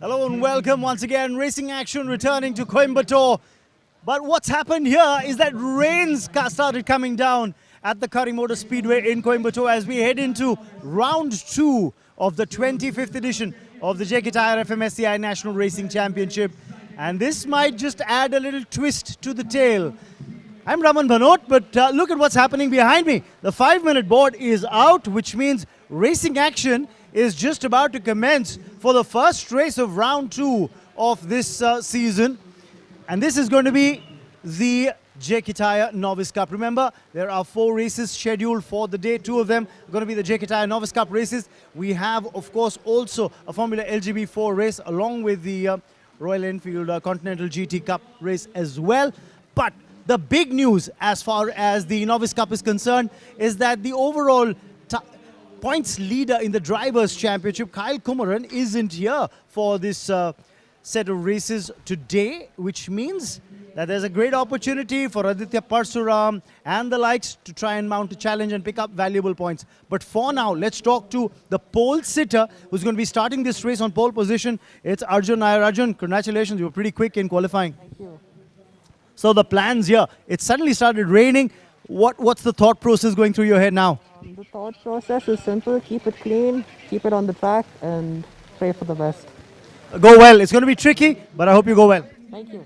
Hello and welcome once again. Racing action returning to Coimbatore. But what's happened here is that rains started coming down at the Kari Motorspeedway in Coimbatore as we head into round 2 of the 25th edition of the TYRE-FMSCI National Racing Championship. And this might just add a little twist to the tale. I'm Raman Bhanot, but look at what's happening behind me. The 5-minute board is out, which means racing action is just about to commence for the first race of round 2 of this season. And this is going to be the TYRE Novice Cup. Remember, there are 4 races scheduled for the day. 2 of them are going to be the TYRE Novice Cup races. We have, of course, also a Formula LGB4 race along with the Royal Enfield Continental GT Cup race as well. But the big news as far as the Novice Cup is concerned is that the overall points leader in the Drivers' Championship, Kyle Kumaran, isn't here for this set of races today, which means that there's a great opportunity for Aditya Parsuram and the likes to try and mount a challenge and pick up valuable points. But for now, let's talk to the pole sitter who's going to be starting this race on pole position. It's Arjun Nair. Arjun, congratulations. You were pretty quick in qualifying. Thank you. So the plans here, it suddenly started raining. What's the thought process going through your head now? The thought process is simple. Keep it clean, keep it on the track, and pray for the best. Go well. It's going to be tricky, but I hope you go well. Thank you.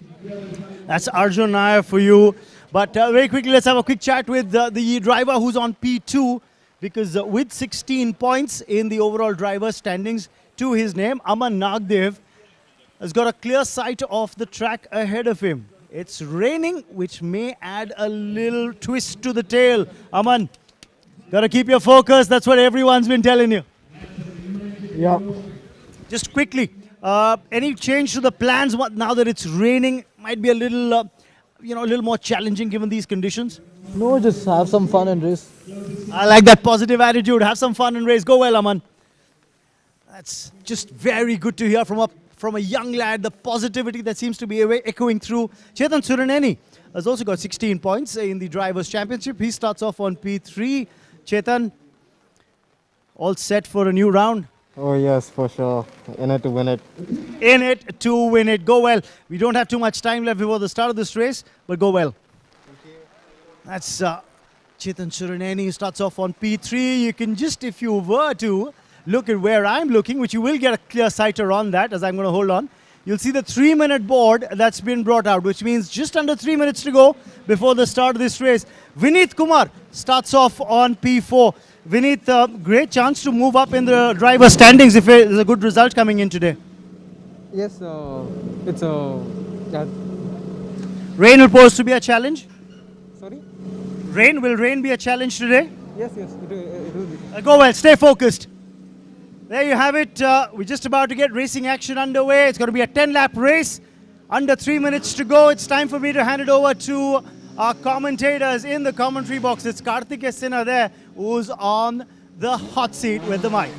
That's Arjun Nair for you. But very quickly, let's have a quick chat with the driver who's on P2, because with 16 points in the overall driver standings to his name, Aman Nagdev has got a clear sight of the track ahead of him. It's raining, which may add a little twist to the tale. Aman, got to keep your focus. That's what everyone's been telling you. Yeah. Just quickly, any change to the plans now that it's raining? Might be a little, a little more challenging given these conditions. No, just have some fun and race. I like that positive attitude. Have some fun and race. Go well, Aman. That's just very good to hear from a young lad, the positivity that seems to be echoing through. Chetan Suraneni has also got 16 points in the Drivers' Championship. He starts off on P3. Chetan, all set for a new round? Oh yes, for sure. In it to win it. In it to win it. Go well. We don't have too much time left before the start of this race, but go well. That's Chetan Suraneni. Starts off on P3. You can just, if you were to look at where I'm looking, which you will get a clear sighter on that as I'm going to hold on, you'll see the 3-minute board that's been brought out, which means just under 3 minutes to go before the start of this race. Vineet Kumar starts off on P4. Vineet, great chance to move up in the driver standings if there's a good result coming in today. Yes, it's a... Rain will pose to be a challenge? Sorry? Will rain be a challenge today? Yes, it will be. Go well, stay focused. There you have it. We're just about to get racing action underway. It's going to be a 10-lap race. Under 3 minutes to go. It's time for me to hand it over to our commentators in the commentary box. It's Karthik Sinha there, who's on the hot seat with the mic.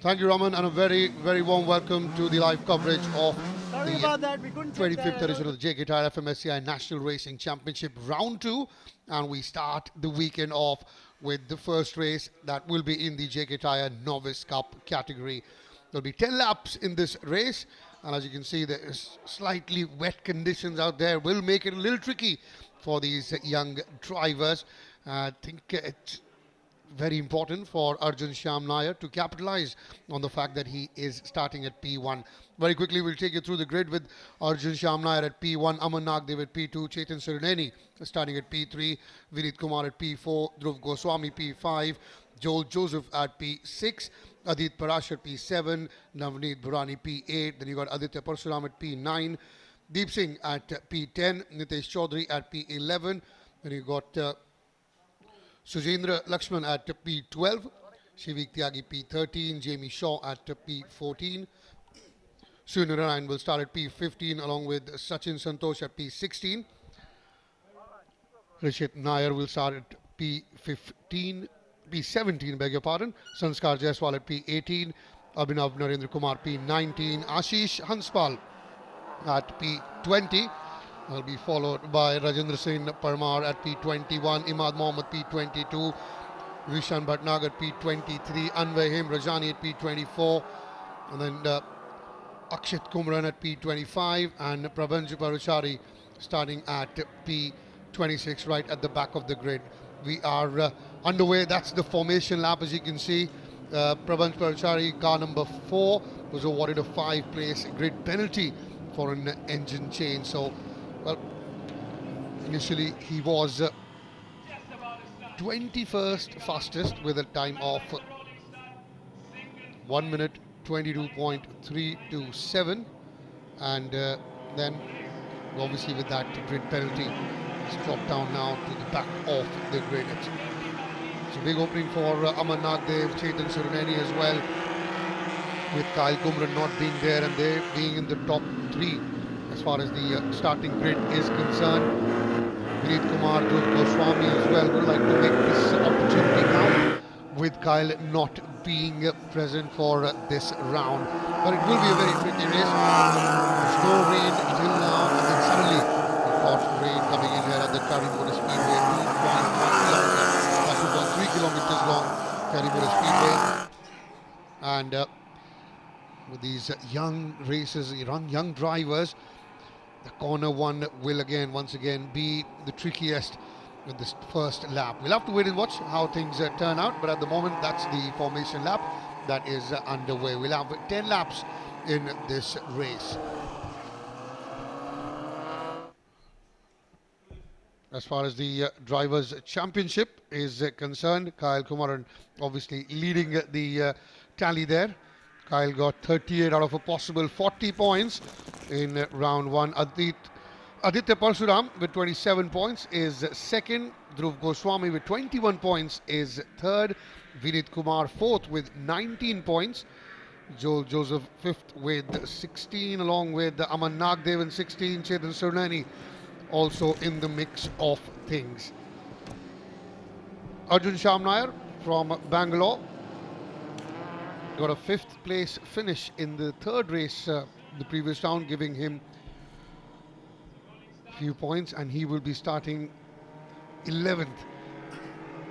Thank you, Raman, and a very, very warm welcome to the live coverage of Sorry about that. We couldn't take 25th that. edition of the TYRE-FMSCI National Racing Championship Round 2. And we start the weekend off with the first race that will be in the TYRE Novice Cup category. There'll be 10 laps in this race. And as you can see, there is slightly wet conditions out there. Will make it a little tricky for these young drivers. I think it's very important for Arjun Shyam Nair to capitalize on the fact that he is starting at P1. Very quickly, we'll take you through the grid with Arjun Shyam Nair at P1, Aman Nagdev at P2, Chetan Suraneni starting at P3, Vineet Kumar at P4, Dhruv Goswami P5, Joel Joseph at P6, Adit Parash at P7, Navneet Burani P8, then you got Aditya Parsuram at P9, Deep Singh at P10, Nitesh Chaudhary at P11, then you got Sujendra Lakshman at P12, Shivik Tyagi P13, Jamie Shaw at P14, Sunarayan will start at P15 along with Sachin Santosh at P16, Rishit Nair will start at P17, beg your pardon, Sanskar Jaiswal at P18, Abhinav Narendra Kumar P19, Ashish Hanspal at P20, will be followed by Rajendra Singh Parmar at P21, Imad Mohammed P22, Vishan Bhatnagar at P23, Anvay Rajani at P24, and then Akshit Kumran at P25 and Prabhanj Paruchari starting at P26 right at the back of the grid. We are underway. That's the formation lap, as you can see. Prabhanj Paruchari, car number 4, was awarded a 5-place grid penalty for an engine change. So, well, initially he was 21st fastest with a time of 1 minute 22.327, and then obviously with that grid penalty it's dropped down now to the back of the grid. It's a big opening for Amarnath Dev, Chetan Suruneni as well, with Kyle Kumran not being there and they being in the top 3 as far as the starting grid is concerned. Vineet Kumar, Dhruv Goswami as well would like to make this opportunity now with Kyle not being present for this round. But it will be a very tricky race. There's no rain till now, and then suddenly we got rain coming in here at the Kari Motorspeedway, 2.3 kilometers long Kari Motorspeedway. And with these young racers, young drivers, the corner 1 will once again be the trickiest with this first lap. We'll have to wait and watch how things turn out, but at the moment that's the formation lap that is underway. We'll have 10 laps in this race. As far as the Drivers' Championship is concerned, Kyle Kumaran obviously leading the tally there. Kyle got 38 out of a possible 40 points in round 1. Aditya Parsuram with 27 points is second. Dhruv Goswami with 21 points is third. Vineet Kumar fourth with 19 points. Joel Joseph fifth with 16, along with Aman Nagdev and 16. Chetan Suruneni also in the mix of things. Arjun Shamnair from Bangalore got a 5th place finish in the 3rd race the previous round, giving him few points, and he will be starting 11th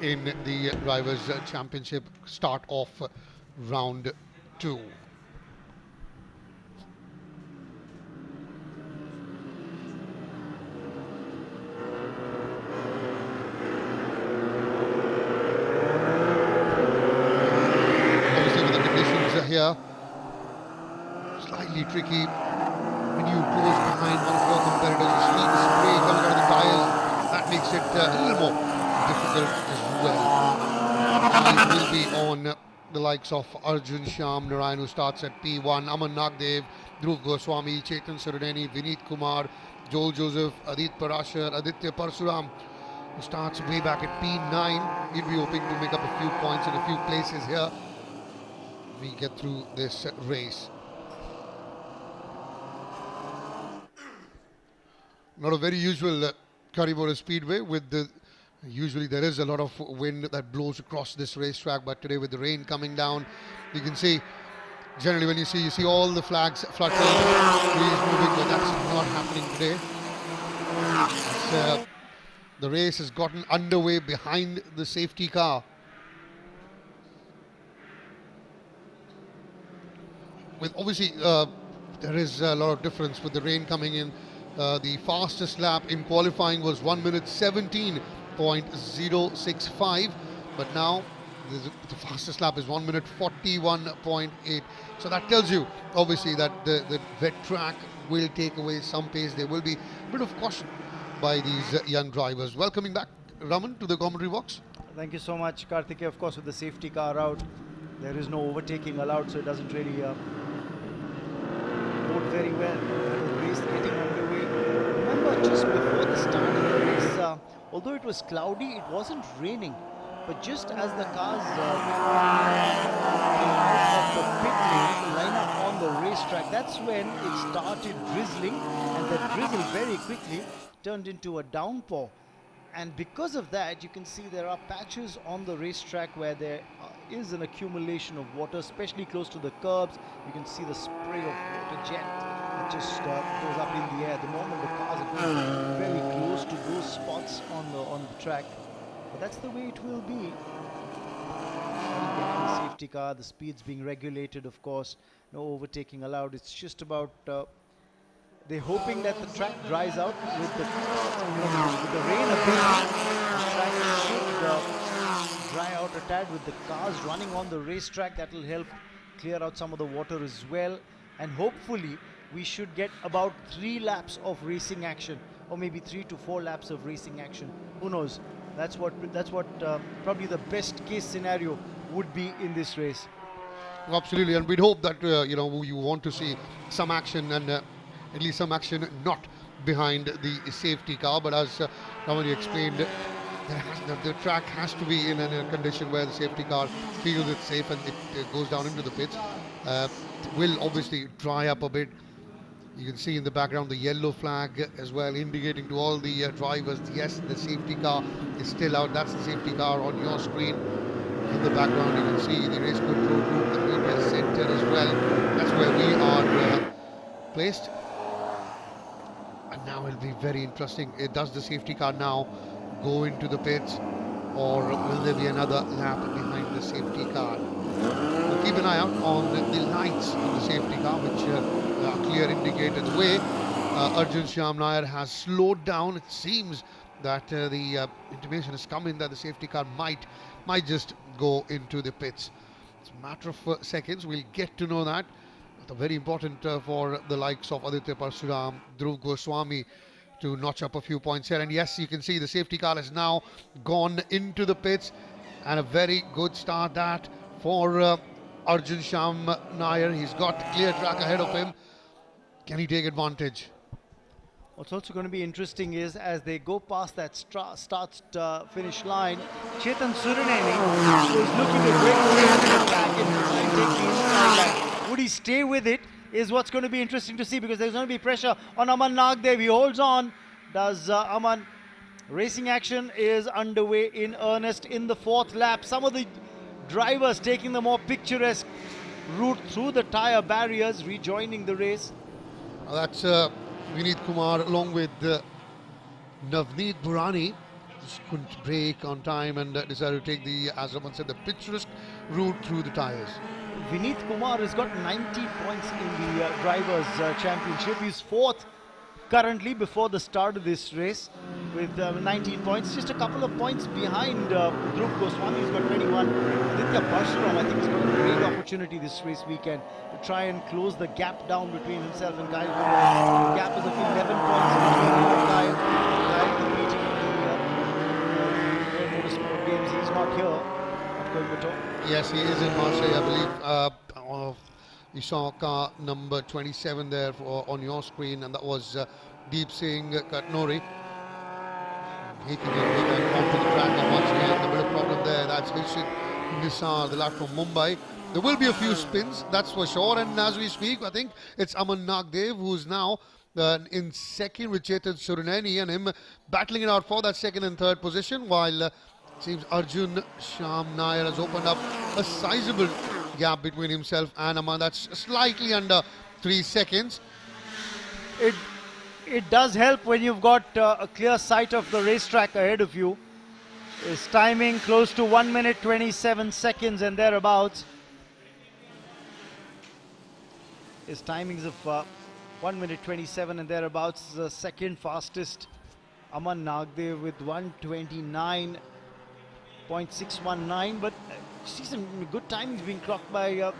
in the Drivers' Championship start of round 2. Obviously with the conditions here slightly tricky. When you close behind one of your competitors, you see the spray coming out of the tyres, that makes it a little more difficult as well. It will be on the likes of Arjun Sham Narayan, who starts at P1, Aman Nagdev, Dhruv Goswami, Chetan Suruneni, Vineet Kumar, Joel Joseph, Adit Parashar, Aditya Parsuram, who starts way back at P9. He'll be hoping to make up a few points in a few places here. We get through this race. Not a very usual Kari Motorspeedway with the, usually there is a lot of wind that blows across this racetrack, but today with the rain coming down, you can see, generally when you see all the flags fluttering, trees moving, but that's not happening today. The race has gotten underway behind the safety car. With obviously, there is a lot of difference with the rain coming in. The fastest lap in qualifying was 1 minute 17.065, but now the fastest lap is 1 minute 41.8. So that tells you obviously that the wet track will take away some pace. There will be a bit of caution by these young drivers. Welcoming back Raman to the commentary box. Thank you so much, Karthikeya. Of course, with the safety car out, there is no overtaking allowed, so it doesn't really bode very well. The race getting underway. Remember, just before the start of the race, although it was cloudy, it wasn't raining. But just as the cars came out of the pit lane to line up on the racetrack, that's when it started drizzling, and the drizzle very quickly turned into a downpour. And because of that, you can see there are patches on the racetrack where there is an accumulation of water, especially close to the curbs. You can see the spray of water jet that just goes up in the air. The moment the cars are very close to those spots on the track. But that's the way it will be. behind the safety car. The speed's being regulated, of course. No overtaking allowed. It's just about they're hoping that the track dries out with the rain a bit. The track should dry out a tad with the cars running on the racetrack. That will help clear out some of the water as well. And hopefully we should get about 3 laps of racing action, or maybe 3 to 4 laps of racing action. Who knows? That's what probably the best case scenario would be in this race. Absolutely, and we'd hope that you want to see some action, and at least some action not behind the safety car. But as Ramani explained, the track has to be in a condition where the safety car feels it's safe and it goes down into the pits. Will obviously dry up a bit. You can see in the background the yellow flag as well, indicating to all the drivers, yes, the safety car is still out. That's the safety car on your screen. In the background you can see the race control room, the media center as well. That's where we are placed. And now it'll be very interesting. Does the safety car now go into the pits, or will there be another lap behind the safety car? We'll keep an eye out on the lights of the safety car, which are clear indicator. The way Arjun Shyam Nair has slowed down, it seems that the intimation has come in that the safety car might just go into the pits. It's a matter of seconds. We'll get to know that. It's very important for the likes of Aditya Parshuram, Dhruv Goswami to notch up a few points here. And yes, you can see the safety car has now gone into the pits, and a very good start that for Arjun Shyam Nair. He's got clear track ahead of him. Can he take advantage? What's also going to be interesting is as they go past that start-finish line, Chetan Surineni is looking to break away from the track and try and take the inside line. Would he stay with it is what's going to be interesting to see, because there's going to be pressure on Aman Nagdev. He holds on. Does Aman? Racing action is underway in earnest in the 4th lap. Some of the drivers taking the more picturesque route through the tyre barriers, rejoining the race. That's Vineet Kumar along with Navneet Burani. Just couldn't brake on time and decided to take the, as Raman said, the picturesque route through the tyres. Vineet Kumar has got 90 points in the Drivers' Championship. He's 4th currently before the start of this race with 19 points. Just a couple of points behind Dhruv Goswami, who's got 21. Aditya Parshuram, I think, has got a great opportunity this race weekend to try and close the gap down between himself and Kari. The gap is of 11 points between him and Kari. Kari competing in the Motorsport Games. He's not here at Coimbatore. Yes, he is in Marseille, I believe. You saw car number 27 there on your screen, and that was Deep Singh Katnori. He can get onto the track, and once again, the bit of problem there. That's Hilshit Nisar, the lad from Mumbai. There will be a few spins, that's for sure. And as we speak, I think it's Aman Nagdev who's now in second with Chetan Surineni, and him battling it out for that 2nd and 3rd position, while it seems Arjun Shyam Nair has opened up a sizable gap between himself and Aman. That's slightly under 3 seconds. It does help when you've got a clear sight of the racetrack ahead of you. His timing close to 1 minute 27 seconds and thereabouts. His timings of 1 minute 27 and thereabouts is the 2nd fastest. Aman Nagdev with 129.619, but see some good timings being clocked by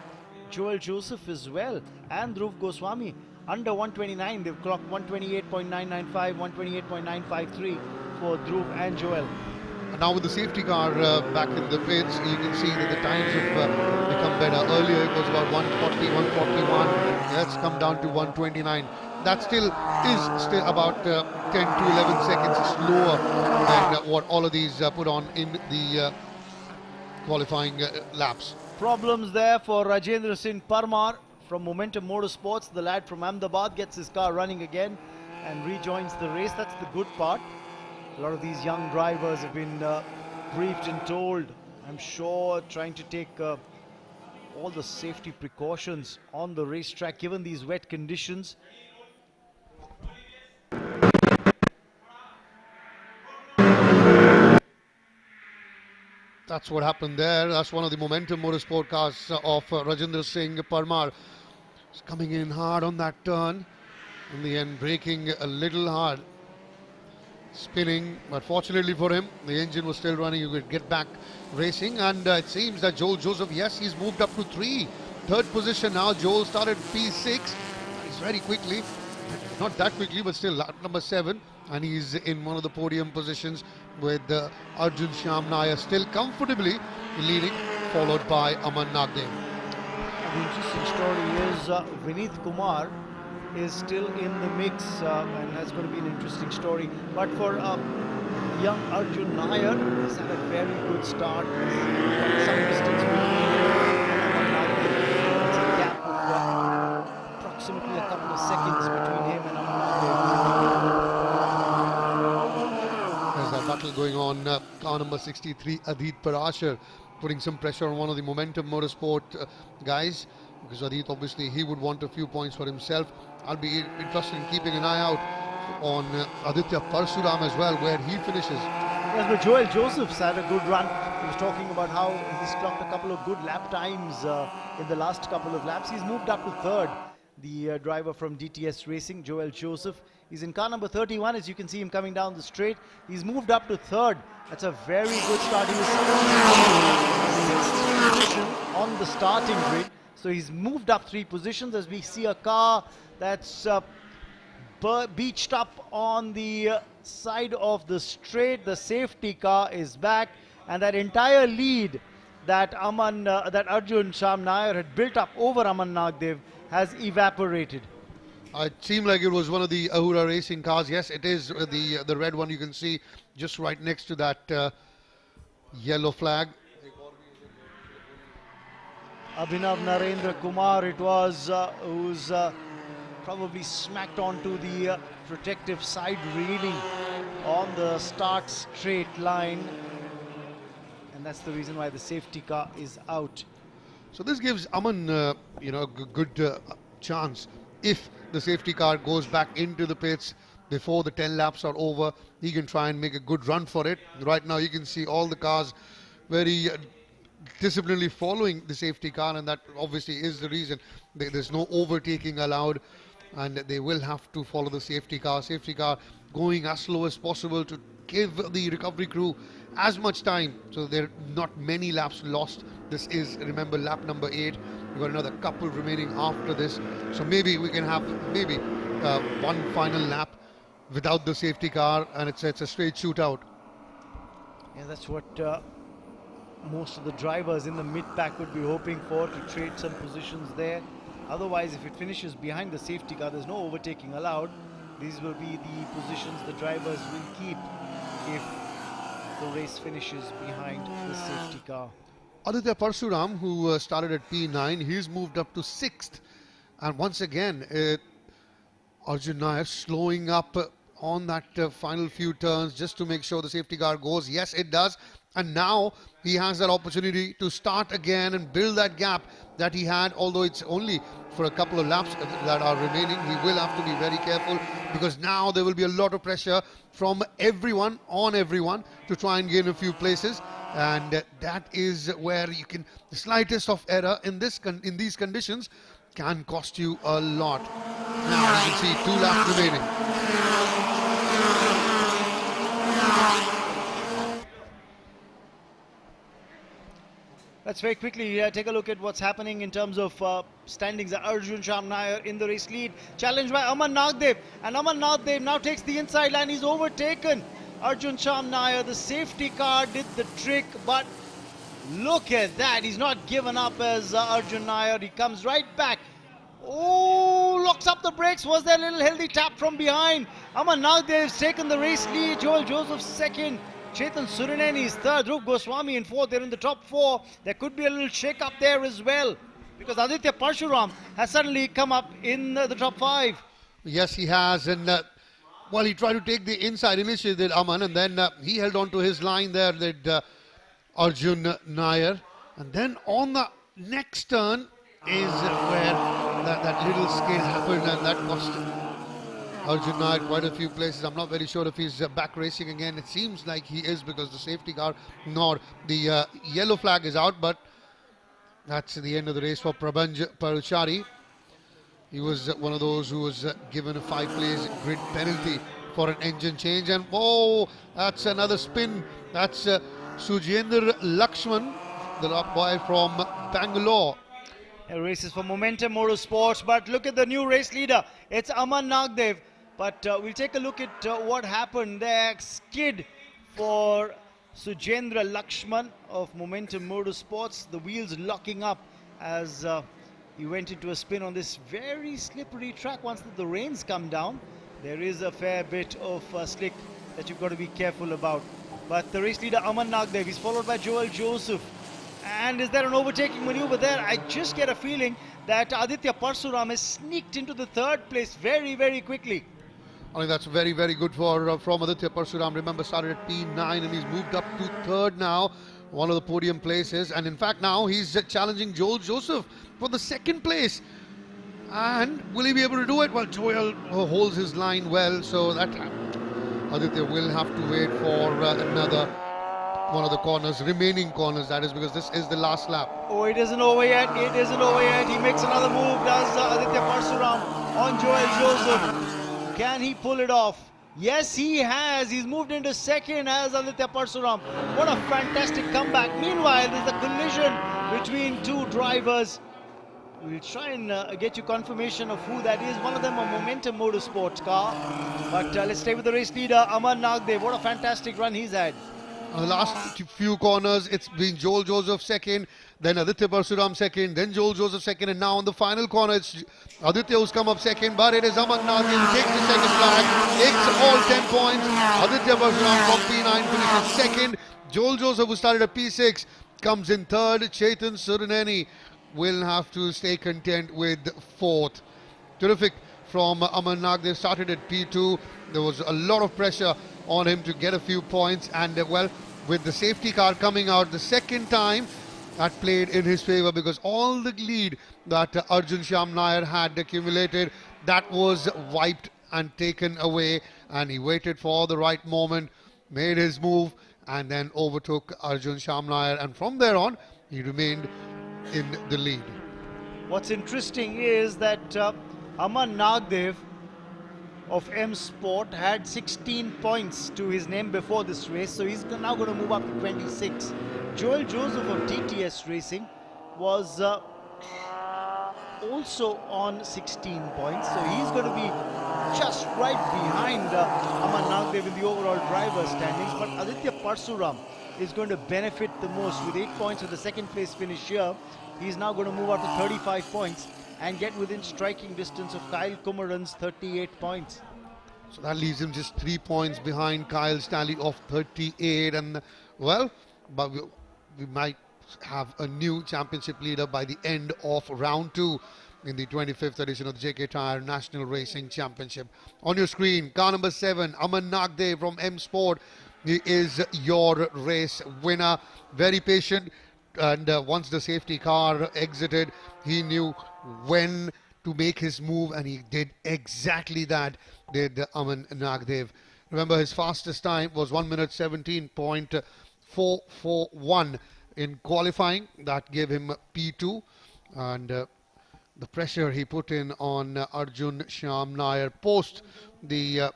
Joel Joseph as well, and Dhruv Goswami. Under 129, they've clocked 128.995, 128.953 for Dhruv and Joel. And now with the safety car back in the pits, you can see that the times have become better. Earlier it was about 140, 141. That's come down to 129. That still is about 10 to 11 seconds slower than what all of these put on in the qualifying laps. Problems there for Rajendra Singh Parmar from Momentum Motorsports. The lad from Ahmedabad gets his car running again and rejoins the race. That's the good part. A lot of these young drivers have been briefed and told, I'm sure, trying to take all the safety precautions on the racetrack given these wet conditions. That's what happened there. That's one of the Momentum Motorsport cars of Rajendra Singh Parmar. He's coming in hard on that turn. In the end, braking a little hard. Spinning, but fortunately for him, the engine was still running. You could get back racing, and it seems that Joel Joseph, yes, he's moved up to third position now. Joel started P6. He's very quickly, not that quickly, but still lap number 7, and he's in one of the podium positions with Arjun Shyam Nair still comfortably leading, followed by Aman Nagdev. The interesting story is Vineet Kumar is still in the mix, and that's going to be an interesting story. But for young Arjun Nair, he's had a very good start. He's got some distance between him and Aman Nagdev. It's a gap of approximately a couple of seconds between him and Aman Nagdev. There's that battle going on. Car number 63, Adit Parashar, putting some pressure on one of the Momentum Motorsport guys, because Adit, obviously, he would want a few points for himself. I'll be interested in keeping an eye out on Aditya Parsuram as well, where he finishes. Yes, but Joel Joseph's had a good run. He was talking about how he's clocked a couple of good lap times in the last couple of laps. He's moved up to 3rd. The driver from DTS Racing, Joel Joseph, he's in car number 31. As you can see him coming down the straight. He's moved up to 3rd. That's a very good start. He was 6th position on the starting grid. So he's moved up 3 positions as we see a car that's beached up on the side of the straight. The safety car is back, and that entire lead that Arjun Shyam Nair had built up over Aman Nagdev has evaporated. It seemed like it was one of the Ahura Racing cars. Yes, it is the red one you can see just right next to that yellow flag. Abhinav Narendra Kumar it was, who's probably smacked onto the protective side railing on the start straight line, and that's the reason why the safety car is out. So this gives Aman a good chance. If the safety car goes back into the pits before the 10 laps are over, he can try and make a good run for it. Right now you can see all the cars very disciplinedly following the safety car, and that obviously is the reason there's no overtaking allowed, and they will have to follow the safety car. Safety car going as slow as possible to give the recovery crew as much time, so there are not many laps lost. This is, remember, lap number 8. We've got another couple remaining after this, so maybe we can have one final lap without the safety car, and it's a straight shootout. Yeah, that's what most of the drivers in the mid-pack would be hoping for, to trade some positions there. Otherwise, if it finishes behind the safety car, there's no overtaking allowed. These will be the positions the drivers will keep if the race finishes behind the safety car. Aditya Parsuram, who started at P9, he's moved up to 6th. And once again, Arjun Nair slowing up on that final few turns just to make sure the safety car goes. Yes, it does. And now he has that opportunity to start again and build that gap that he had, although it's only for a couple of laps that are remaining. He will have to be very careful, because now there will be a lot of pressure from everyone to try and gain a few places, and that is where the slightest of error in these conditions can cost you a lot. Now you can see 2 laps remaining. Let's very quickly take a look at what's happening in terms of standings. Arjun Shyam Nair in the race lead, challenged by Aman Nagdev, and Aman Nagdev now takes the inside line. He's overtaken Arjun Shyam Nair. The safety car did the trick, but look at that. He's not given up as Arjun Nair. He comes right back. Oh, locks up the brakes. Was there a little healthy tap from behind? Aman Nagdev's taken the race lead. Joel Joseph 2nd. Chetan Surineni is 3rd. Dhruv Goswami in 4th. They're in the top 4. There could be a little shake up there as well, because Aditya Parshuram has suddenly come up in the top 5. Yes, he has. And well, he tried to take the inside initially, did Aman, and then he held on to his line there, did Arjun Nair. And then on the next turn is where that little skid happened, and that cost him. Arjun Nair quite a few places. I'm not very sure if he's back racing again. It seems like he is because the safety car, nor the yellow flag is out, but that's the end of the race for Prabhanj Paruchari. He was one of those who was given a 5-place grid penalty for an engine change. And oh, that's another spin. That's Sujendra Lakshman, the boy from Bangalore. Races for Momentum Motorsports, but look at the new race leader. It's Aman Nagdev. But we'll take a look at what happened there. Skid for Sujendra Lakshman of Momentum Motorsports. The wheels locking up as he went into a spin on this very slippery track. Once the rains come down, there is a fair bit of slick that you've got to be careful about. But the race leader Aman Nagdev is followed by Joel Joseph. And is there an overtaking maneuver there? I just get a feeling that Aditya Parsuram has sneaked into the third place very, very quickly. I think that's very, very good for from Aditya Parsuram. Remember, started at P9 and he's moved up to third now, one of the podium places. And in fact, now he's challenging Joel Joseph for the second place. And will he be able to do it? Well, Joel holds his line well, so that Aditya will have to wait for another one of the corners, remaining corners, that is, because this is the last lap. Oh, it isn't over yet. It isn't over yet. He makes another move, does Aditya Parsuram on Joel Joseph. Can he pull it off? Yes, he has. He's moved into second as Aditya Parsuram. What a fantastic comeback. Meanwhile, there's a collision between two drivers. We'll try and get you confirmation of who that is. One of them a Momentum Motorsports car. But let's stay with the race leader, Aman Nagdev. What a fantastic run he's had. The last few corners, it's been Joel Joseph second, then Aditya Parsuram second, then Joel Joseph second, and now on the final corner, it's Aditya who's come up second, but it is Aman Nagdev who takes the second flag, takes all 10 points. Aditya Parsuram from P9 finishes second. Joel Joseph, who started at P6, comes in third. Chetan Surineni will have to stay content with fourth. Terrific from Aman Nagdev. Started at P2. There was a lot of pressure on him to get a few points, and well, with the safety car coming out the second time, that played in his favor, because all the lead that Arjun Shyam Nair had accumulated, that was wiped and taken away, and he waited for the right moment, made his move, and then overtook Arjun Shyam Nair, and from there on he remained in the lead. What's interesting is that Aman Nagdev of M Sport had 16 points to his name before this race, so he's now going to move up to 26. Joel Joseph of DTS Racing was also on 16 points, so he's going to be just right behind Aman Nagdev in the overall driver standings. But Aditya Parsuram is going to benefit the most with 8 points with the second place finish here. He's now going to move up to 35 points and get within striking distance of Kyle Kumaran's 38 points. So that leaves him just 3 points behind Kyle's tally of 38, and well, but we might have a new championship leader by the end of round 2 in the 25th edition of the JK Tyre National Racing Championship. On your screen, car number 7, Aman Nagdev from M Sport. He is your race winner. Very patient, and once the safety car exited, he knew when to make his move, and he did exactly that, did Aman Nagdev. Remember, his fastest time was 1 minute 17.441 in qualifying. That gave him P2, and the pressure he put in on Arjun Shyam Nair post the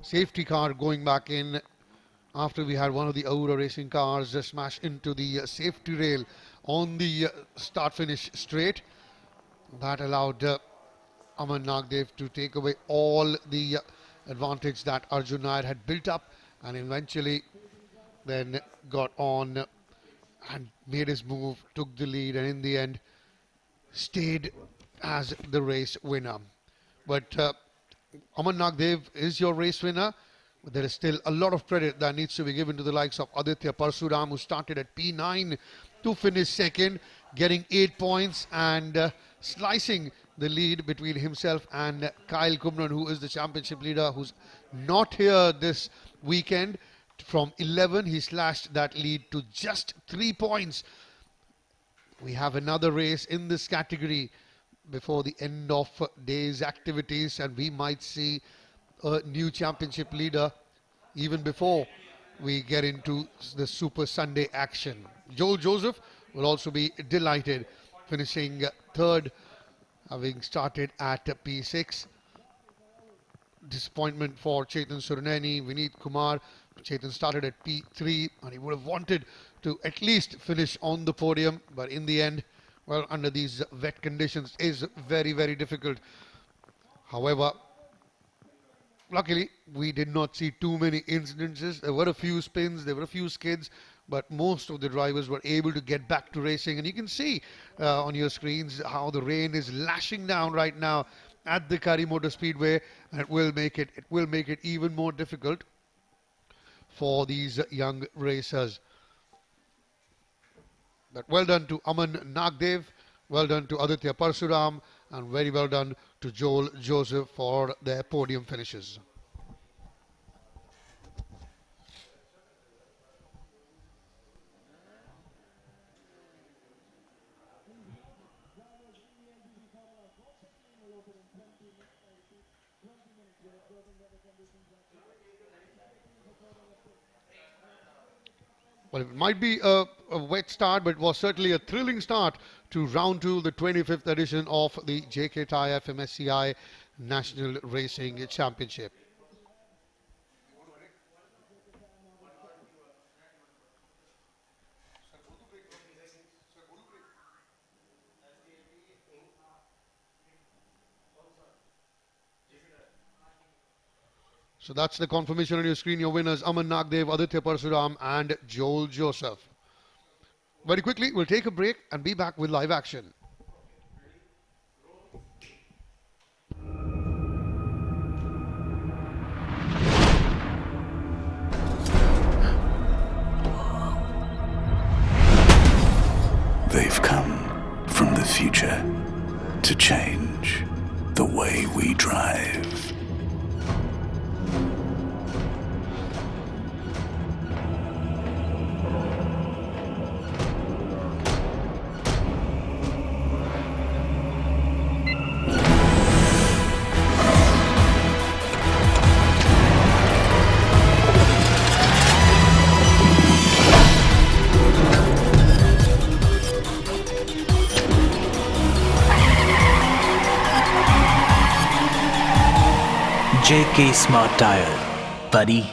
safety car going back in, after we had one of the Aura racing cars smash into the safety rail on the start-finish straight. That allowed Aman Nagdev to take away all the advantage that Arjun Nair had built up, and eventually then got on and made his move, took the lead, and in the end stayed as the race winner. But Aman Nagdev is your race winner. But there is still a lot of credit that needs to be given to the likes of Aditya Parsuram, who started at P9 to finish second, getting 8 points and slicing the lead between himself and Kyle Kumran, who is the championship leader, who's not here this weekend. From 11, he slashed that lead to just 3 points. We have another race in this category before the end of day's activities, and we might see a new championship leader even before we get into the Super Sunday action. Joel Joseph will also be delighted, finishing third, having started at P6. Disappointment for Chetan Suraneni, Vineet Kumar. Chetan started at P3 and he would have wanted to at least finish on the podium, but in the end, well, under these wet conditions is very, very difficult. However, luckily we did not see too many incidences. There were a few spins, there were a few skids, but most of the drivers were able to get back to racing, and you can see on your screens how the rain is lashing down right now at the Kari Motorspeedway, and it will make it even more difficult for these young racers. But well done to Aman Nagdev, well done to Aditya Parsuram, and very well done to Joel Joseph for their podium finishes. Well, it might be a wet start, but it was certainly a thrilling start to round 2, the 25th edition of the JK TYRE-FMSCI National Racing Championship. So that's the confirmation on your screen. Your winners, Aman Nagdev, Aditya Parsuram and Joel Joseph. Very quickly, we'll take a break and be back with live action. They've come from the future to change the way we drive. JK Smart Tire, buddy.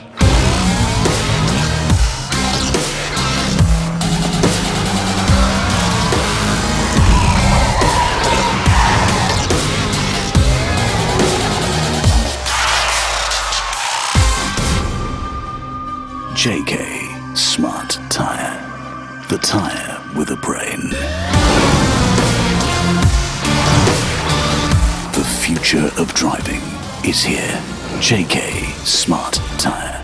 JK Smart Tire, the tire with a brain. The future of driving is here. JK Smart Tire.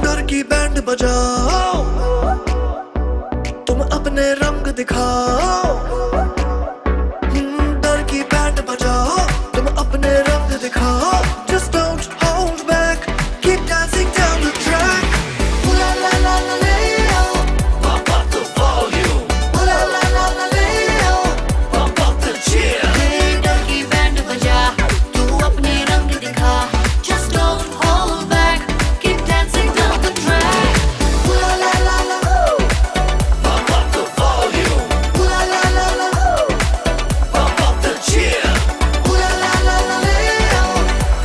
डर की band बजाओ, तुम अपने रंग दिखाओ। डर की band बजाओ, तुम अपने रंग दिखाओ। Just don't hold back, keep dancing down the track. Ooh la la la la la, pump up the volume. Ooh la la la la la, pump up the cheer. डर की बैंड बजा, तू अपने रंग दिखा. Just don't hold back, keep dancing down the track. Ooh la la la la, Pump up the volume. ooh la la la la, Pump up the cheer. ooh la la la la,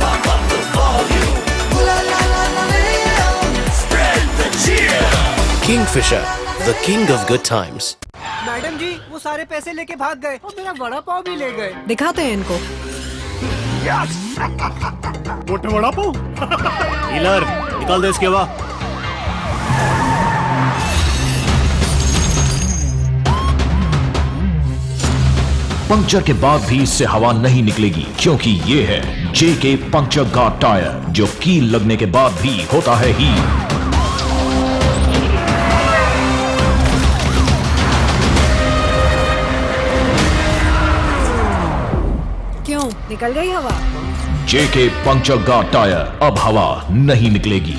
Pump up the volume. ooh la la la la. Spread the cheer. Kingfisher, the king of good times. Madam ji वो सारे पैसे लेके भाग गए और मेरा वड़ा पाव भी ले गए। दिखाते हैं इनको। मोटे वड़ा पाव। डीलर निकाल दे इसके बाद। पंक्चर के बाद भी इससे हवा नहीं निकलेगी, क्योंकि ये है JK पंक्चर गार्ड टायर, जो कील लगने के बाद भी होता है ही। क्यों निकल गई हवा? जेके पंक्चर गार्ड टायर, अब हवा नहीं निकलेगी।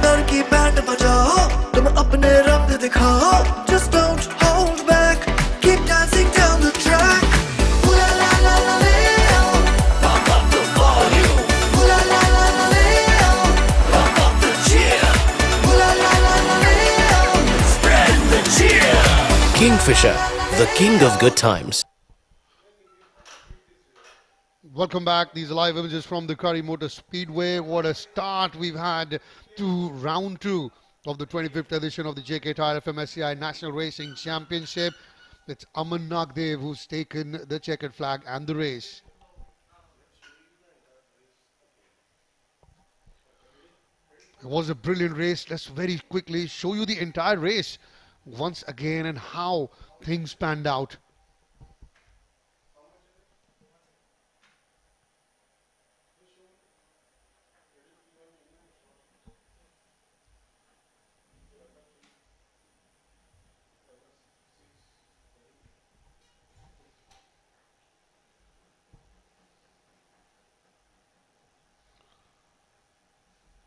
डर की बैंड बजाओ, तुम अपने रंग दिखाओ, just don't hold back, keep dancing down the track. Ooh la la la la leo, pump up the volume. Ooh la la la la leo, pump up the cheer. Ooh la la la la leo, Spread the cheer. Kingfisher, the king of good times. Welcome back. These are live images from the Kari Motorspeedway. What a start we've had to round 2 of the 25th edition of the JK TYRE-FMSCI National Racing Championship. It's Aman Nagdev who's taken the checkered flag and the race. It was a brilliant race. Let's very quickly show you the entire race once again and how things panned out.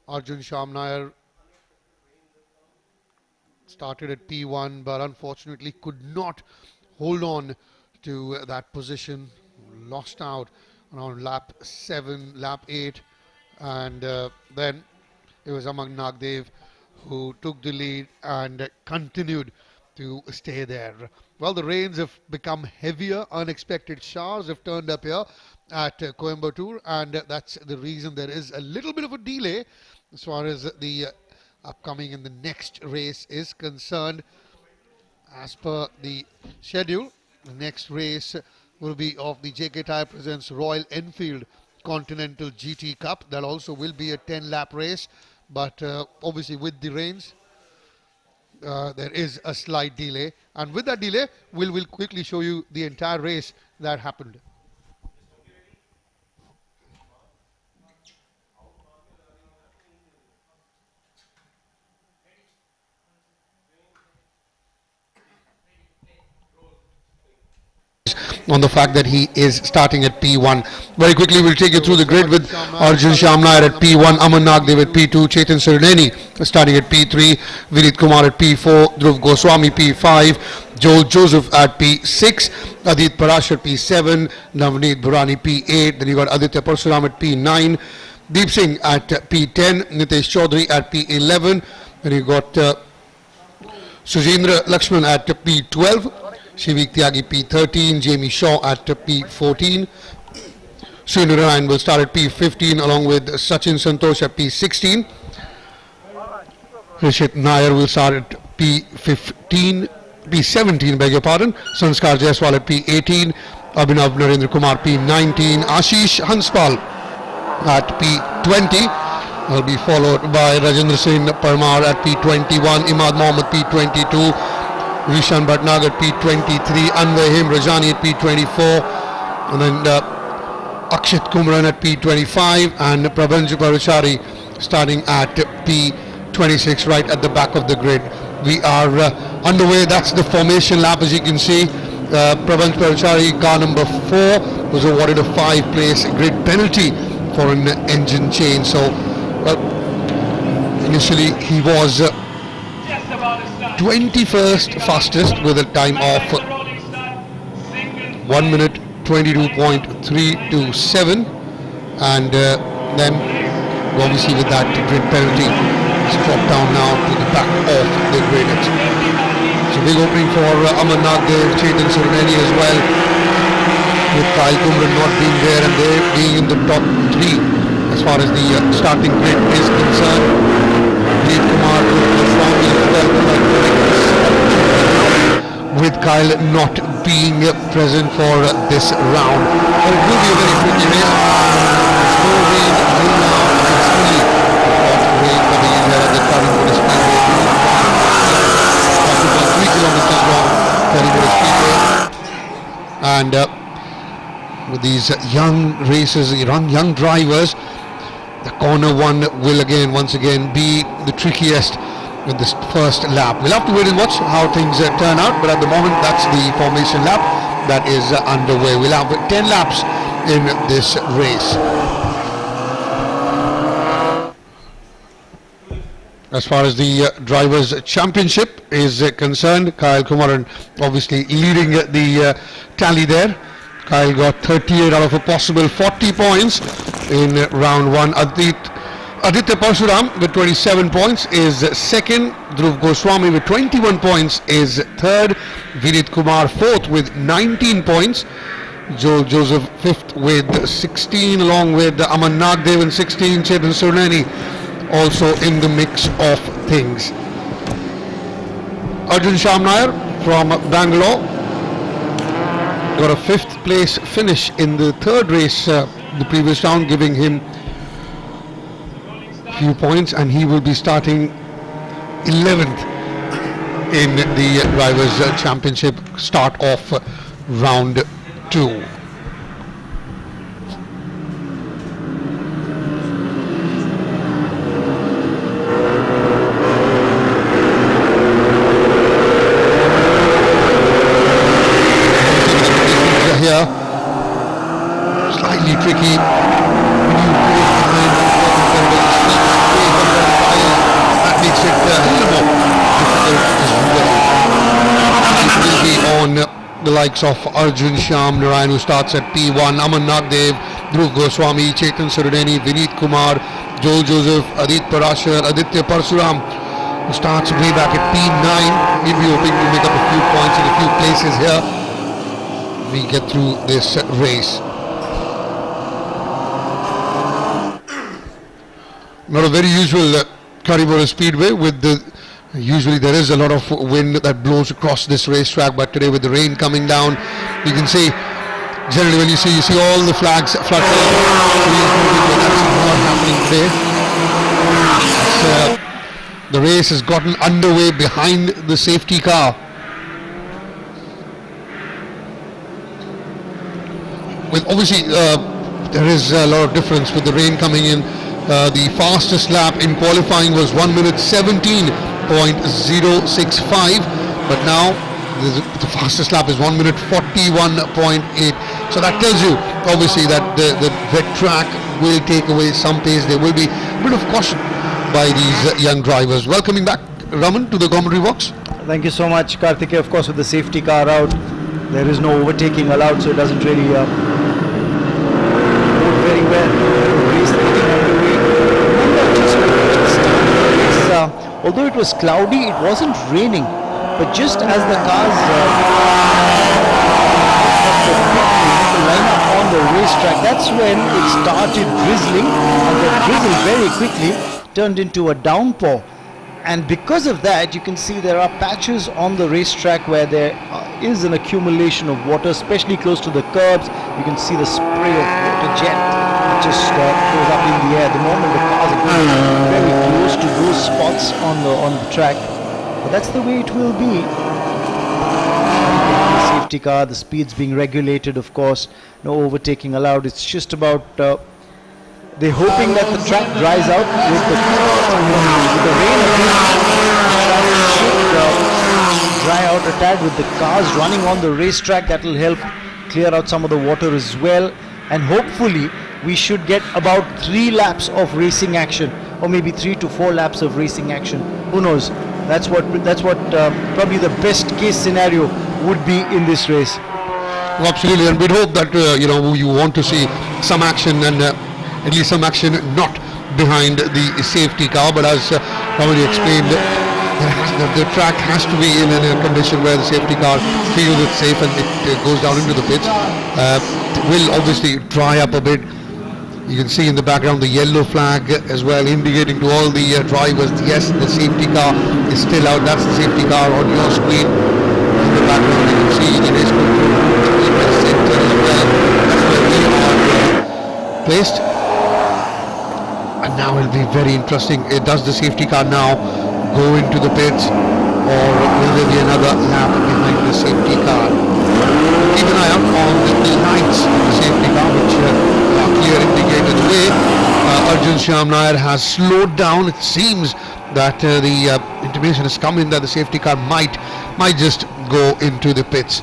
Arjun Shamnair started at P1 but unfortunately could not hold on to that position. Lost out around lap 7, lap 8, and then it was Aman Nagdev who took the lead and continued to stay there. Well, the rains have become heavier. Unexpected showers have turned up here at Coimbatore, and that's the reason there is a little bit of a delay as far as the upcoming and the next race is concerned. As per the schedule, the next race will be of the JK Tyre presents Royal Enfield Continental GT Cup. That also will be a 10-lap race, but obviously with the rains there is a slight delay, and with that delay we'll quickly show you the entire race that happened. On the fact that he is starting at P1. Very quickly we'll take you through the grid with Arjun Shamnair at P1, Aman Nagdev at P2, Chetan Surneni starting at P3, Vinit Kumar at P4, Dhruv Goswami P5, Joel Joseph at P6, Adit Parash at P7, Navneet Burani P8, then you got Aditya Parsuram at P9, Deep Singh at P10, Nitesh Chaudhary at P11, then you got Sujendra Lakshman at P12, Shivik Tyagi P13, Jamie Shaw at P14. Srinu Narayan will start at P15 along with Sachin Santosh at P16. Rishit Nair will start at P17, beg your pardon. Sanskar Jaiswal at P18, Abhinav Narendra Kumar P19, Ashish Hanspal at P20. Will be followed by Rajendra Singh Parmar at P21, Imad Mohammed P22, Rishan Bhatnagar at P23, Anvay Him Rajani at P24, and then Akshit Kumran at P25, and Prabhanj Paruchari starting at P26 right at the back of the grid. We are underway. That's the formation lap, as you can see. Prabhanj Paruchari, car number 4, was awarded a 5-place grid penalty for an engine change. So initially he was 21st fastest with a time of 1 minute 22.327, and then obviously with that grid penalty it's dropped down now to the back of the grid. So big opening for Aman Nagdev, Chetan Surneni as well, with Kyle Kumran not being there and they being in the top 3 as far as the starting grid is concerned. Deep Kumar with Kyle not being present for this round. But it will be a very tricky race. There's no rain till now. It's fully rain coming in here at the Kari Motorspeedway. About 3 kilometers long Kari Motorspeedway. And with these young racers, young drivers, the corner one will once again be the trickiest with this first lap. We'll have to wait and watch how things turn out, but at the moment that's the formation lap that is underway. We'll have 10 laps in this race. As far as the Drivers' Championship is concerned, Kyle Kumaran obviously leading the tally there. Kyle got 38 out of a possible 40 points in round 1. Aditya Parsuram with 27 points is second. Dhruv Goswami with 21 points is third. Vinit Kumar fourth with 19 points. Joel Joseph fifth with 16, along with Aman Nagdev and 16. Chetan Surnani also in the mix of things. Arjun Shamnair from Bangalore got a 5th place finish in the third race the previous round, giving him a few points, and he will be starting 11th in the Drivers' Championship start of round 2. Here, slightly tricky. That makes it a little more difficult. It will be on the likes of Arjun Shyam Narayan, who starts at P1, Aman Nagdev, Dhruv Goswami, Chetan Surnani, Vinit Kumar, Joel Joseph, Adit Parashar, Aditya Parsuram, who starts way back at P9. He'll be hoping to make up a few points in a few places here. We get through this race. Not a very usual Kari Motorspeedway with the usually there is a lot of wind that blows across this racetrack, but today with the rain coming down, you can see generally when you see all the flags fluttering. That's not happening today. The race has gotten underway behind the safety car. With obviously there is a lot of difference with the rain coming in. The fastest lap in qualifying was 1 minute 17.065, but now the fastest lap is 1 minute 41.8. So that tells you obviously that the wet track will take away some pace. There will be a bit of caution by these young drivers. Welcoming back Raman to the commentary box. Thank you so much, Karthikeya. Of course, with the safety car out, there is no overtaking allowed, so it doesn't really move very well. Although it was cloudy, it wasn't raining, but just as the cars line up on the racetrack, that's when it started drizzling, and the drizzle very quickly turned into a downpour. And because of that, you can see there are patches on the racetrack where there is an accumulation of water, especially close to the curbs. You can see the spray of water jet that just goes up in the air. The moment the cars are very close to those spots on the track, but that's the way it will be. The safety car, the speeds being regulated, of course, no overtaking allowed. It's just about they're hoping that the track dries out with the rain. Dry out a tad with the cars running on the racetrack. That will help clear out some of the water as well, and hopefully we should get about 3 laps of racing action, or maybe 3 to 4 laps of racing action. Who knows? That's what probably the best case scenario would be in this race. Well, absolutely, and we'd hope that you want to see some action, and at least some action not behind the safety car. But as already explained, the track has to be in a condition where the safety car feels it's safe and it goes down into the pits. It will obviously dry up a bit. You can see in the background the yellow flag as well, indicating to all the drivers, yes, the safety car is still out. That's the safety car on your screen. In the background you can see the race control center as well. That's where we are placed. And now it'll be very interesting. Does the safety car now go into the pits, or will there be another lap behind the safety car? Keep an eye out on the lights of the safety car, which are clear indicated the way. Arjun Shyam Nair has slowed down. It seems that the intimation has come in that the safety car might just go into the pits.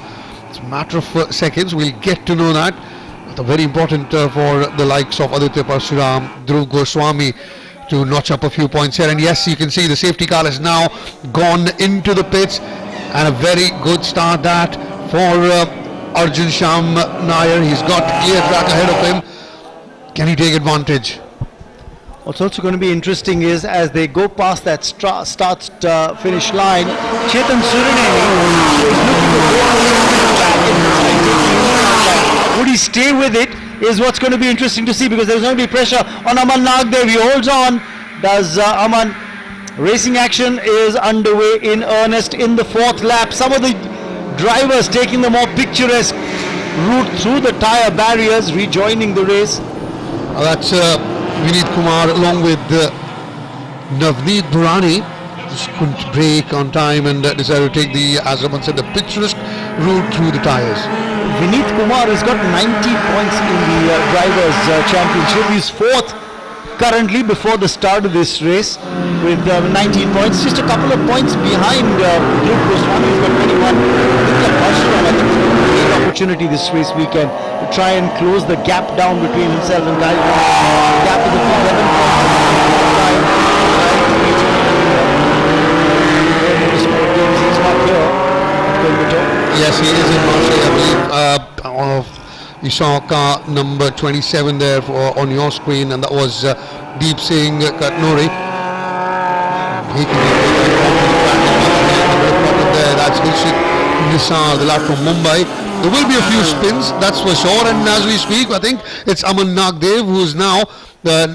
It's a matter of seconds. We'll get to know that. It's very important for the likes of Aditya Parshuram, Dhruv Goswami to notch up a few points here. And yes, you can see the safety car has now gone into the pits, and a very good start that for Arjun Sham Nair. He's got clear track ahead of him. Can he take advantage? What's also going to be interesting is as they go past that start-finish line, Chetan Surineni is looking to go back. Would he stay with it is what's going to be interesting to see, because there's going to be pressure on Aman Nagdev. He holds on. Does Aman? Racing action is underway in earnest in the fourth lap. Some of the drivers taking the more picturesque route through the tyre barriers, rejoining the race. That's Vineet Kumar along with Navneet Burani. Just couldn't brake on time and decided to take the, as Raman said, the picturesque route through the tyres. Vineet Kumar has got 90 points in the Drivers' Championship. He's fourth currently before the start of this race with 19 points. Just a couple of points behind Dhruv Goswami, who's got 21. I think it's a great opportunity this race weekend to try and close the gap down between himself and Kari. Gap is 11 points. He's not here. Yes, he is in Marseille, I believe. You saw car number 27 there on your screen, and that was Deep Singh Katnori. He can there. That's Hilshik Nisar, the lad from Mumbai. There will be a few spins, that's for sure. And as we speak, I think it's Aman Nagdev who is now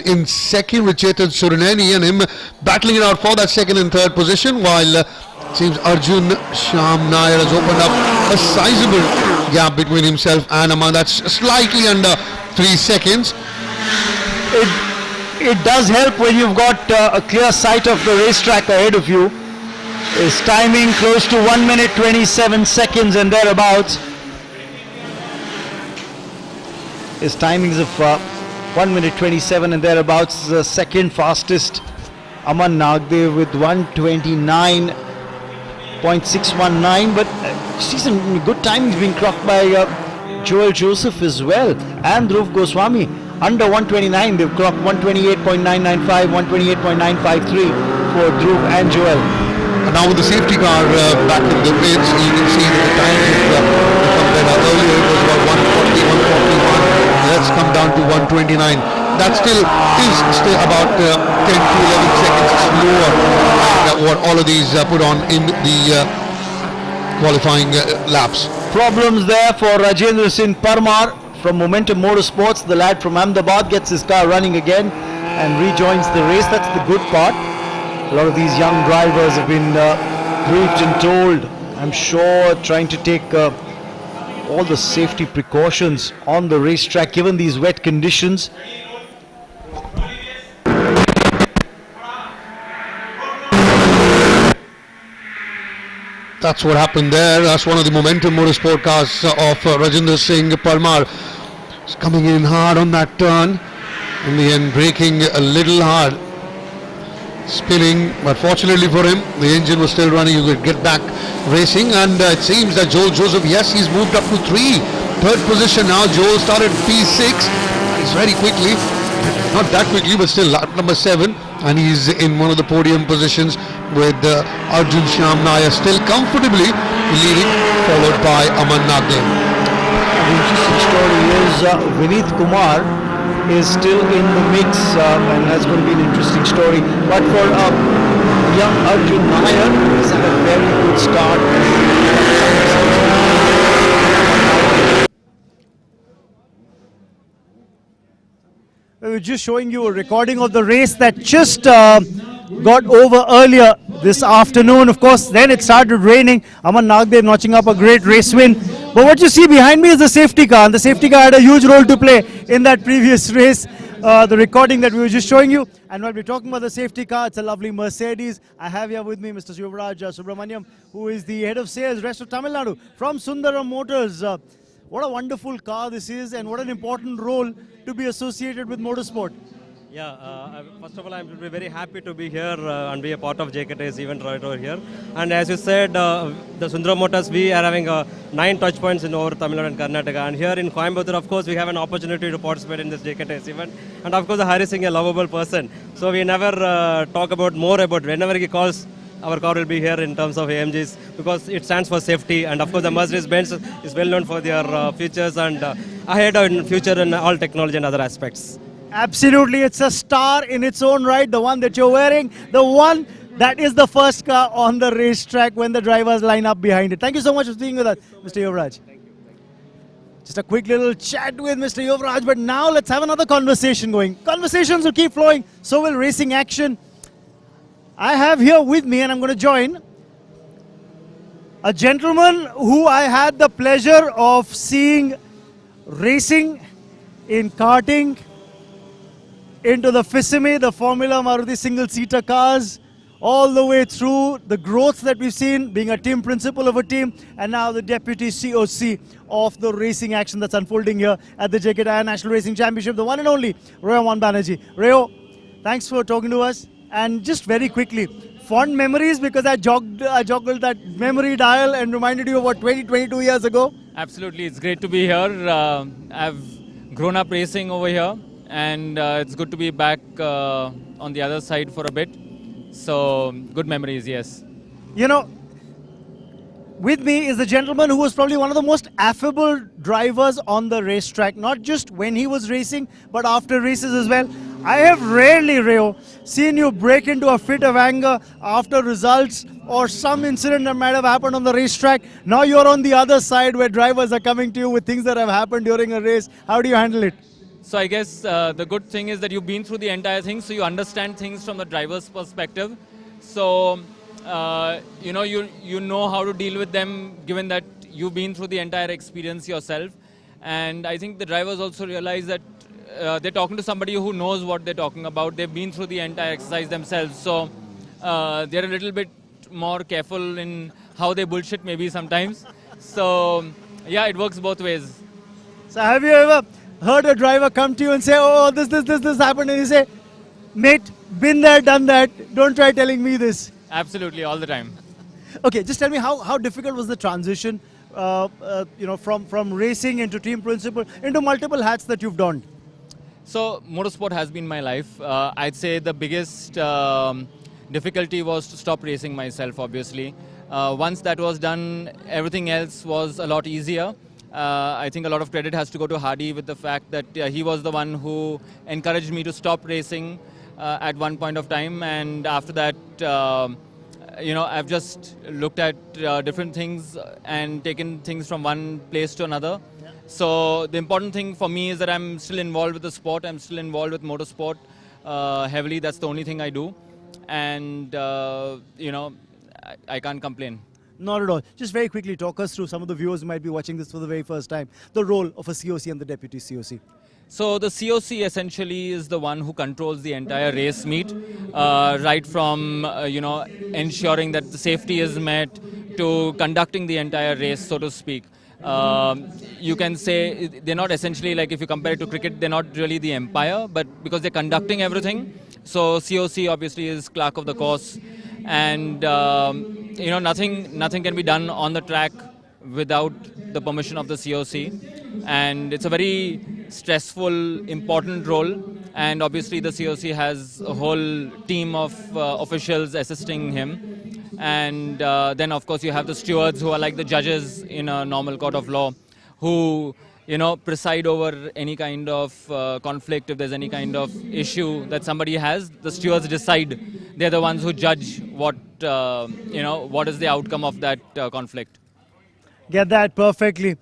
in second with Chetan Surineni and him battling it out for that second and third position, while it seems Arjun Sham Nair has opened up a sizable gap between himself and Aman. That's slightly under 3 seconds. It does help when you've got a clear sight of the racetrack ahead of you. His timing close to 1 minute 27 seconds and thereabouts. His timings of 1 minute 27 and thereabouts. The second fastest, Aman Nagdev with 129.619, but see some good timings being clocked by Joel Joseph as well, and Dhruv Goswami under 129. They've clocked 128.995, 128.953 for Dhruv and Joel. And now with the safety car back in the pits, you can see that the times have become better. Earlier it was about 140, 141. That's come down to 129. That still is about 10 to 11 seconds slower than what all of these put on in the qualifying laps. Problems there for Rajendra Singh Parmar from Momentum Motorsports. The lad from Ahmedabad gets his car running again and rejoins the race. That's the good part. A lot of these young drivers have been briefed and told, I'm sure, trying to take all the safety precautions on the racetrack given these wet conditions. That's what happened there. That's one of the Momentum Motorsport cars of Rajendra Singh Parmar. He's coming in hard on that turn. In the end, braking a little hard. Spinning, but fortunately for him, the engine was still running. You could get back racing, and it seems that Joel Joseph, yes, he's moved up to third position now. Joel started P6. He's very quickly, not that quickly, but still lap number 7, and he's in one of the podium positions with Arjun Sham Nair still comfortably leading, followed by Aman Nagdev. The interesting story is Vineet Kumar is still in the mix, and that's going to be an interesting story. But for young Arjun Nair, he's had a very good start. We were just showing you a recording of the race that just got over earlier this afternoon. Of course, then it started raining. Aman Nagdev notching up a great race win. But what you see behind me is the safety car, and the safety car had a huge role to play in that previous race. The recording that we were just showing you. And while we're talking about the safety car, it's a lovely Mercedes. I have here with me Mr. Yuvraj Subramaniam, who is the head of sales rest of Tamil Nadu from Sundaram Motors. What a wonderful car this is, and what an important role to be associated with motorsport. Yeah, first of all, I'm very happy to be here and be a part of JKT's event right over here. And as you said, the Sundaram Motors, we are having 9 touch points in over Tamil Nadu and Karnataka. And here in Coimbatore, of course, we have an opportunity to participate in this JKT's event. And of course, Hari Singh, a lovable person. So we never talk about more about whenever he calls, our car will be here in terms of AMGs because it stands for safety. And of course, the Mercedes-Benz is well known for their features and ahead in future in all technology and other aspects. Absolutely, it's a star in its own right, the one that you're wearing, the one that is the first car on the racetrack when the drivers line up behind it. Thank you so much for being with us, Mr. Yuvraj. Just a quick little chat with Mr. Yuvraj, but now let's have another conversation going. Conversations will keep flowing, so will racing action. I have here with me, and I'm going to join, a gentleman who I had the pleasure of seeing racing in karting, into the FISIMI, the Formula Maruti single-seater cars, all the way through the growth that we've seen, being a team principal of a team, and now the deputy COC of the racing action that's unfolding here at the JKTI National Racing Championship, the one and only Rayo Banerjee. Rayo, thanks for talking to us. And just very quickly, fond memories, because I joggled that memory dial and reminded you of what, 22 years ago? Absolutely, it's great to be here. I've grown up racing over here. And it's good to be back on the other side for a bit. So, good memories, yes. You know, with me is the gentleman who was probably one of the most affable drivers on the racetrack, not just when he was racing, but after races as well. I have rarely, Rayo, seen you break into a fit of anger after results or some incident that might have happened on the racetrack. Now you're on the other side where drivers are coming to you with things that have happened during a race. How do you handle it? So I guess the good thing is that you've been through the entire thing, so you understand things from the driver's perspective. So, you know how to deal with them, given that you've been through the entire experience yourself. And I think the drivers also realize that they're talking to somebody who knows what they're talking about. They've been through the entire exercise themselves. So they're a little bit more careful in how they bullshit maybe sometimes. So, yeah, it works both ways. So have you ever heard a driver come to you and say, oh, this happened, and you say, mate, been there, done that, don't try telling me this? Absolutely, all the time. Okay, just tell me how difficult was the transition, from racing into team principal, into multiple hats that you've donned? So, motorsport has been my life. I'd say the biggest difficulty was to stop racing myself, obviously. Once that was done, everything else was a lot easier. I think a lot of credit has to go to Hardy with the fact that he was the one who encouraged me to stop racing at one point of time, and after that, I've just looked at different things and taken things from one place to another. Yeah. So the important thing for me is that I'm still involved with the sport. I'm still involved with motorsport heavily. That's the only thing I do, and I can't complain. Not at all. Just very quickly, talk us through, some of the viewers who might be watching this for the very first time, the role of a COC and the deputy COC. So the COC essentially is the one who controls the entire race meet, right from ensuring that the safety is met to conducting the entire race, so to speak. You can say they're not essentially, like if you compare it to cricket, they're not really the umpire, but because they're conducting everything. So COC obviously is clerk of the course. And nothing can be done on the track without the permission of the COC, and it's a very stressful, important role. And obviously the COC has a whole team of officials assisting him, and then of course you have the stewards who are like the judges in a normal court of law, who preside over any kind of conflict. If there's any kind of issue that somebody has, the stewards decide. They're the ones who judge what is the outcome of that conflict. Get that perfectly.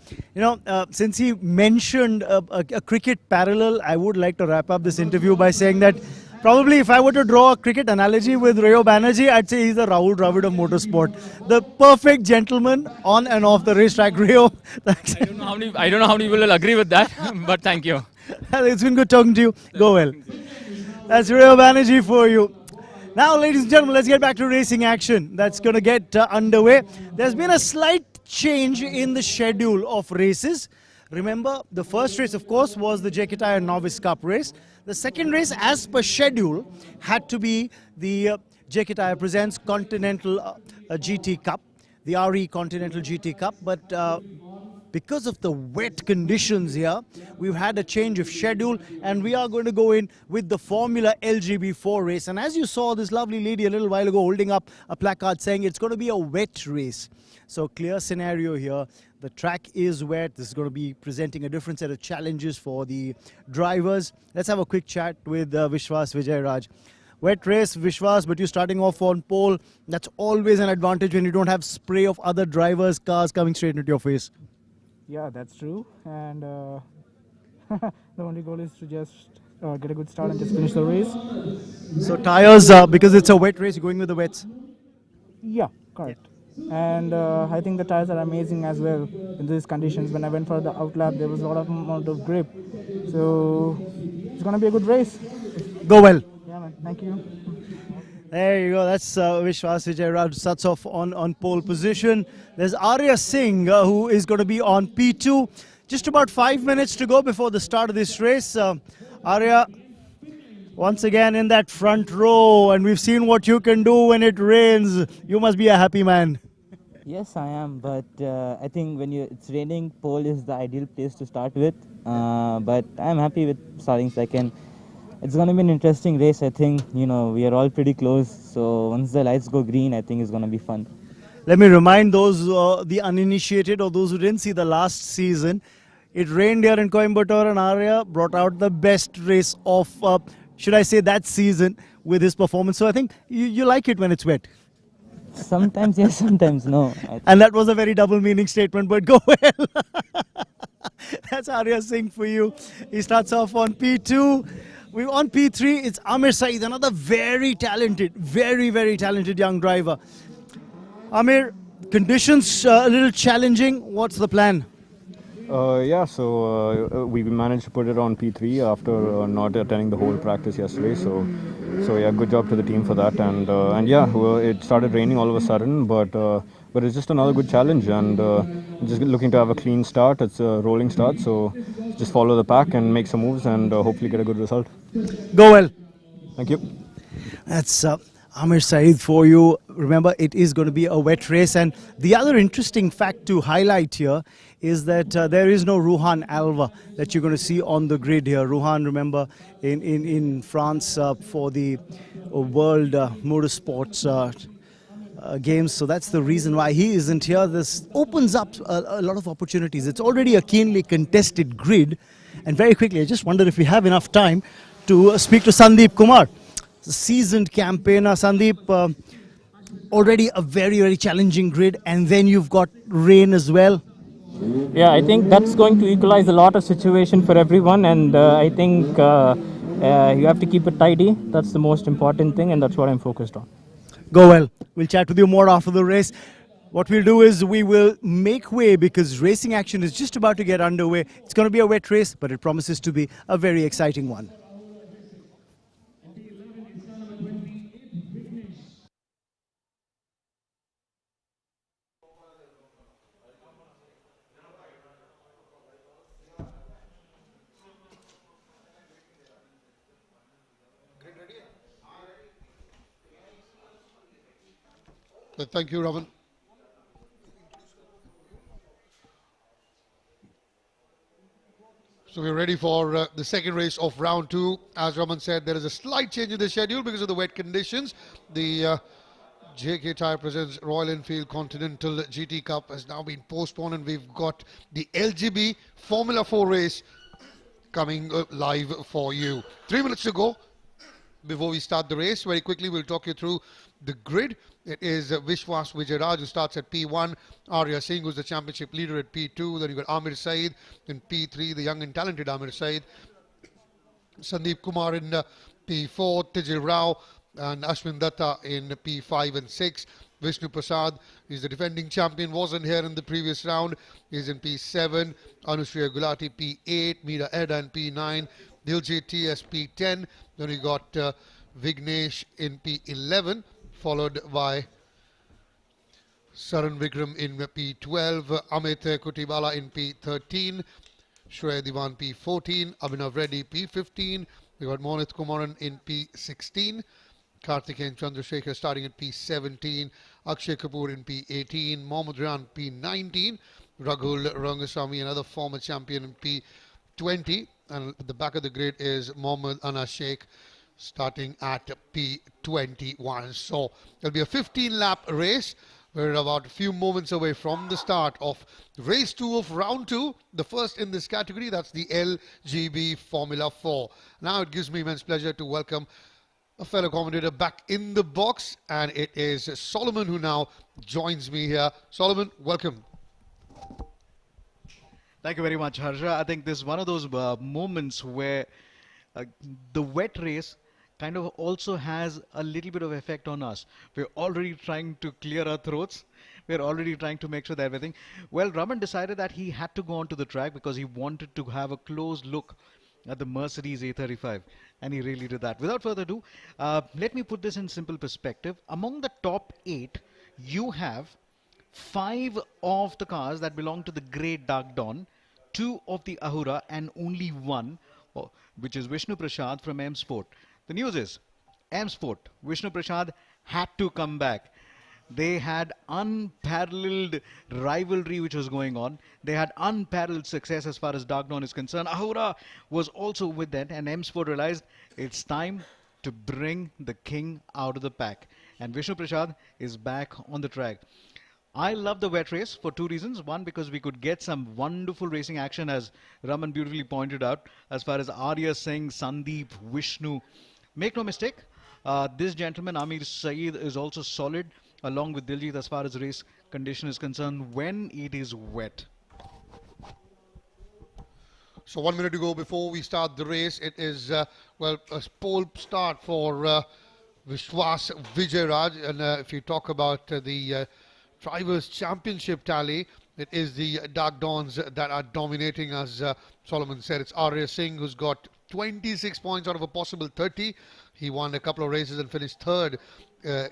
Since he mentioned a cricket parallel, I would like to wrap up this interview by saying that probably if I were to draw a cricket analogy with Rayo Banerjee, I'd say he's the Rahul Dravid of motorsport. The perfect gentleman on and off the racetrack. Rayo, thanks. I don't know how many people will agree with that, but thank you. It's been good talking to you. Go well. That's Rayo Banerjee for you. Now, ladies and gentlemen, let's get back to racing action. That's going to get underway. There's been a slight change in the schedule of races. Remember, the first race, of course, was the JKTI Novice Cup race. The second race, as per schedule, had to be the JK Tyre Presents Continental GT Cup, the RE Continental GT Cup, but because of the wet conditions here, we've had a change of schedule and we are going to go in with the Formula LGB4 race. And as you saw this lovely lady a little while ago holding up a placard saying it's going to be a wet race. So clear scenario here. The track is wet. This is going to be presenting a different set of challenges for the drivers. Let's have a quick chat with Vishwas Vijay Raj. Wet race, Vishwas, but you're starting off on pole. That's always an advantage when you don't have spray of other drivers' cars coming straight into your face. Yeah, that's true. And the only goal is to just get a good start and just finish the race. So tires, because it's a wet race, you're going with the wets? Yeah, correct. And I think the tires are amazing as well in these conditions. When I went for the outlap, there was a lot of amount of grip. So it's going to be a good race. Go well. Yeah, man. Thank you. There you go. That's Vishwas Vijay Raj starts off on pole position. There's Arya Singh who is going to be on P2. Just about 5 minutes to go before the start of this race. Arya, once again in that front row, and we've seen what you can do when it rains. You must be a happy man. Yes, I am, but I think when it's raining, pole is the ideal place to start with. But I'm happy with starting second. It's going to be an interesting race. I think, we are all pretty close. So once the lights go green, I think it's going to be fun. Let me remind those, the uninitiated or those who didn't see the last season, it rained here in Coimbatore and Arya brought out the best race of, should I say, that season with his performance. So I think you like it when it's wet. Sometimes yes, sometimes no. And that was a very double meaning statement, but go well. That's Arya Singh for you. He starts off on P2. We're on P3. It's Amir Saeed, another very talented, very talented young driver. Amir, conditions a little challenging. What's the plan? Yeah, so we managed to put it on P3 after not attending the whole practice yesterday. So yeah, good job to the team for that. And yeah, it started raining all of a sudden, but it's just another good challenge. And just looking to have a clean start. It's a rolling start, so just follow the pack and make some moves and hopefully get a good result. Go well. Thank you. That's Amir Saeed for you. Remember, it is going to be a wet race. And the other interesting fact to highlight here is that there is no Ruhan Alva that you're going to see on the grid here. Ruhan, remember, in France for the World Motorsports Games. So that's the reason why he isn't here. This opens up a lot of opportunities. It's already a keenly contested grid. And very quickly, I just wonder if we have enough time to speak to Sandeep Kumar, the seasoned campaigner. Sandeep, already a very challenging grid, and then you've got rain as well. Yeah, I think that's going to equalize a lot of situation for everyone, and I think you have to keep it tidy. That's the most important thing, and that's what I'm focused on. Go well. We'll chat with you more after the race. What we'll do is we will make way because racing action is just about to get underway. It's going to be a wet race, but it promises to be a very exciting one. Thank you, Raman. So we're ready for the second race of round 2. As Raman said, there is a slight change in the schedule because of the wet conditions. The JK Tyre Presents Royal Enfield Continental GT Cup has now been postponed, and we've got the LGB Formula 4 race coming live for you. 3 minutes to go before we start the race. Very quickly, we'll talk you through the grid. It is Vishwas Vijay Raj who starts at P1, Arya Singh who's the championship leader at P2, then you've got Amir Saeed in P3, the young and talented Amir Saeed, Sandeep Kumar in P4, Tijil Rao and Ashwin Datta in P5 and 6. Vishnu Prasad is the defending champion, wasn't here in the previous round, he's in P7, Anushriya Gulati P8, Meera Edda in P9, Diljit TS P10, then we got Vignesh in P11, followed by Saran Vikram in P12, Amit Kutibala in P13, Shreya Diwan P14, Abhinav Reddy P15, We got Mohit Kumaran in P16, Karthikeyan Chandrasekhar starting at P17, Akshay Kapoor in P18, Mohammad Ryan P19, Raghul Rangaswamy, another former champion, in P20, and at the back of the grid is Mohammad Anas Sheikh starting at P21. So it'll be a 15-lap race. We're about a few moments away from the start of race 2 of round 2, the first in this category. That's the LGB Formula 4. Now it gives me immense pleasure to welcome a fellow commentator back in the box, and it is Solomon who now joins me here. Solomon, welcome. Thank you very much, Harsha. I think this is one of those moments where the wet race kind of also has a little bit of effect on us. We're already trying to clear our throats. We're already trying to make sure that everything... Well, Raman decided that he had to go onto the track because he wanted to have a close look at the Mercedes A35, and he really did that. Without further ado, let me put this in simple perspective. Among the top 8, you have 5 of the cars that belong to the Great Dark Dawn, 2 of the Ahura, and only 1, which is Vishnu Prasad from M Sport. The news is, M Sport, Vishnu Prasad had to come back. They had unparalleled rivalry which was going on. They had unparalleled success as far as Dark Dawn is concerned. Ahura was also with that, and M Sport realized it's time to bring the king out of the pack. And Vishnu Prasad is back on the track. I love the wet race for 2 reasons. One, because we could get some wonderful racing action, as Raman beautifully pointed out, as far as Arya Singh, Sandeep, Vishnu. Make no mistake, this gentleman, Amir Saeed, is also solid, along with Diljit, as far as race condition is concerned, when it is wet. So 1 minute to go before we start the race. It is, well, a pole start for Vishwas Vijayaraj. And if you talk about the Drivers' Championship tally, it is the Dark Dawns that are dominating, as Solomon said. It's Arya Singh who's got 26 points out of a possible 30. He won a couple of races and finished 3rd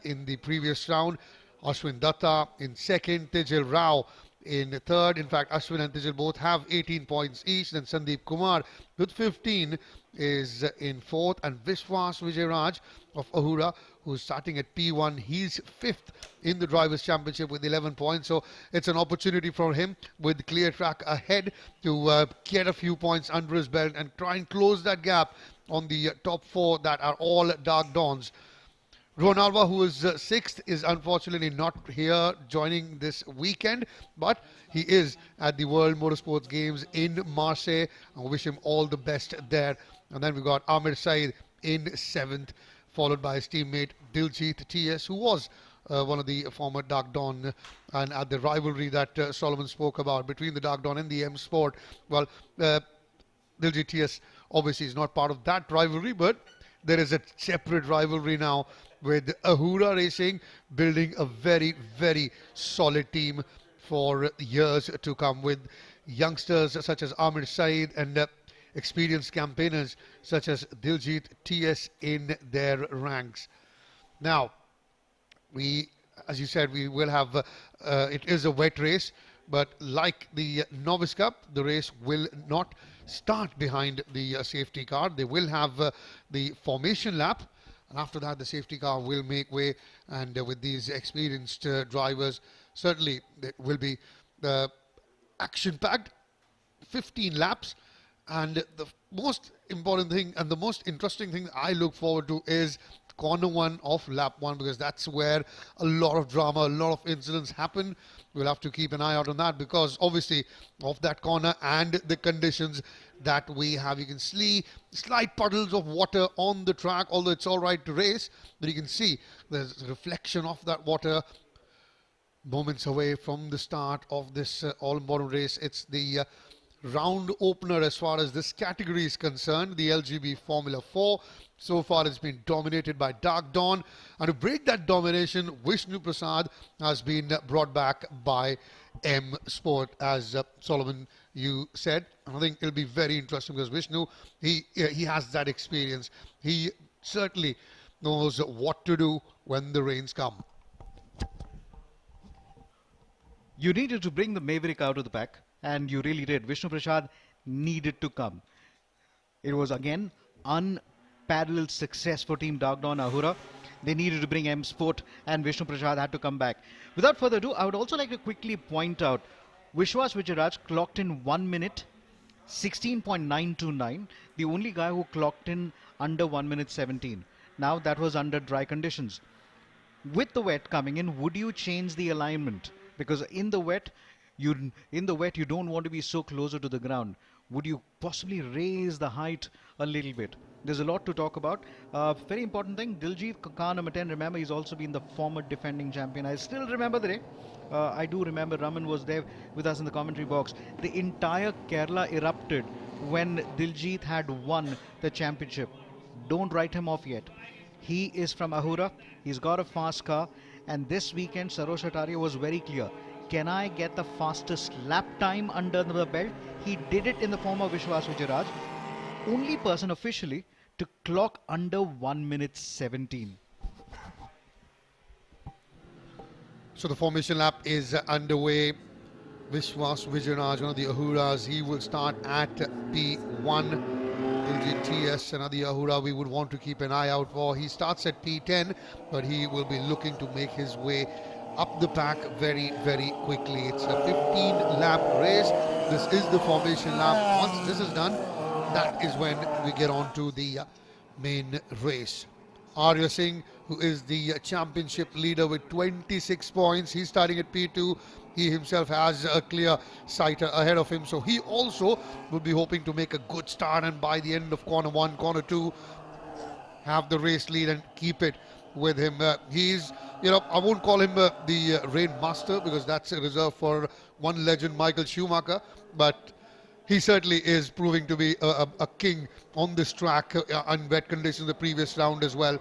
in the previous round. Ashwin Datta in 2nd, Tejal Rao in 3rd. In fact, Ashwin and Tejal both have 18 points each. Then Sandeep Kumar with 15 is in 4th, and Vishwas Vijayaraj of Ahura, who's starting at P1. He's 5th in the Drivers' Championship with 11 points. So it's an opportunity for him with clear track ahead to get a few points under his belt and try and close that gap on the top 4 that are all Dark Dawns. Rohan Alva, who is 6th, is unfortunately not here joining this weekend, but he is at the World Motorsports Games in Marseille. I wish him all the best there. And then we got Amir Saeed in 7th, followed by his teammate Diljit TS, who was one of the former Dark Dawn, and at the rivalry that Solomon spoke about between the Dark Dawn and the M Sport. Well, Diljit TS obviously is not part of that rivalry, but there is a separate rivalry now with Ahura Racing building a very, very solid team for years to come, with youngsters such as Amir Saeed and experienced campaigners such as Diljit TS in their ranks. Now, as you said, we will have, it is a wet race, but like the Novice Cup, the race will not start behind the safety car. They will have the formation lap, and after that the safety car will make way, and with these experienced drivers, certainly it will be action-packed, 15 laps. And the most important thing and the most interesting thing I look forward to is corner 1 of lap 1, because that's where a lot of drama, a lot of incidents happen. We'll have to keep an eye out on that, because obviously of that corner and the conditions that we have, you can see slight puddles of water on the track, although it's all right to race, but you can see there's a reflection of that water moments away from the start of this all-important race. It's the round opener as far as this category is concerned, the LGB Formula 4. So far it's been dominated by Dark Dawn, and to break that domination, Vishnu Prasad has been brought back by M Sport, as Solomon, you said. And I think it'll be very interesting, because Vishnu, he has that experience. He certainly knows what to do when the rains come. You needed to bring the Maverick out of the pack, and you really did. Vishnu Prasad needed to come. It was again parallel success for Team Dagdon Ahura. They needed to bring M Sport, and Vishnu Prasad had to come back. Without further ado, I would also like to quickly point out Vishwas Vijayaraj clocked in 1 minute 16.929, the only guy who clocked in under 1 minute 17. Now that was under dry conditions. With the wet coming in, would you change the alignment? Because in the wet you don't want to be so closer to the ground. Would you possibly raise the height a little bit? There's a lot to talk about. Very important thing, Diljit Khan, number 10, remember he's also been the former defending champion. I still remember the day. I do remember Raman was there with us in the commentary box. The entire Kerala erupted when Diljit had won the championship. Don't write him off yet. He is from Ahura. He's got a fast car. And this weekend, Sarosh Ataria was very clear. Can I get the fastest lap time under the belt? He did it in the form of Vishwas Vijayaraj. Only person officially to clock under 1 minute 17. So the formation lap is underway. Vishwas Vijayaraj, one of the Ahuras, he will start at P1. LGTS, another Ahura we would want to keep an eye out for. He starts at P10, but he will be looking to make his way up the pack very, very quickly. It's a 15-lap race. This is the formation lap. Once this is done, that is when we get on to the main race. Arya Singh, who is the championship leader with 26 points. He's starting at P2. He himself has a clear sight ahead of him. So he also will be hoping to make a good start, and by the end of corner 1, corner 2, have the race lead and keep it with him. He's, I won't call him the rain master, because that's reserved for one legend, Michael Schumacher. But he certainly is proving to be a king on this track in wet conditions the previous round as well.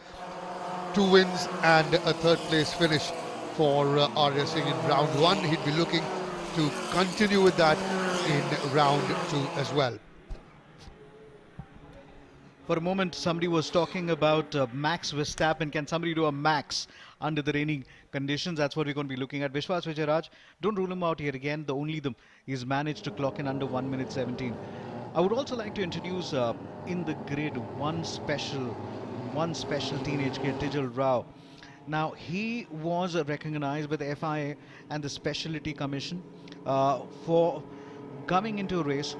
2 wins and a 3rd place finish for Arya Singh in round 1. He'd be looking to continue with that in round 2 as well. For a moment, somebody was talking about Max Verstappen. Can somebody do a Max under the rainy conditions? That's what we're going to be looking at. Vishwas Vijayaraj, don't rule him out here again. He's managed to clock in under 1 minute 17. I would also like to introduce in the grid one special teenage kid, Tijal Rao. Now, he was recognized by the FIA and the Specialty Commission for coming into a race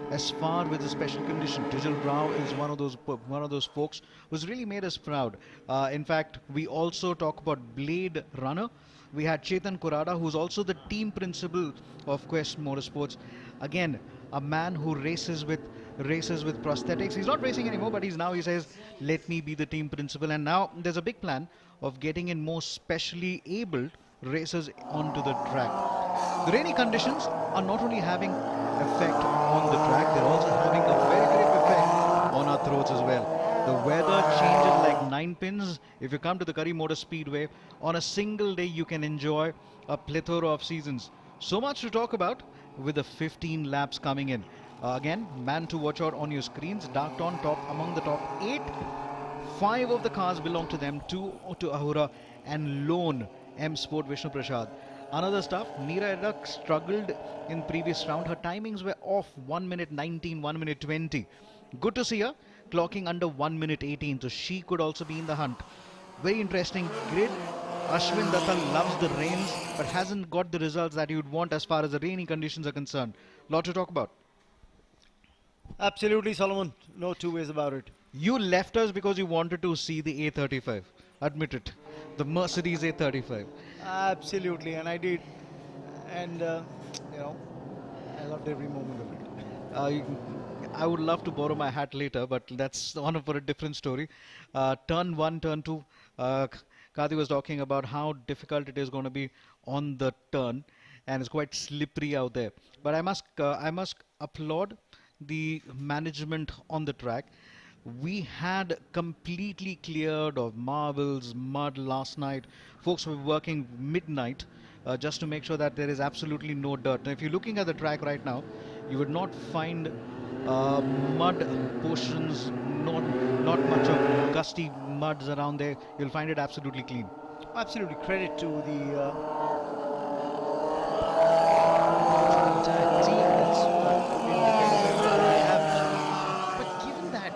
as far with the special condition. Tijal Rao is one of those folks who's really made us proud. In fact, we also talk about Blade Runner. We had Chetan Kurada, who's also the team principal of Quest Motorsports. Again, a man who races with prosthetics. He's not racing anymore, but he says, let me be the team principal. And now there's a big plan of getting in more specially abled racers onto the track. The rainy conditions are not only having effect on the track, they're also having a very great effect on our throats as well. The weather changes like 9 pins. If you come to the Kari Motorspeedway, on a single day you can enjoy a plethora of seasons. So much to talk about with the 15 laps coming in. Again, man to watch out on your screens. Dagdon top among the top 8. 5 of the cars belong to them, 2 to Ahura, and lone M Sport Vishnu Prasad. Another stuff, Meera Edda struggled in previous round. Her timings were off 1 minute 19, 1 minute 20. Good to see her clocking under 1 minute 18, so she could also be in the hunt. Very interesting grid. Ashwin Datta loves the rains, but hasn't got the results that you'd want as far as the rainy conditions are concerned. Lot to talk about. Absolutely, Solomon. No two ways about it. You left us because you wanted to see the A35. Admit it. The Mercedes A35. Absolutely, and I did. And, I loved every moment of it. I would love to borrow my hat later, but that's one for a different story. Turn 1, turn 2. Kari was talking about how difficult it is going to be on the turn, and it's quite slippery out there. But I must applaud the management on the track. We had completely cleared of marbles, mud last night. Folks were working midnight just to make sure that there is absolutely no dirt. Now, if you're looking at the track right now, you would not find mud portions, not much of gusty muds around there. You'll find it absolutely clean. Absolutely. Credit to the entire team that's been independent. But given that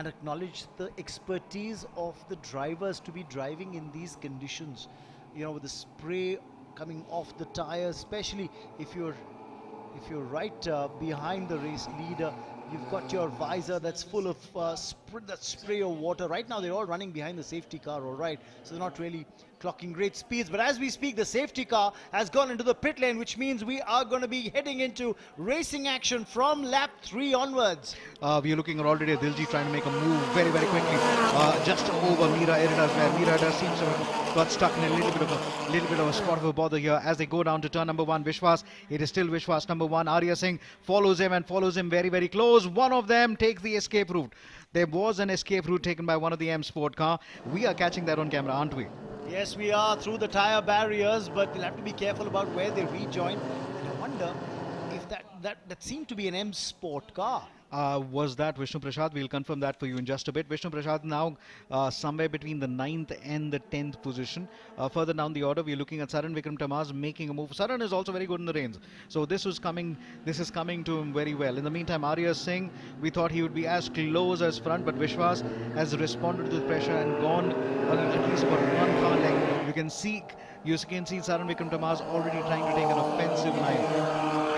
and acknowledge the expertise of the drivers to be driving in these conditions. You know, with the spray coming off the tire, especially if you're right behind the race leader. You've got your visor that's full of that spray of water. Right now, they're all running behind the safety car, all right. So they're not really clocking great speeds. But as we speak, the safety car has gone into the pit lane, which means we are going to be heading into racing action from lap 3 onwards. We are looking at already at Diljit trying to make a move very, very quickly, just over Mira Eridas, where Mira Eridas seems to have got stuck in a little bit of a spot of a bother here as they go down to turn number 1. Vishwas, it is still Vishwas number 1. Arya Singh follows him very, very close. One of them takes the escape route. There was an escape route taken by one of the M Sport car. We are catching that on camera, aren't we? Yes, we are, through the tire barriers, but we'll have to be careful about where they rejoin. And I wonder if that seemed to be an M Sport car. Was that Vishnu Prasad? We'll confirm that for you in just a bit. Vishnu Prasad now somewhere between the 9th and the 10th position. Further down the order, we're looking at Saran Vikram Tamaz making a move. Saran is also very good in the reins. So this is coming to him very well. In the meantime, Arya Singh, we thought he would be as close as front, but Vishwas has responded to the pressure and gone at least about 1 car length. You can see Saran Vikram Tamaz already trying to take an offensive line.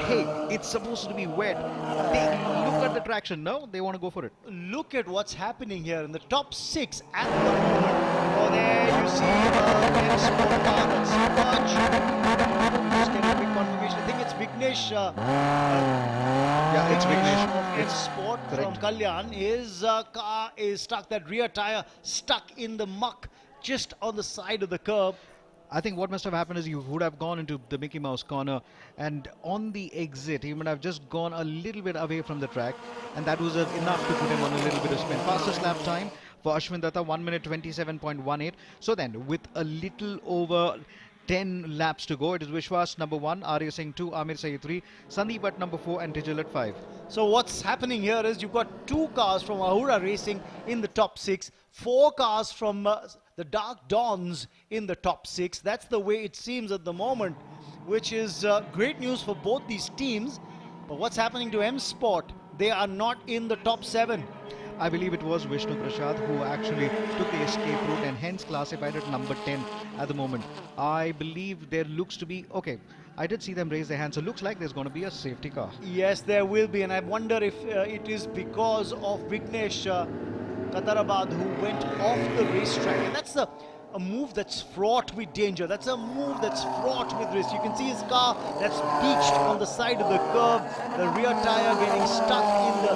Hey, it's supposed to be wet. Look at the traction. No, they want to go for it. Look at what's happening here in the top 6 at the moment. Oh, there you see M Sport car that's just get a quick confirmation. I think it's Vignesh. Yeah, it's Vignesh. Of M Sport from Kalyan. His car is stuck. That rear tire stuck in the muck just on the side of the curb. I think what must have happened is you would have gone into the Mickey Mouse corner, and on the exit he would have just gone a little bit away from the track, and that was enough to put him on a little bit of spin. Fastest lap time for Ashwin Datta, 1 minute 27.18. So then, with a little over 10 laps to go, it is Vishwas number 1, Arya Singh 2, Amir Saeed 3, Sandeep at number 4 and Tijal at 5. So what's happening here is you've got 2 cars from Ahura Racing in the top 6, 4 cars from the Dark Dawns in the top 6. That's the way it seems at the moment, which is great news for both these teams. But what's happening to M Sport? They are not in the top 7. I believe it was Vishnu Prasad who actually took the escape route and hence classified at number 10 at the moment. I believe there looks to be, okay, I did see them raise their hands, so it looks like there's going to be a safety car. Yes, there will be, and I wonder if it is because of Vignesh Katarabad who went off the racetrack. And that's a move that's fraught with danger. That's a move that's fraught with risk. You can see his car that's beached on the side of the curb, the rear tire getting stuck in the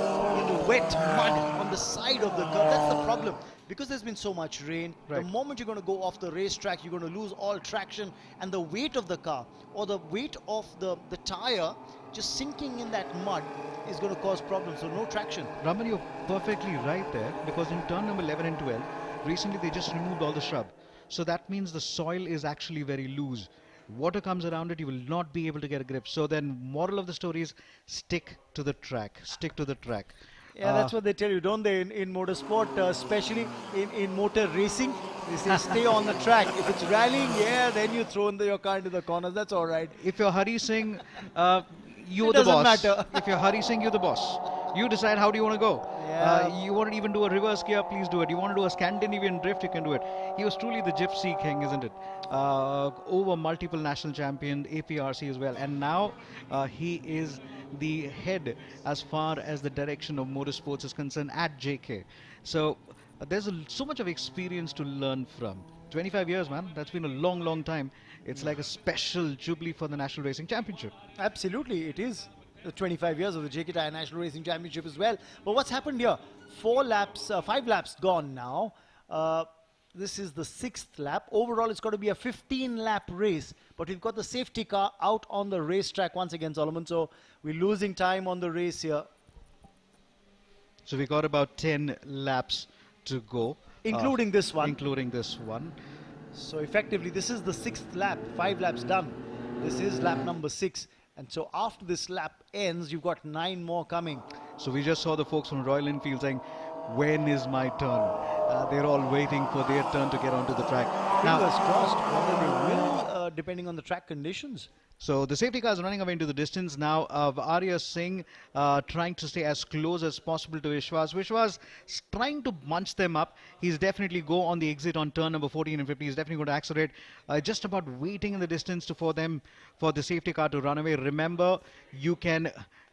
wet mud on the side of the curb. That's the problem. Because there's been so much rain, right, the moment you're going to go off the racetrack, you're going to lose all traction, and the weight of the car or the weight of the tire just sinking in that mud is going to cause problems. So no traction. Raman, you're perfectly right there, because in turn number 11 and 12, recently they just removed all the shrub. So that means the soil is actually very loose. Water comes around it, you will not be able to get a grip. So then moral of the story is stick to the track. Stick to the track. Yeah, that's what they tell you, don't they, in motorsport, especially in motor racing. They say stay on the track. If it's rallying, yeah, then you throw your car into the corners. That's all right. If you're Hari Singh, you're the boss. Matter. If you're Hari Singh, you're the boss. You decide how do you want to go. Yeah. You want to even do a reverse gear, please do it. You want to do a Scandinavian drift, you can do it. He was truly the gypsy king, isn't it? Over multiple national champion, APRC as well. And now he is the head as far as the direction of motorsports is concerned at JK. So there's so much of experience to learn from. 25 years, man. That's been a long, long time. It's like a special jubilee for the National Racing Championship. Absolutely, it is. The 25 years of the JK Tyre National Racing Championship as well. But what's happened here? 5 laps gone now. This is the 6th lap. Overall, it's got to be a 15-lap race. But we've got the safety car out on the racetrack once again, Solomon. So we're losing time on the race here. So we got about 10 laps to go. Including this one. Including this one. So effectively, this is the 6th lap. 5 laps done. This is lap number 6. And so after this lap ends, you've got 9 more coming. So we just saw the folks from Royal Enfield saying, when is my turn? They're all waiting for their turn to get onto the track. Fingers crossed, whether they will, depending on the track conditions. So the safety car is running away into the distance now. Arya Singh trying to stay as close as possible to Vishwas. Vishwas trying to munch them up. He's definitely go on the exit on turn number 14 and 15. He's definitely going to accelerate. Just about waiting in the distance for the safety car to run away. Remember,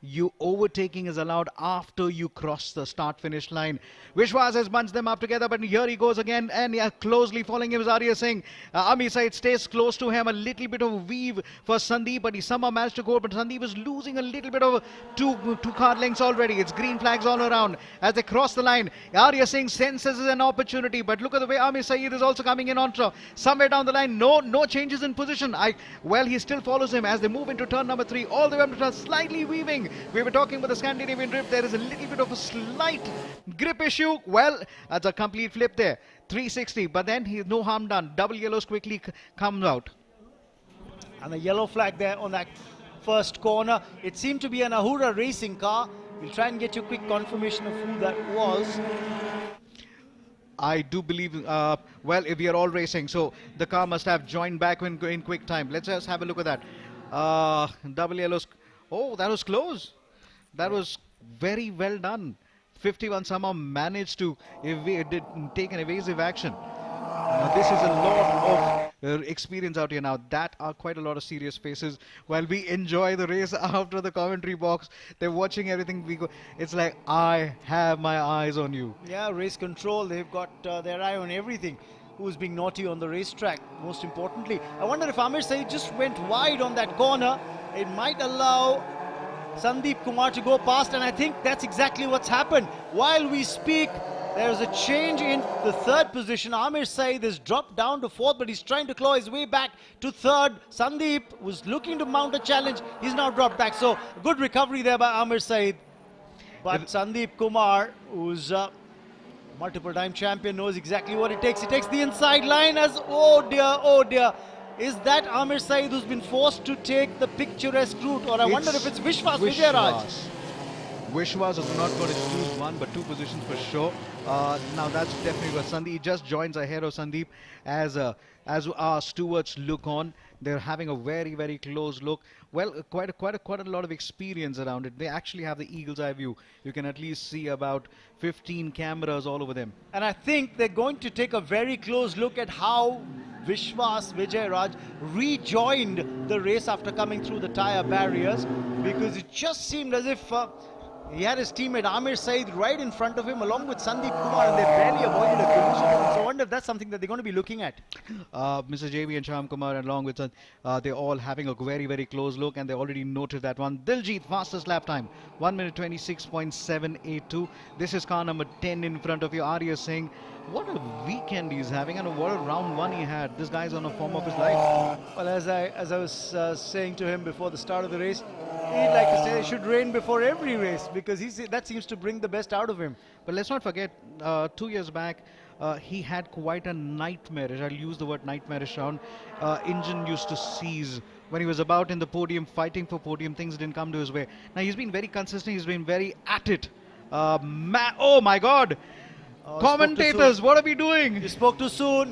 you overtaking is allowed after you cross the start-finish line. Vishwas has bunched them up together, but here he goes again, and yeah, closely following him is Arya Singh. Amir Said stays close to him, a little bit of a weave for Sandeep, but he somehow managed to go, but Sandeep is losing a little bit of two car lengths already. It's green flags all around as they cross the line. Arya Singh senses an opportunity, but look at the way Amir Saeed is also coming in on somewhere down the line. No changes in position. Well, he still follows him as they move into turn number 3, all the way up to turn, slightly weaving. We were talking about the Scandinavian drift. There is a little bit of a slight grip issue. Well, that's a complete flip there. 360, but then he's no harm done. Double yellows quickly comes out. And the yellow flag there on that first corner. It seemed to be an Ahura racing car. We'll try and get you a quick confirmation of who that was. I do believe, well, if we are all racing, so the car must have joined back in quick time. Let's just have a look at that. Double yellows. Oh, that was close. That was very well done. 51 somehow managed to take an evasive action. Now, this is a lot of experience out here now. That are quite a lot of serious faces. While we enjoy the race after the commentary box, they're watching everything. It's like, I have my eyes on you. Yeah, race control. They've got their eye on everything. Who's being naughty on the racetrack, most importantly. I wonder if Amir Saeed just went wide on that corner. It might allow Sandeep Kumar to go past, and I think that's exactly what's happened. While we speak, there's a change in the third position. Amir Saeed has dropped down to fourth, but he's trying to claw his way back to third. Sandeep was looking to mount a challenge. He's now dropped back. So good recovery there by Amir Saeed. But Sandeep Kumar, who's multiple time champion, knows exactly what it takes. He takes the inside line as, oh dear. Is that Amir Saeed who's been forced to take the picturesque route? Or I wonder if it's Vishwas Vijayaraj. Vishwas is not going to lose one, but two positions for sure. Now that's definitely what Sandeep just joins ahead of Sandeep as our stewards look on. They're having a very, very close look. Well, quite a lot of experience around it. They actually have the eagle's eye view. You can at least see about 15 cameras all over them. And I think they're going to take a very close look at how Vishwas Vijayaraj rejoined the race after coming through the tyre barriers, because it just seemed as if he had his teammate Amir Saeed right in front of him along with Sandeep Kumar, and they barely avoided a collision. So I wonder if that's something that they're going to be looking at. Mr. JB and Sham Kumar along with they're all having a very, very close look, and they already noted that one. Diljit, fastest lap time, 1 minute 26.782. This is car number 10 in front of you. Arya Singh, what a weekend he's having, and what a round one he had. This guy's on a form of his life. Well, as I was saying to him before the start of the race, he'd like to say it should rain before every race, because that seems to bring the best out of him. But let's not forget, 2 years back, he had quite a nightmarish, I'll use the word nightmarish round. Engine used to seize. When he was about in the podium, fighting for podium, things didn't come to his way. Now he's been very consistent, he's been very at it. Oh my God! Commentators, what are we doing? You spoke too soon,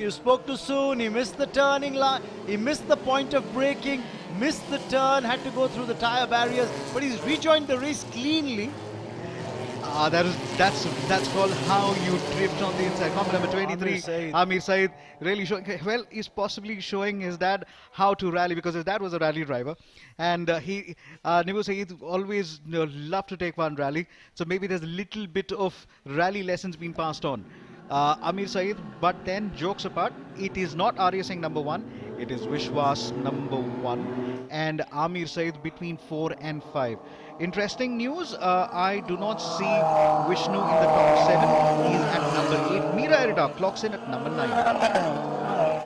he missed the turning line, he missed the point of braking, missed the turn, had to go through the tyre barriers, but he's rejoined the race cleanly. That's called how you drift on the inside. Comment number 23, Amir Saeed, really showing, well, he's possibly showing his dad how to rally, because his dad was a rally driver, and Nibu Saeed always loved to take one rally, so maybe there's a little bit of rally lessons being passed on. Amir Saeed, but then jokes apart, it is not Arya Singh number 1, it is Vishwas number 1, and Amir Saeed between 4 and 5. Interesting news, I do not see Vishnu in the top 7. He's at number 8. Mira Erida clocks in at number 9.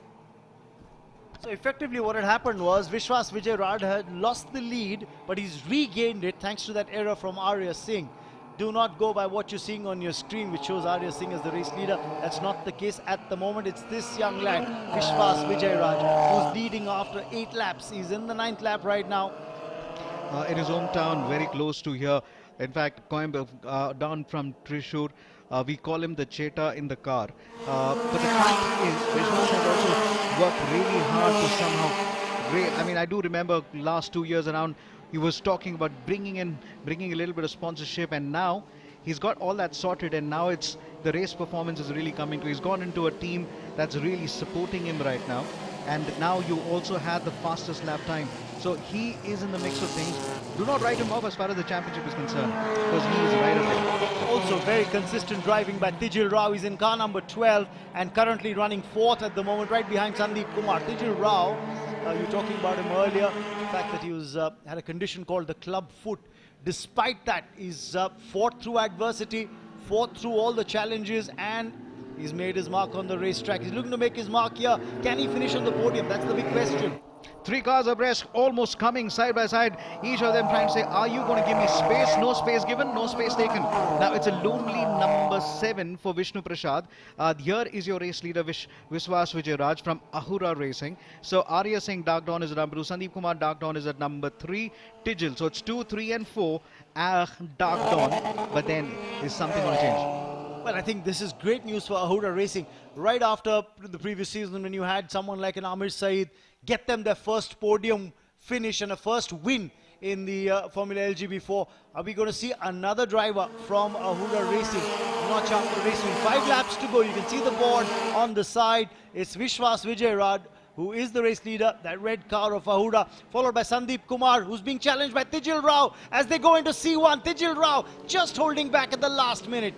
So effectively what had happened was Vishwas Vijayaraj had lost the lead, but he's regained it thanks to that error from Arya Singh. Do not go by what you're seeing on your screen, which shows Arya Singh as the race leader. That's not the case at the moment. It's this young lad, Vishwas Vijayaraj, who's leading after 8 laps. He's in the 9th lap right now. In his hometown, very close to here. In fact, Coimbatore, down from Thrissur, we call him the Cheta in the car. But the fact is, Vishwas has also worked really hard to somehow great. I mean, I do remember last 2 years around, he was talking about bringing a little bit of sponsorship, and now he's got all that sorted, and now it's the race performance is really coming to. He's gone into a team that's really supporting him right now, and now you also had the fastest lap time. So he is in the mix of things. Do not write him off as far as the championship is concerned, because he is right up there. Also very consistent driving by Tijil Rao. He's in car number 12 and currently running 4th at the moment, right behind Sandeep Kumar. Tijil Rao, you were talking about him earlier, the fact that he was had a condition called the club foot. Despite that, he's fought through adversity, fought through all the challenges, and he's made his mark on the racetrack. He's looking to make his mark here. Can he finish on the podium? That's the big question. 3 cars abreast, almost coming side by side. Each of them trying to say, are you going to give me space? No space given, no space taken. Now it's a lonely number 7 for Vishnu Prasad. Here is your race leader, Vishwas Vijayaraj from Ahura Racing. So Arya Singh, Dark Dawn is at number 2. Sandeep Kumar, Dark Dawn is at number 3. Tijil. So it's 2, 3 and 4, Dark Dawn. But then is something going to change? Well, I think this is great news for Ahura Racing. Right after the previous season, when you had someone like an Amir Saeed get them their first podium finish and a first win in the Formula LGB4, are we going to see another driver from Ahura Racing notch up the race win? 5 laps to go. You can see the board on the side. It's Vishwas Vijayaraj, who is the race leader, that red car of Ahura, followed by Sandeep Kumar, who's being challenged by Tijil Rao as they go into C1. Tijil Rao just holding back at the last minute.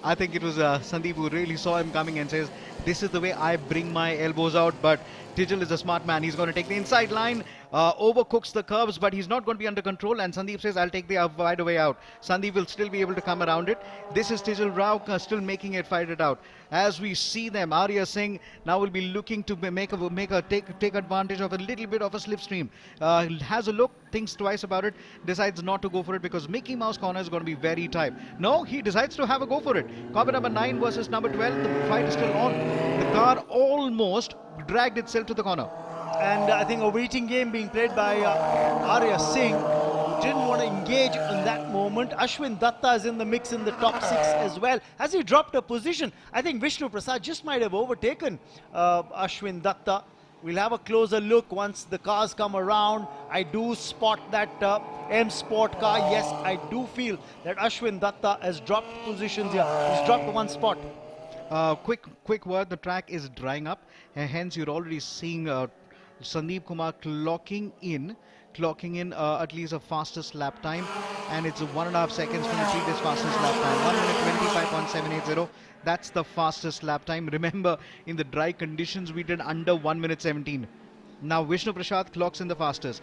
I think it was Sandeep who really saw him coming and says, this is the way I bring my elbows out. But Tijil is a smart man. He's going to take the inside line, overcooks the curves, but he's not going to be under control. And Sandeep says, I'll take the wider way out. Sandeep will still be able to come around it. This is Tijil Rao still making it, fight it out. As we see them, Arya Singh now will be looking to take advantage of a little bit of a slipstream. Has a look, thinks twice about it, decides not to go for it because Mickey Mouse corner is going to be very tight. No, he decides to have a go for it. Copy number 9 versus number 12. The fight is still on. The car almost dragged itself to the corner. And I think a waiting game being played by Arya Singh, who didn't want to engage in that moment. Ashwin Datta is in the mix in the top 6 as well. Has he dropped a position? I think Vishnu Prasad just might have overtaken Ashwin Datta. We'll have a closer look once the cars come around. I do spot that M Sport car. Yes, I do feel that Ashwin Datta has dropped positions here. He's dropped 1 spot. Quick word, the track is drying up, and hence you're already seeing Sandeep Kumar clocking in at least a fastest lap time, and it's 1.5 seconds from the previous fastest lap time, 1 minute 25.780. That's the fastest lap time. Remember, in the dry conditions we did under 1 minute 17. Now Vishnu Prasad clocks in the fastest.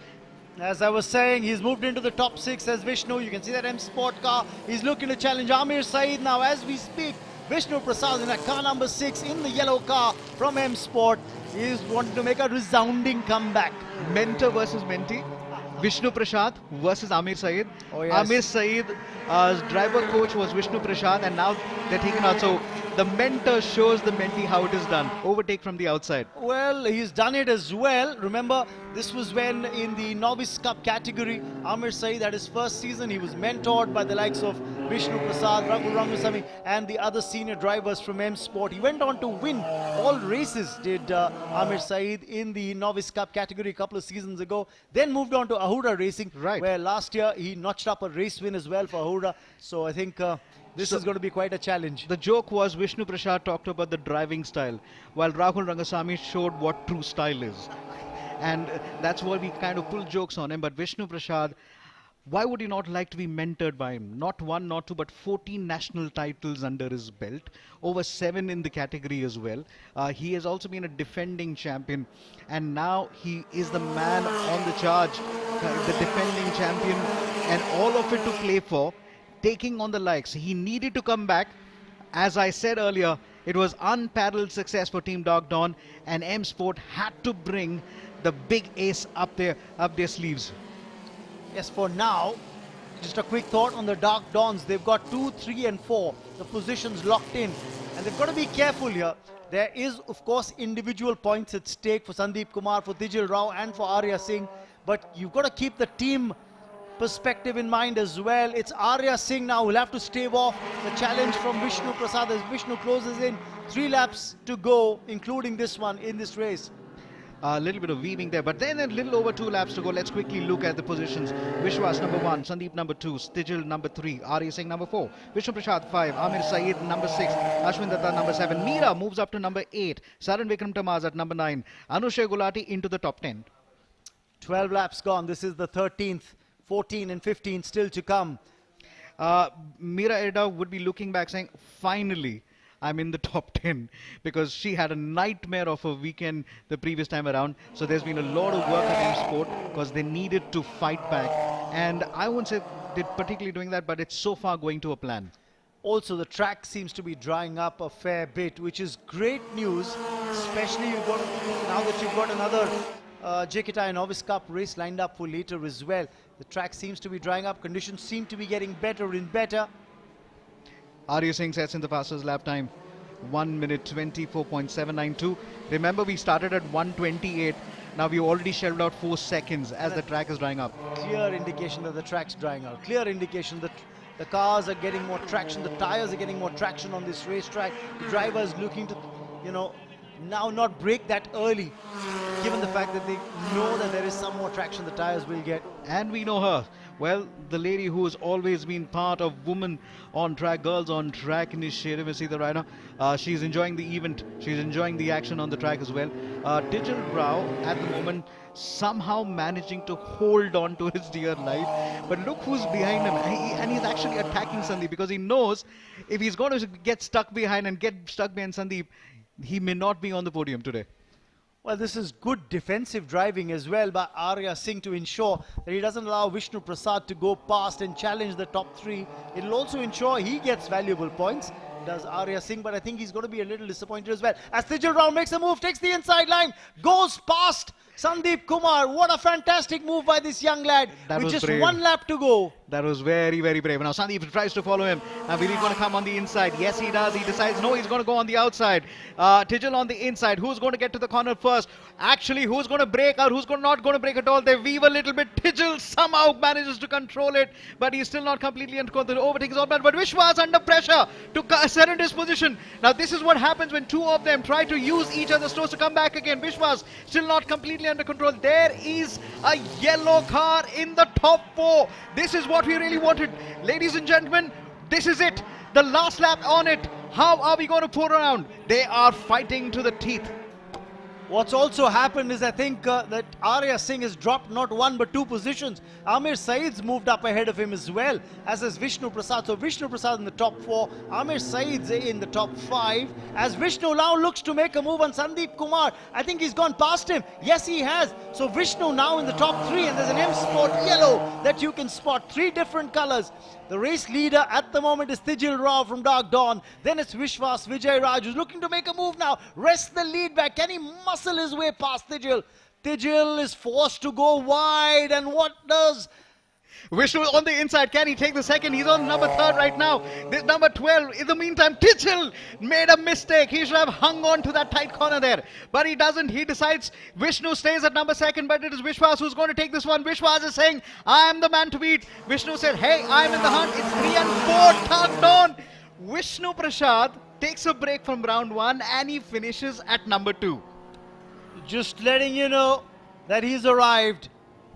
As I was saying, he's moved into the top 6 as Vishnu. You can see that M Sport car. He's looking to challenge Amir Saeed now as we speak. Vishnu Prasad in a car number 6 in the yellow car from M Sport. He is wanting to make a resounding comeback. Mentor versus mentee. Vishnu Prasad versus Amir Saeed. Oh, yes. Amir Saeed's driver coach was Vishnu Prasad, and now they're taken out. So the mentor shows the mentee how it is done. Overtake from the outside. Well, he's done it as well. Remember, this was when in the Novice Cup category, Amir Saeed had his first season. He was mentored by the likes of Vishnu Prasad, Raghu Rangasamy, and the other senior drivers from M Sport. He went on to win all races, did Amir Saeed, in the Novice Cup category a couple of seasons ago. Then moved on to Ahura Racing, where last year he notched up a race win as well for Ahura. So I think this is going to be quite a challenge. The joke was Vishnu Prasad talked about the driving style, while Rahul Rangasamy showed what true style is. And that's why we kind of pull jokes on him. But Vishnu Prasad, why would you not like to be mentored by him? Not 1, not 2, but 14 national titles under his belt. Over 7 in the category as well. He has also been a defending champion. And now he is the man on the charge. The defending champion. And all of it to play for. Taking on the likes. He needed to come back. As I said earlier, it was unparalleled success for Team Dark Dawn. And M Sport had to bring the big ace up their sleeves. Yes, for now, just a quick thought on the Dark Dawns. They've got 2, 3 and 4. The positions locked in. And they've got to be careful here. There is, of course, individual points at stake for Sandeep Kumar, for Tijil Rao and for Arya Singh. But you've got to keep the team perspective in mind as well. It's Arya Singh now who'll have to stave off the challenge from Vishnu Prasad as Vishnu closes in. 3 laps to go, including this one in this race. A little bit of weaving there, but then a little over 2 laps to go. Let's quickly look at the positions. Vishwas number 1, Sandeep number 2, Stijil number 3, Arya Singh number 4, Vishnu Prasad 5, Amir Saeed number 6, Ashwin Datta number 7, Meera moves up to number 8, Saran Vikram Tamaz at number 9, Anushay Gulati into the top 10. 12 laps gone. This is the 13th, 14 and 15 still to come. Meera Eda would be looking back saying, finally, I'm in the top 10, because she had a nightmare of a weekend the previous time around. So there's been a lot of work at M-Sport because they needed to fight back. And I won't say they're particularly doing that, but it's so far going to a plan. Also, the track seems to be drying up a fair bit, which is great news, especially now that you've got another JK Tyre Novice Cup race lined up for later as well. The track seems to be drying up. Conditions seem to be getting better and better. Arya Singh sets in the fastest lap time, 1 minute 24.792. Remember, we started at 1:28. Now we already shelled out 4 seconds as the track is drying up. Clear indication that the track's drying out. Clear indication that the cars are getting more traction. The tires are getting more traction on this racetrack. The driver is looking to, now not break that early, given the fact that they know that there is some more traction the tires will get. And we know her. Well, the lady who has always been part of Women on Track, Girls on Track initiative. You see that right now. She's enjoying the event. She's enjoying the action on the track as well. Tijal Rao at the moment somehow managing to hold on to his dear life. But look who's behind him. And he's actually attacking Sandeep, because he knows if he's going to get stuck behind Sandeep, he may not be on the podium today. Well, this is good defensive driving as well by Arya Singh to ensure that he doesn't allow Vishnu Prasad to go past and challenge the top 3. It'll also ensure he gets valuable points, does Arya Singh, but I think he's going to be a little disappointed as well. As Tijal Rao makes a move, takes the inside line, goes past Sandeep Kumar. What a fantastic move by this young lad with just brave. 1 lap to go. That was very, very brave. Now Sandeep tries to follow him. Now Vili going to come on the inside. Yes, he does. He decides, no, he's going to go on the outside. Tijal on the inside. Who's going to get to the corner first? Actually, who's going to break out? Who's not going to break at all? They weave a little bit. Tijal somehow manages to control it, but he's still not completely under control. The overtake is all bad, but Vishwas under pressure to surrender his position. Now this is what happens when 2 of them try to use each other's toes to come back again. Vishwas still not completely under control. There is a yellow car in the top 4. This is what we really wanted. Ladies and gentlemen, this is it. The last lap on it. How are we going to pull around? They are fighting to the teeth. What's also happened is I think that Arya Singh has dropped not 1 but 2 positions. Amir Saeed's moved up ahead of him as well, as is Vishnu Prasad. So Vishnu Prasad in the top 4, Amir Saeed's in the top 5. As Vishnu now looks to make a move on Sandeep Kumar. I think he's gone past him. Yes, he has. So Vishnu now in the top 3, and there's an M-Sport yellow that you can spot. 3 different colors. The race leader at the moment is Tijal Rao from Dark Dawn. Then it's Vishwas Vijay Raj, who's looking to make a move now. Rest the lead back. Can he muscle his way past Tijal? Tijal is forced to go wide. And what does Vishnu on the inside? Can he take the second? He's on number 3 right now. This number 12. In the meantime, Tijal made a mistake. He should have hung on to that tight corner there, but he doesn't. He decides Vishnu stays at number 2, but it is Vishwas who's going to take this one. Vishwas is saying, I am the man to beat. Vishnu said, hey, I'm in the hunt. It's 3 and 4 tugged on. Vishnu Prasad takes a break from round 1 and he finishes at number 2. Just letting you know that he's arrived.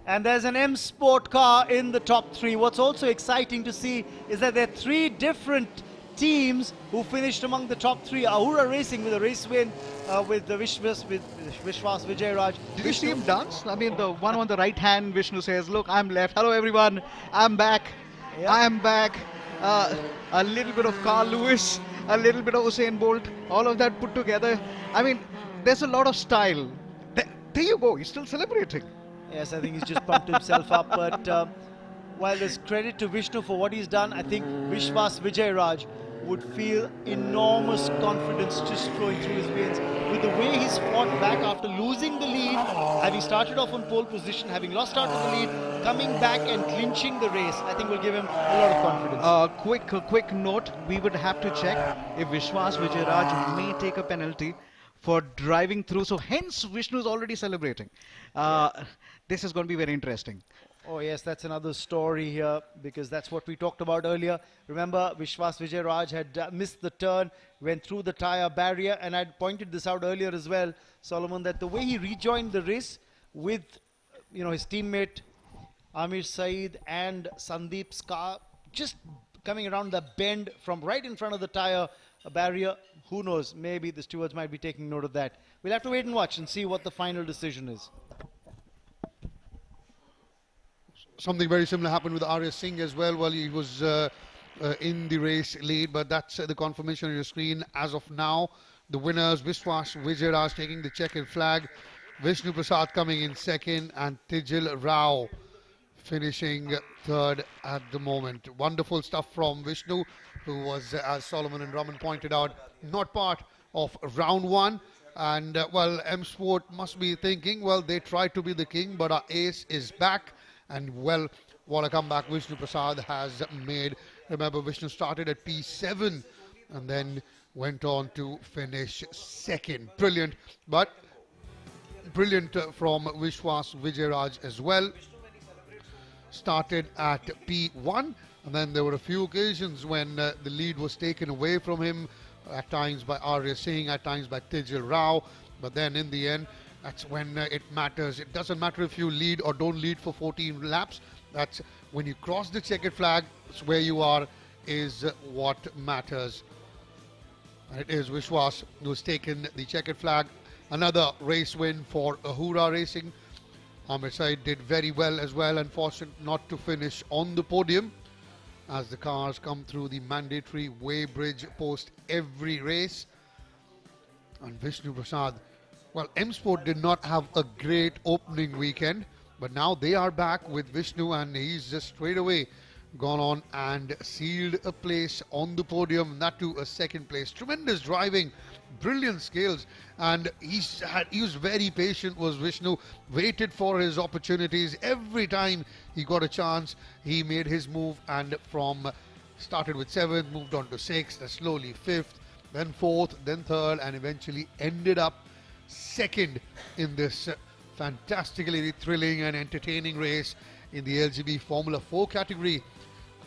And there's an M-Sport car in the top 3. What's also exciting to see is that there are 3 different teams who finished among the top 3. Ahura Racing with a race win with the Vishwas Vijay Raj. Did you see him dance? I mean, the one on the right hand, Vishnu says, look, I'm left. Hello, everyone. I'm back. Yeah. I am back. A little bit of Carl Lewis, a little bit of Usain Bolt, all of that put together. I mean, there's a lot of style. There you go. He's still celebrating. Yes, I think he's just pumped himself up. But while there's credit to Vishnu for what he's done, I think Vishwas Vijay Raj would feel enormous confidence just flowing through his veins with the way he's fought back after losing the lead, having started off on pole position, having lost out of the lead, coming back and clinching the race. I think will give him a lot of confidence. Quick note, we would have to check if Vishwas Vijay Raj may take a penalty for driving through. So hence Vishnu is already celebrating. This is going to be very interesting. Oh yes, that's another story here, because that's what we talked about earlier. Remember, Vishwas Vijay Raj had missed the turn, went through the tyre barrier, and I'd pointed this out earlier as well, Solomon, that the way he rejoined the race with his teammate Amir Saeed and Sandeep's car just coming around the bend from right in front of the tyre barrier. Who knows, maybe the stewards might be taking note of that. We'll have to wait and watch and see what the final decision is. Something very similar happened with Arya Singh as well. Well, he was in the race lead, but that's the confirmation on your screen as of now. The winners, Vishwas Vijay Raj taking the checkered flag, Vishnu Prasad coming in second, and Tijil Rao finishing third at the moment. Wonderful stuff from Vishnu, who was, as Solomon and Raman pointed out, not part of round one. And well, M Sport must be thinking, well, they tried to be the king, but our ace is back. And well, what a comeback Vishnu Prasad has made. Remember, Vishnu started at P7 and then went on to finish second. Brilliant, but brilliant from Vishwas Vijay Raj as well. Started at P1, and then there were a few occasions when the lead was taken away from him, at times by Arya Singh, at times by Tijil Rao, but then in the end, that's when it matters. It doesn't matter if you lead or don't lead for 14 laps. That's when you cross the checkered flag, it's where you are is what matters. And it is Vishwas who's taken the checkered flag. Another race win for Ahura Racing. Amir Said did very well as well, unfortunate not to finish on the podium, as the cars come through the mandatory weighbridge post every race. And Vishnu Prasad, well, M Sport did not have a great opening weekend, but now they are back with Vishnu, and he's just straight away gone on and sealed a place on the podium, that to a second place. Tremendous driving, brilliant skills, and he was very patient, was Vishnu, waited for his opportunities. Every time he got a chance, he made his move, and started with 7th, moved on to 6th, slowly 5th, then 4th, then 3rd, and eventually ended up second in this fantastically thrilling and entertaining race in the LGB Formula 4 category.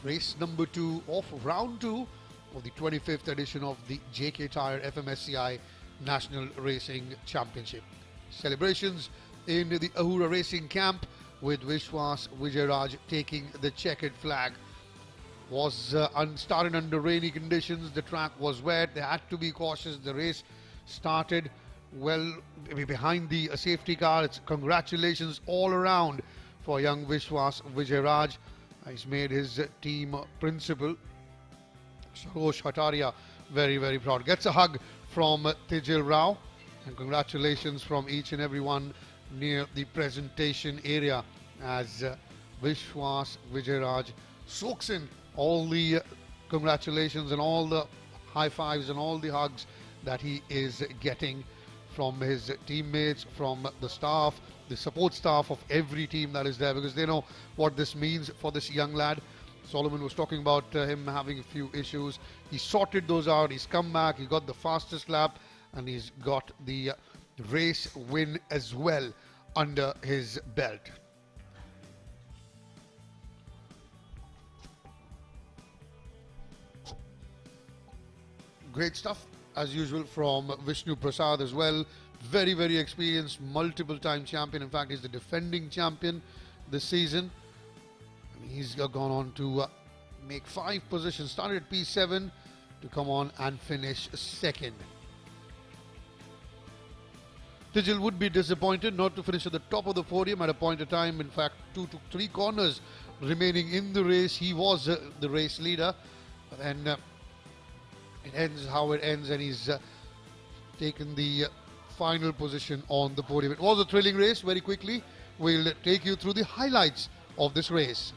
Race number 2 of round 2 of the 25th edition of the JK TYRE-FMSCI National Racing Championship. Celebrations in the Ahura Racing camp, with Vishwas Vijay Raj taking the checkered flag. Was started under rainy conditions, the track was wet, they had to be cautious. The race started well behind the safety car. It's congratulations all around for young Vishwas Vijay Raj. He's made his team principal, Sarosh Hataria, very, very proud. Gets a hug from Tijil Rao, and congratulations from each and everyone near the presentation area, as Vishwas Vijay Raj soaks in all the congratulations and all the high fives and all the hugs that he is getting from his teammates, from the staff, the support staff of every team that is there, because they know what this means for this young lad. Solomon was talking about him having a few issues. He sorted those out, he's come back, he got the fastest lap, and he's got the race win as well under his belt. Great stuff as usual from Vishnu Prasad as well. Very, very experienced, multiple time champion. In fact, he's the defending champion this season. He's gone on to make 5 positions. Started at P7 to come on and finish second. Tijil would be disappointed not to finish at the top of the podium at a point of time. In fact, 2 to 3 corners remaining in the race. He was the race leader. But then it ends how it ends, and he's taken the final position on the podium. It was a thrilling race. Very quickly, we'll take you through the highlights of this race.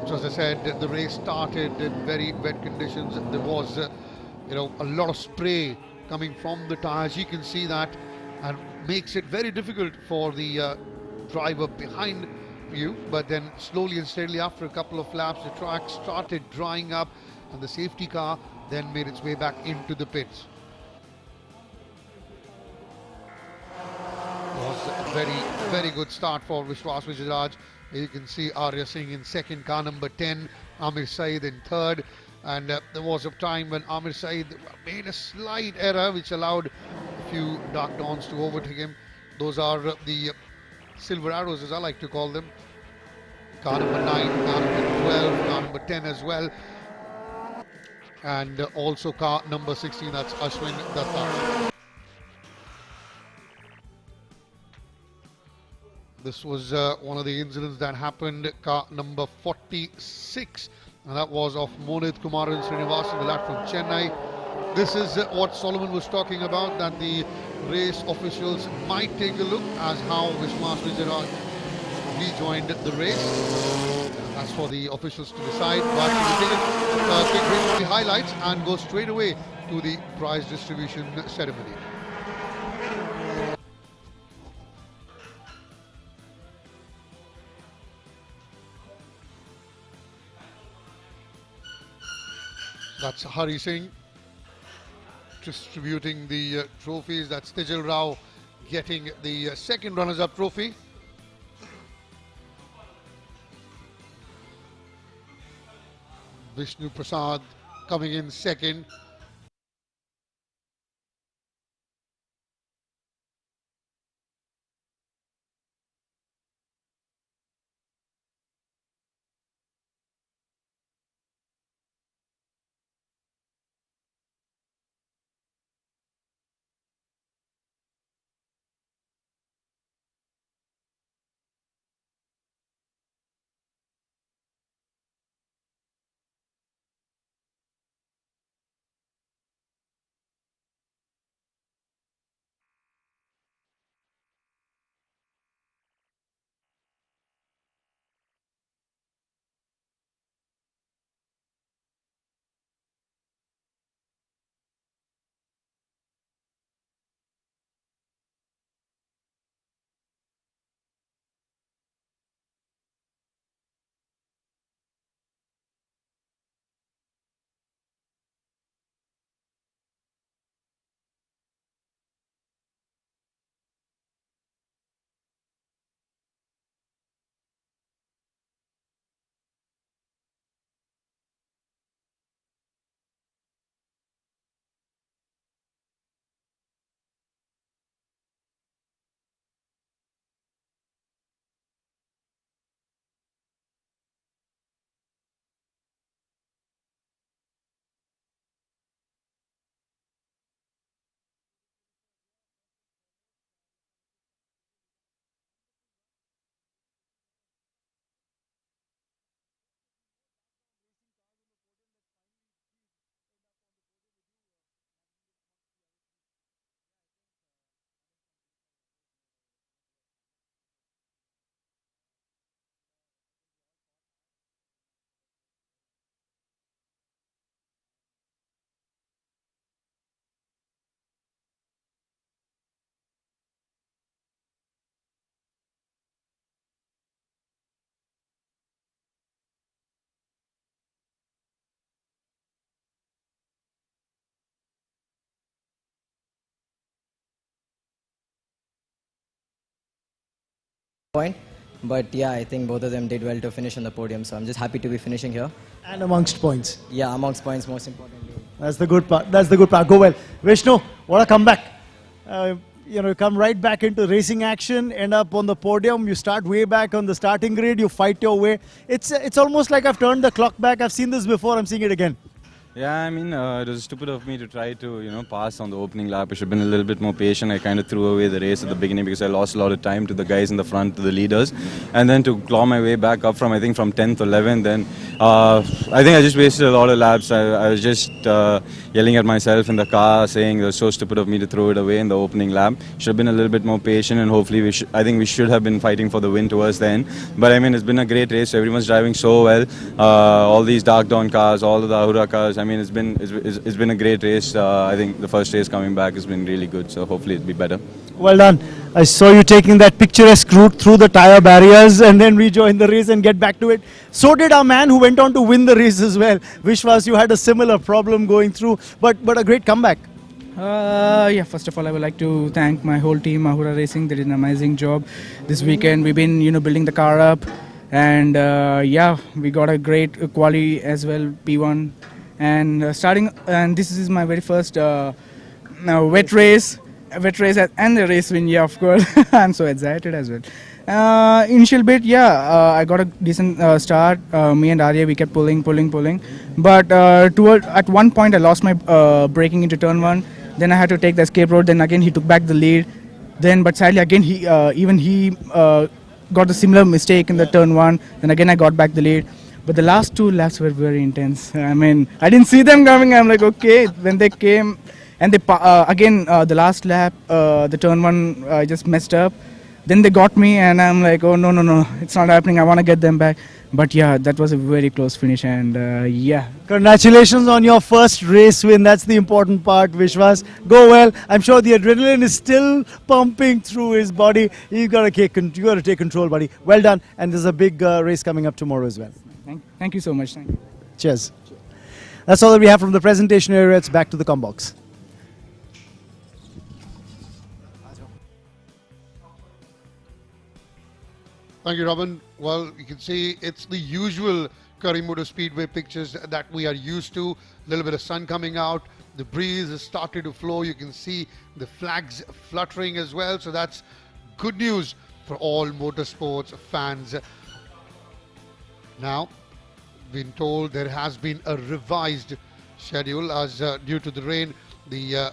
So as I said, the race started in very wet conditions. There was a lot of spray coming from the tires. You can see that, and makes it very difficult for the driver behind you. But then slowly and steadily, after a couple of laps, the track started drying up, and the safety car then made its way back into the pits. It was a very, very good start for Vishwas Vijayaraj. You can see Arya Singh in second, car number 10, Amir Saeed in third. And there was a time when Amir Saeed made a slight error which allowed a few Dark Dawns to overtake him. Those are the Silver Arrows, as I like to call them. Car number 9, car number 12, car number 10 as well. And also car number 16, that's Ashwin Datta. This was one of the incidents that happened, car number 46. And that was of Monit Kumar and Srinivasan, the lad from Chennai. This is what Solomon was talking about, that the race officials might take a look as how Vishwas Vijayaraj rejoined the race. That's for the officials to decide. But we'll take a quick break for the highlights and go straight away to the prize distribution ceremony. That's Hari Singh distributing the trophies. That's Tejal Rao getting the second runners-up trophy. Vishnu Prasad coming in second. Point, but yeah, I think both of them did well to finish on the podium, so I'm just happy to be finishing here. And amongst points. Yeah, amongst points, most importantly. That's the good part. That's the good part. Go well. Vishnu, what a comeback. You come right back into racing action, end up on the podium, you start way back on the starting grid, you fight your way. It's almost like I've turned the clock back. I've seen this before, I'm seeing it again. Yeah, I mean, it was stupid of me to try to, pass on the opening lap. I should have been a little bit more patient. I kind of threw away the race at the beginning because I lost a lot of time to the guys in the front, to the leaders. And then to claw my way back up from, I think, from 10th, 11th, then I think I just wasted a lot of laps. I was just yelling at myself in the car, saying it was so stupid of me to throw it away in the opening lap. Should have been a little bit more patient, and hopefully I think we should have been fighting for the win towards the end. But I mean, it's been a great race. Everyone's driving so well. All these Dark Dawn cars, all of the Ahura cars. I mean, it's been a great race. I think the first race coming back has been really good, so hopefully it'll be better. Well done. I saw you taking that picturesque route through the tyre barriers and then rejoin the race and get back to it. So did our man who went on to win the race as well. Vishwas, you had a similar problem going through, but a great comeback. Yeah, first of all, I would like to thank my whole team, Mahura Racing. They did an amazing job this weekend. We've been, building the car up, and yeah, we got a great quali as well, P1. And and this is my very first wet race and the race win. Yeah, of course, I'm so excited as well. Initial bit, yeah, I got a decent start. Me and Arya, we kept pulling, but at one point I lost my braking into turn 1. Then I had to take the escape road. Then again he took back the lead. But sadly again he got a similar mistake in the turn 1. Then again I got back the lead. But the last 2 laps were very intense. I mean, I didn't see them coming. I'm like, okay. When they came, and they the last lap, the turn 1, I just messed up. Then they got me, and I'm like, oh no, it's not happening. I want to get them back. But yeah, that was a very close finish, and yeah. Congratulations on your first race win. That's the important part, Vishwas. Go well. I'm sure the adrenaline is still pumping through his body. You got to take control, buddy. Well done. And there's a big race coming up tomorrow as well. Thank you so much. Thank you. Cheers. That's all that we have from the presentation area. It's back to the combox. Thank you, Robin. Well, you can see it's the usual Kari Motorspeedway pictures that we are used to. A little bit of sun coming out. The breeze has started to flow. You can see the flags fluttering as well. So that's good news for all motorsports fans. Now, been told there has been a revised schedule as due to the rain, the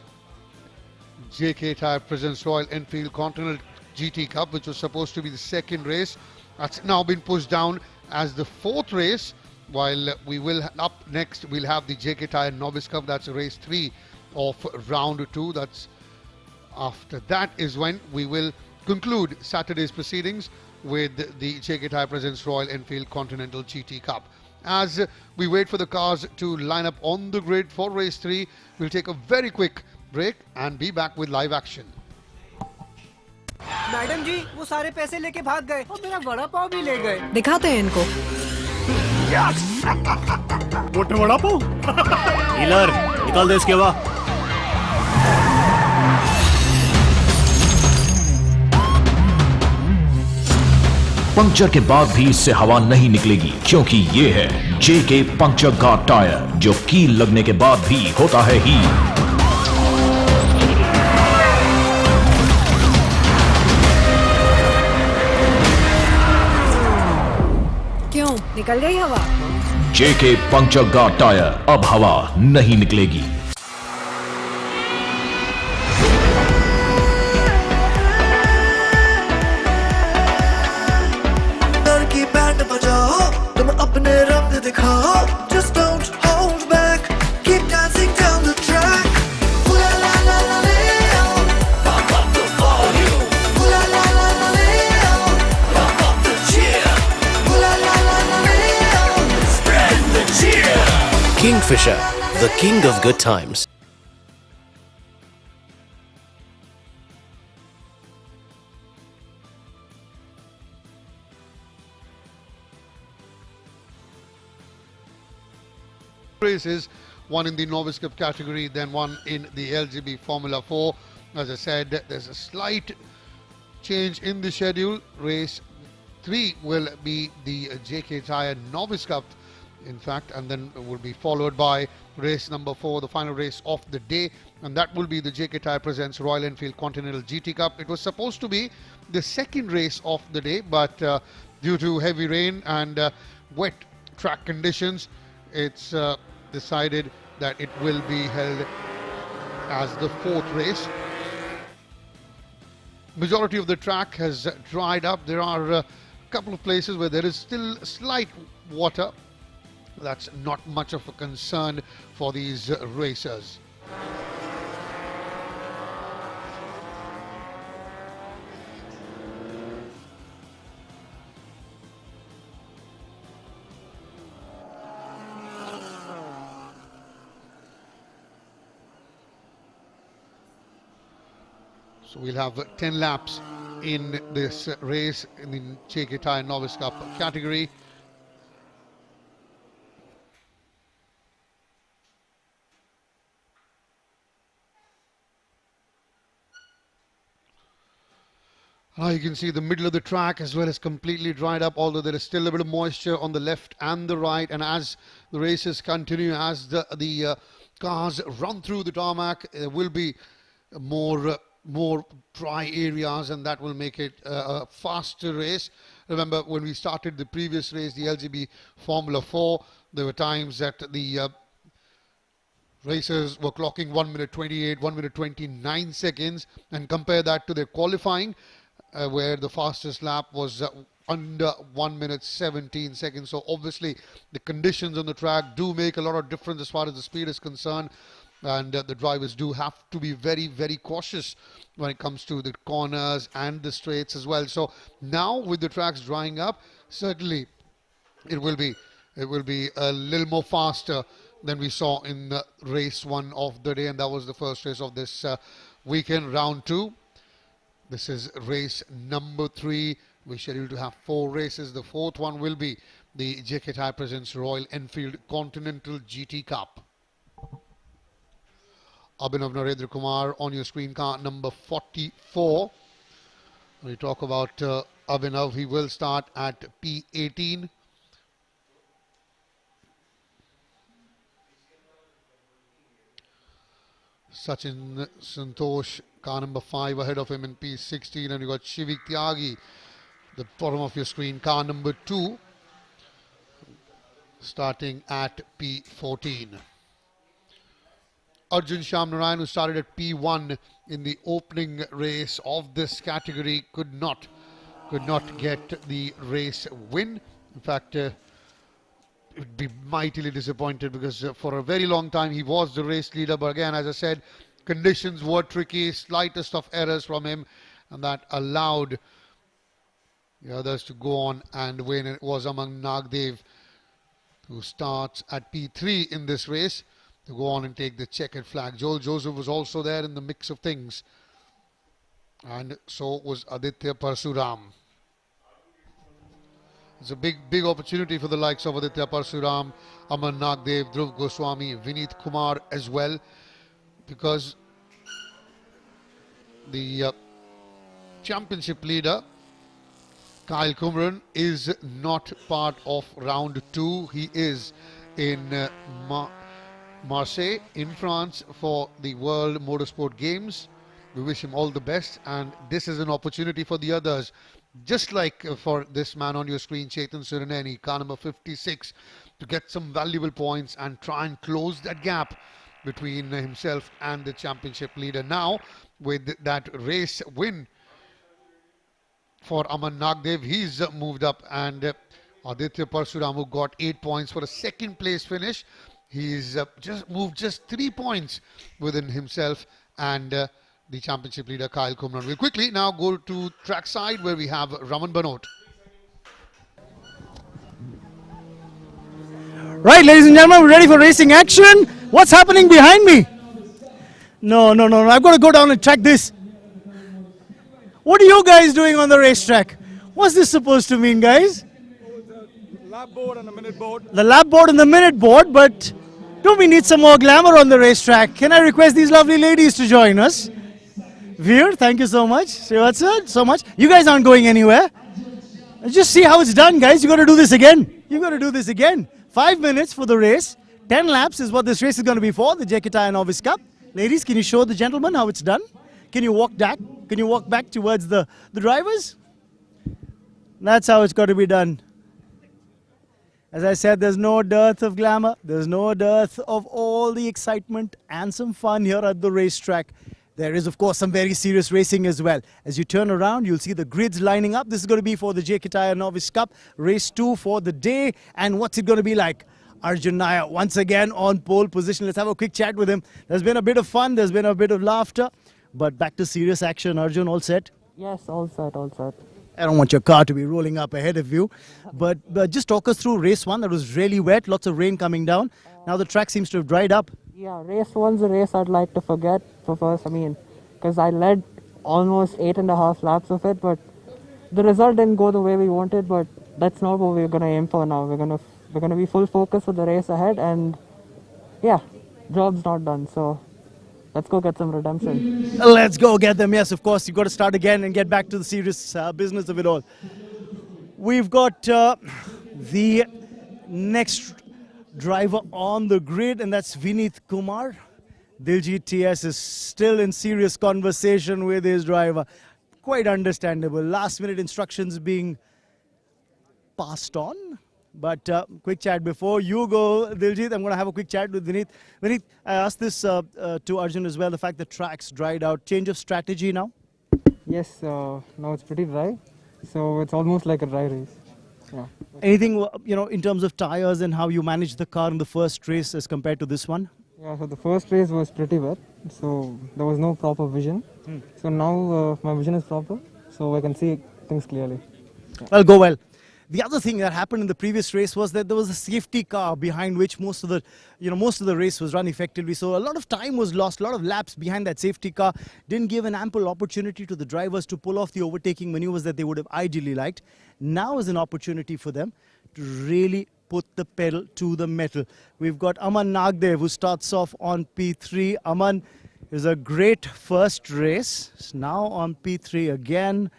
JK Tyre presents Royal Enfield Continental GT Cup, which was supposed to be the second race. That's now been pushed down as the 4th race, while we will up next we'll have the JK Tyre Novice Cup. That's race 3 of round 2. That's after that is when we will conclude Saturday's proceedings with the JK Tyre presents Royal Enfield Continental GT Cup. As we wait for the cars to line up on the grid for race 3, we'll take a very quick break and be back with live action. Madam ji वो सारे पैसे लेके भाग गए और मेरा वड़ा पाव भी ले गए। दिखाते हैं इनको। मोटे वड़ा पाव? डीलर निकाल दे इसके बाद। पंक्चर के बाद भी इससे हवा नहीं निकलेगी क्योंकि ये है जेके पंक्चर गार्ड टायर जो कील लगने के बाद भी होता है ही। क्यों निकल गई हवा? जेके पंक्चर गार्ड टायर अब हवा नहीं निकलेगी। अपने रंग दिखाओ, just don't hold back, keep dancing down the track. Ooh la la la la Leo, pump up the volume. Ooh la la la la Leo, pump up the cheer. Ooh la la la la Leo, spread the cheer. Kingfisher, the king of good times. Races, one in the Novice Cup category, then one in the LGB Formula 4. As I said, there's a slight change in the schedule. Race 3 will be the JK Tyre Novice Cup, in fact, and then will be followed by race number 4, the final race of the day, and that will be the JK Tyre presents Royal Enfield Continental GT Cup. It was supposed to be the second race of the day, but due to heavy rain and wet track conditions, it's decided that it will be held as the 4th race. Majority of the track has dried up. There are a couple of places where there is still slight water. That's not much of a concern for these racers. So we'll have 10 laps in this race in the JK Tyre Novice Cup category. You can see the middle of the track as well as completely dried up, although there is still a bit of moisture on the left and the right. And as the races continue, as the cars run through the tarmac, there will be more dry areas, and that will make it a faster race. Remember, when we started the previous race, the LGB Formula 4, there were times that the racers were clocking 1 minute 28, 1 minute 29 seconds, and compare that to their qualifying, where the fastest lap was under 1 minute 17 seconds. So obviously the conditions on the track do make a lot of difference as far as the speed is concerned, and the drivers do have to be very, very cautious when it comes to the corners and the straights as well. So now with the tracks drying up, certainly it will be a little more faster than we saw in race 1 of the day, and that was the first race of this weekend, round 2. This is race number 3. We're scheduled to have 4 races. The 4th one will be the JK Tyre presents Royal Enfield Continental GT Cup. Abhinav Narendra Kumar on your screen, car number 44. When we talk about Abhinav, he will start at P18. Sachin Santosh, car number 5 ahead of him in P16, and you got Shivik Tyagi, the bottom of your screen, car number 2, starting at P14. Arjun Shamnarayan, who started at P1 in the opening race of this category, could not get the race win. In fact, would be mightily disappointed, because for a very long time he was the race leader, but again, as I said, conditions were tricky, slightest of errors from him, and that allowed the others to go on and win. It was Aman Nagdev, who starts at P3 in this race, to go on and take the checkered flag. Joel Joseph was also there in the mix of things, and so was Aditya Parsuram. It's a big opportunity for the likes of Aditya Parsuram, Aman Nagdev, Dhruv Goswami, Vineet Kumar as well, because the championship leader Kyle Kumran is not part of round 2. He is in Marseille in France for the World Motorsport Games. We wish him all the best, and this is an opportunity for the others, just like for this man on your screen, Chetan Suraneni, car number 56, to get some valuable points and try and close that gap between himself and the championship leader. Now, with that race win for Aman Nagdev, he's moved up, and Aditya Parsuram, who got 8 points for a second place finish, he's just moved 3 points within himself and the championship leader Kyle Kumran. We'll quickly now go to trackside, where we have Raman Banot. Right, ladies and gentlemen, we're ready for racing action. What's happening behind me? No, I've got to go down and check this. What are you guys doing on the racetrack? What's this supposed to mean, guys? The lap board and the minute board. The lap board and the minute board, but don't we need some more glamour on the racetrack? Can I request these lovely ladies to join us? Veer, thank you so much. Srivatsa, so much. You guys aren't going anywhere. Just see how it's done, guys. You got to do this again. You got to do this again. 5 minutes for the race. 10 laps is what this race is going to be for, the JK Tyre Novice Cup. Ladies, can you show the gentlemen how it's done? Can you walk back? Can you walk back towards the drivers? That's how it's got to be done. As I said, there's no dearth of glamour. There's no dearth of all the excitement and some fun here at the racetrack. There is, of course, some very serious racing as well. As you turn around, you'll see the grids lining up. This is going to be for the JK Tyre Novice Cup, race 2 for the day. And what's it going to be like? Arjun Nair once again on pole position. Let's have a quick chat with him. There's been a bit of fun. There's been a bit of laughter. But back to serious action. Arjun, all set? Yes, all set, all set. I don't want your car to be rolling up ahead of you. But just talk us through race 1. That was really wet. Lots of rain coming down. Now the track seems to have dried up. Yeah, race 1's a race I'd like to forget for first. I mean, because I led almost 8.5 laps of it, but the result didn't go the way we wanted. But that's not what we're gonna aim for now. We're gonna be full focus for the race ahead, and yeah, job's not done. So let's go get some redemption. Let's go get them. Yes, of course, you've got to start again and get back to the serious business of it all. We've got the next driver on the grid, and that's Vineet Kumar. Diljit TS is still in serious conversation with his driver. Quite understandable. Last minute instructions being passed on. But quick chat before you go, Diljit. I'm going to have a quick chat with Vineet. Vineet, I asked this to Arjun as well, the fact that tracks dried out. Change of strategy now? Yes, now it's pretty dry, so it's almost like a dry race. Yeah. Anything, in terms of tires and how you managed the car in the first race as compared to this one? Yeah, so the first race was pretty wet, so there was no proper vision. So now my vision is proper, so I can see things clearly. Yeah. Well, go well. The other thing that happened in the previous race was that there was a safety car behind which most of the race was run effectively. So a lot of time was lost, a lot of laps behind that safety car. Didn't give an ample opportunity to the drivers to pull off the overtaking maneuvers that they would have ideally liked. Now is an opportunity for them to really put the pedal to the metal. We've got Aman Nagdev, who starts off on P3. Aman is a great first race. It's now on P3 again.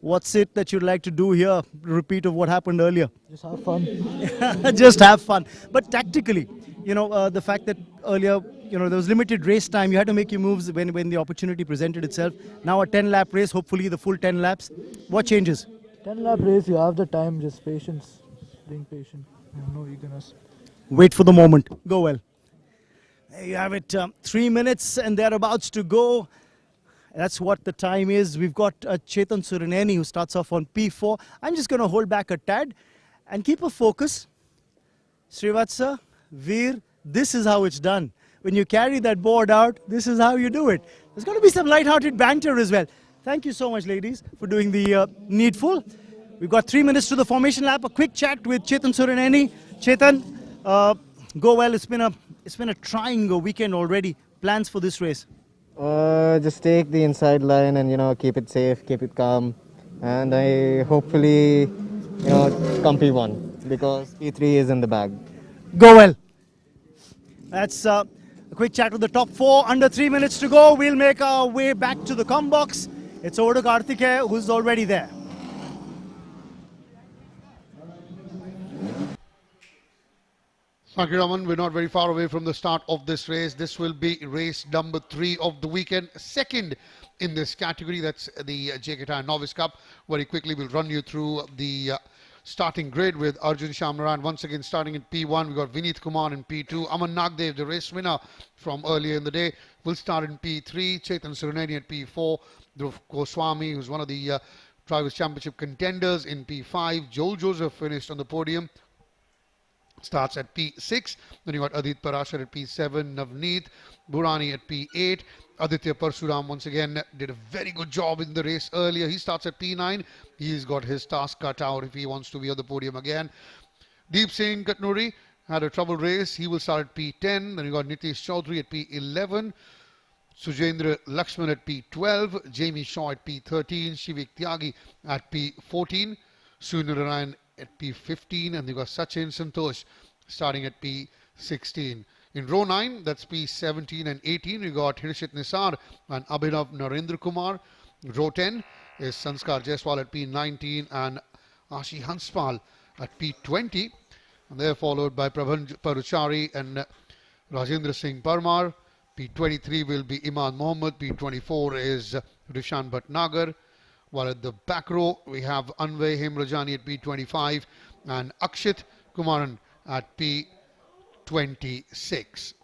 What's it that you'd like to do here? Repeat of what happened earlier. Just have fun. Just have fun. But tactically, the fact that earlier, there was limited race time. You had to make your moves when the opportunity presented itself. Now a 10-lap race, hopefully the full 10 laps. What changes? 10-lap race, you have the time, just patience. Being patient, no eagerness. Wait for the moment. Go well. There you have it. 3 minutes and they're about to go. That's what the time is. We've got Chetan Surineni, who starts off on P4. I'm just going to hold back a tad and keep a focus. Srivatsa, Veer, this is how it's done. When you carry that board out, this is how you do it. There's going to be some light-hearted banter as well. Thank you so much, ladies, for doing the needful. We've got 3 minutes to the formation lap. A quick chat with Chetan Surineni. Chetan, go well. It's been a trying weekend already. Plans for this race? Just take the inside line and keep it safe, keep it calm, and I hopefully come P1 because P3 is in the bag. Go well. That's a quick chat with the top 4. Under 3 minutes to go. We'll make our way back to the com box. It's over to Karthikeya, who's already there. Thank you, Raman. We're not very far away from the start of this race. This will be race number 3 of the weekend. Second in this category, that's the JK Tyre Novice Cup. Very quickly, we'll run you through the starting grid with Arjun Shamnaran. Once again, starting in P1, we've got Vineet Kumar in P2. Aman Nagdev, the race winner from earlier in the day, will start in P3. Chetan Surineni at P4. Dhruv Goswami, who's one of the Drivers' Championship contenders, in P5. Joel Joseph finished on the podium. Starts at P6. Then you got Adit Parashar at P7, Navneet Burani at P8. Aditya Parsuram once again did a very good job in the race earlier. He starts at P9. He's got his task cut out if he wants to be on the podium again. Deep Singh Katnuri had a trouble race. He will start at P10. Then you got Nitish Chaudhary at P11. Sujendra Lakshman at P12. Jamie Shaw at P13. Shivik Tyagi at P14. Sunarayan at P15, and they've got Sachin Santosh starting at P16. In row 9, that's P17 and 18, we got Hirshit Nisar and Abhinav Narendra Kumar. Row 10 is Sanskar Jaiswal at P19 and Ashi Hanspal at P20. And they're followed by Prabhan Paruchari and Rajendra Singh Parmar. P23 will be Iman Mohammed. P24 is Rishan Bhatnagar. While at the back row, we have Anvay Hemrajani at P25 and Akshit Kumaran at P26.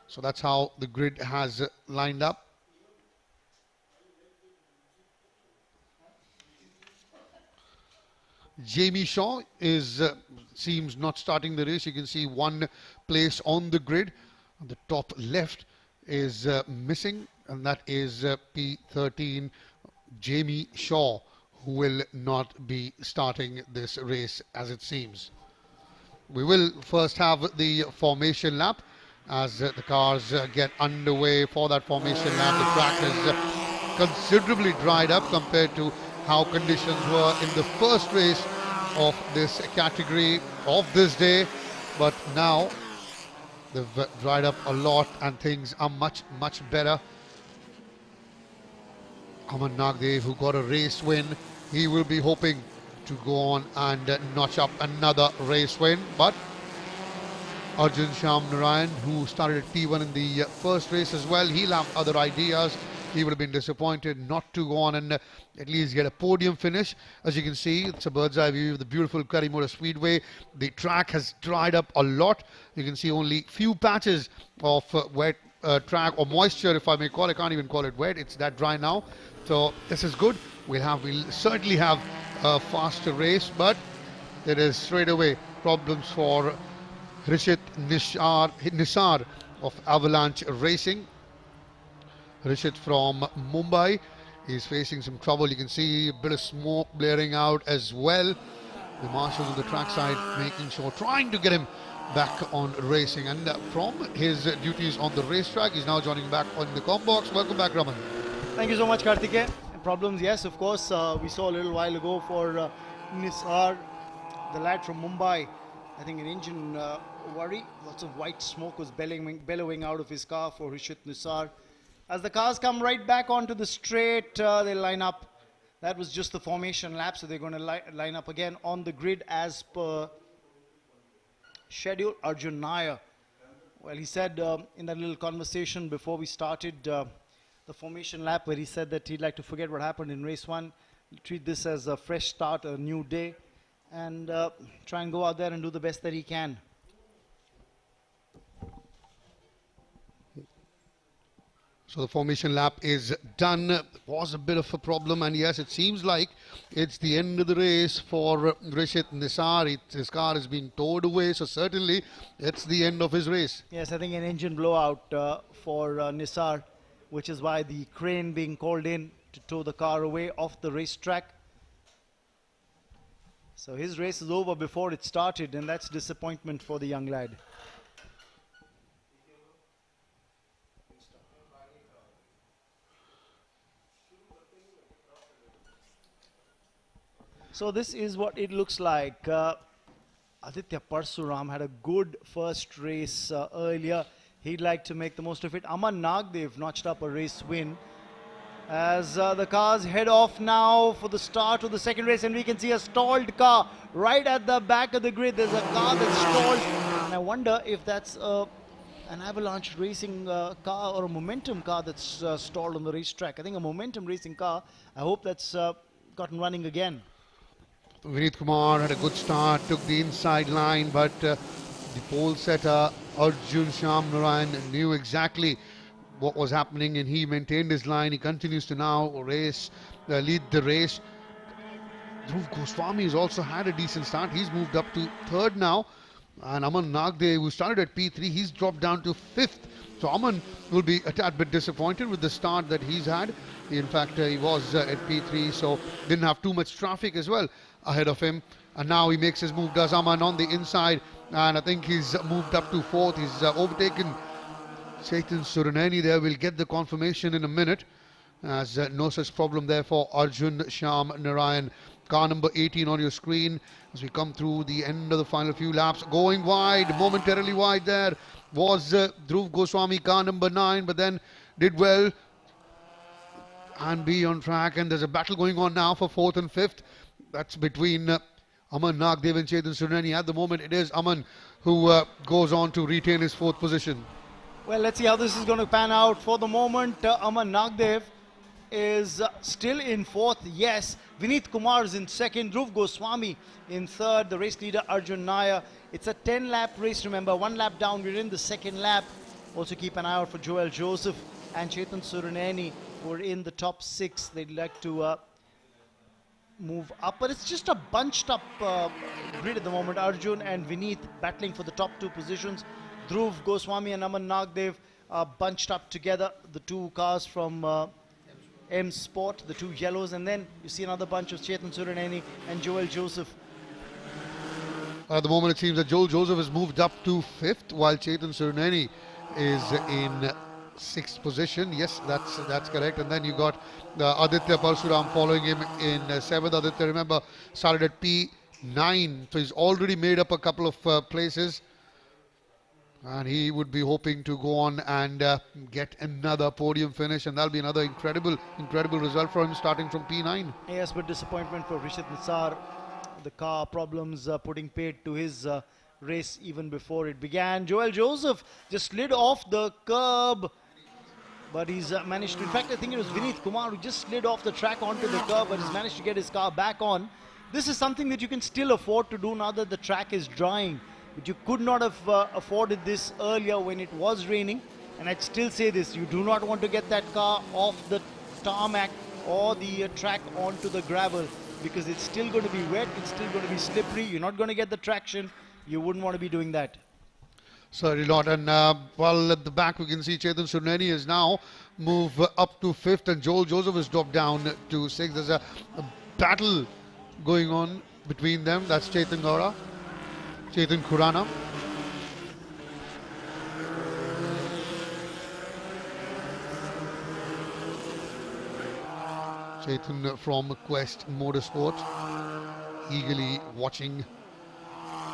So that's how the grid has lined up. Jamie Shaw is seems not starting the race. You can see one place on the grid. On the top left is missing, and that is P13, Jamie Shaw, who will not be starting this race as it seems. We will first have the formation lap, as the cars get underway for that formation lap. The track is considerably dried up compared to how conditions were in the first race of this category of this day, but now they've dried up a lot and things are much better. Aman Nagdev, who got a race win, he will be hoping to go on and notch up another race win, but Arjun Shyam Narayan, who started at T1 in the first race as well, he'll have other ideas. He would have been disappointed not to go on and at least get a podium finish. As you can see, it's a bird's eye view of the beautiful Kari Motorspeedway. The track has dried up a lot. You can see only few patches of wet track or moisture, if I may call it. I can't even call it wet. It's that dry now. So this is good. We'll certainly have a faster race, but there is straight away problems for Rishit Nisar of Avalanche Racing. Rishit from Mumbai is facing some trouble. You can see a bit of smoke blaring out as well. The marshals on the trackside making sure, trying to get him back on racing. And from his duties on the racetrack, he's now joining back on the comm box. Welcome back, Raman. Thank you so much, Karthike. Problems, yes, of course. We saw a little while ago for Nisar, the lad from Mumbai. I think an engine worry. Lots of white smoke was bellowing out of his car for Rishit Nisar. As the cars come right back onto the straight, they line up. That was just the formation lap, so they're going to line up again on the grid as per schedule. Arjun Nair, well, he said in that little conversation before we started the formation lap, where he said that he'd like to forget what happened in race 1, treat this as a fresh start, a new day, and try and go out there and do the best that he can. So the formation lap is done. Was a bit of a problem, and yes, it seems like it's the end of the race for Rishit Nisar. His car is being towed away, so certainly it's the end of his race. Yes, I think an engine blowout for Nisar, which is why the crane being called in to tow the car away off the racetrack. So his race is over before it started, and that's disappointment for the young lad. So this is what it looks like. Aditya Parsuram had a good first race earlier. He'd like to make the most of it. Aman Nagdev notched up a race win. As the cars head off now for the start of the second race, and we can see a stalled car right at the back of the grid. There's a car that's stalled, and I wonder if that's an Avalanche racing car or a Momentum car that's stalled on the racetrack. I think a Momentum racing car. I hope that's gotten running again. Vinit Kumar had a good start, took the inside line, but the pole setter Arjun Shyam Narayan knew exactly what was happening, and he maintained his line. He continues to now lead the race. Dhruv Goswami has also had a decent start. He's moved up to third now, and Aman Nagdev, who started at P3, he's dropped down to fifth. So Aman will be a tad bit disappointed with the start that he's had. In fact, he was at P3, so didn't have too much traffic as well ahead of him. And now he makes his move, does Aman on the inside, and I think he's moved up to fourth. He's overtaken Chetan Suraneni there. We'll get the confirmation in a minute, as no such problem there for Arjun Shyam Narayan. Car number 18 on your screen as we come through the end of the final few laps. Going wide, momentarily wide there was Dhruv Goswami, car number 9, but then did well and be on track. And there's a battle going on now for 4th and 5th. That's between Aman Nagdev and Chetan Suraneni. At the moment, it is Aman who goes on to retain his 4th position. Well, let's see how this is going to pan out. For the moment, Aman Nagdev is still in 4th. Yes, Vinit Kumar is in 2nd. Dhruv Goswami in 3rd. The race leader Arjun Nair. It's a 10-lap race, remember. 1 lap down. We're in the 2nd lap. Also keep an eye out for Joel Joseph and Chetan Suraneni, who are in the top 6. They'd like to move up, but it's just a bunched up grid at the moment. Arjun and Vinit battling for the top 2 positions. Dhruv Goswami and Aman Nagdev are bunched up together. The 2 cars from M Sport, the 2 yellows, and then you see another bunch of Chetan Suraneni and Joel Joseph. At the moment, it seems that Joel Joseph has moved up to 5th, while Chetan Suraneni is in 6th position. Yes, that's correct. And then you got Aditya Parsuram following him in 7th. Aditya, remember, started at P9, so he's already made up a couple of places. And he would be hoping to go on and get another podium finish, and that'll be another incredible result for him, starting from P9. Yes, but disappointment for Rishit Nisar. The car problems putting paid to his race even before it began. Joel Joseph just slid off the curb, but he's managed to, in fact I think it was Vineet Kumar who just slid off the track onto the curb, but he's managed to get his car back on. This is something that you can still afford to do now that the track is drying. But you could not have afforded this earlier when it was raining. And I'd still say this, you do not want to get that car off the tarmac or the track onto the gravel, because it's still going to be wet, it's still going to be slippery, you're not going to get the traction. You wouldn't want to be doing that. Certainly not. And well, at the back we can see Chetan Surneni has now moved up to 5th, and Joel Joseph has dropped down to 6th. There's a battle going on between them. That's Chetan Gaura, Chetan Khurana. Chetan from Quest Motorsport, eagerly watching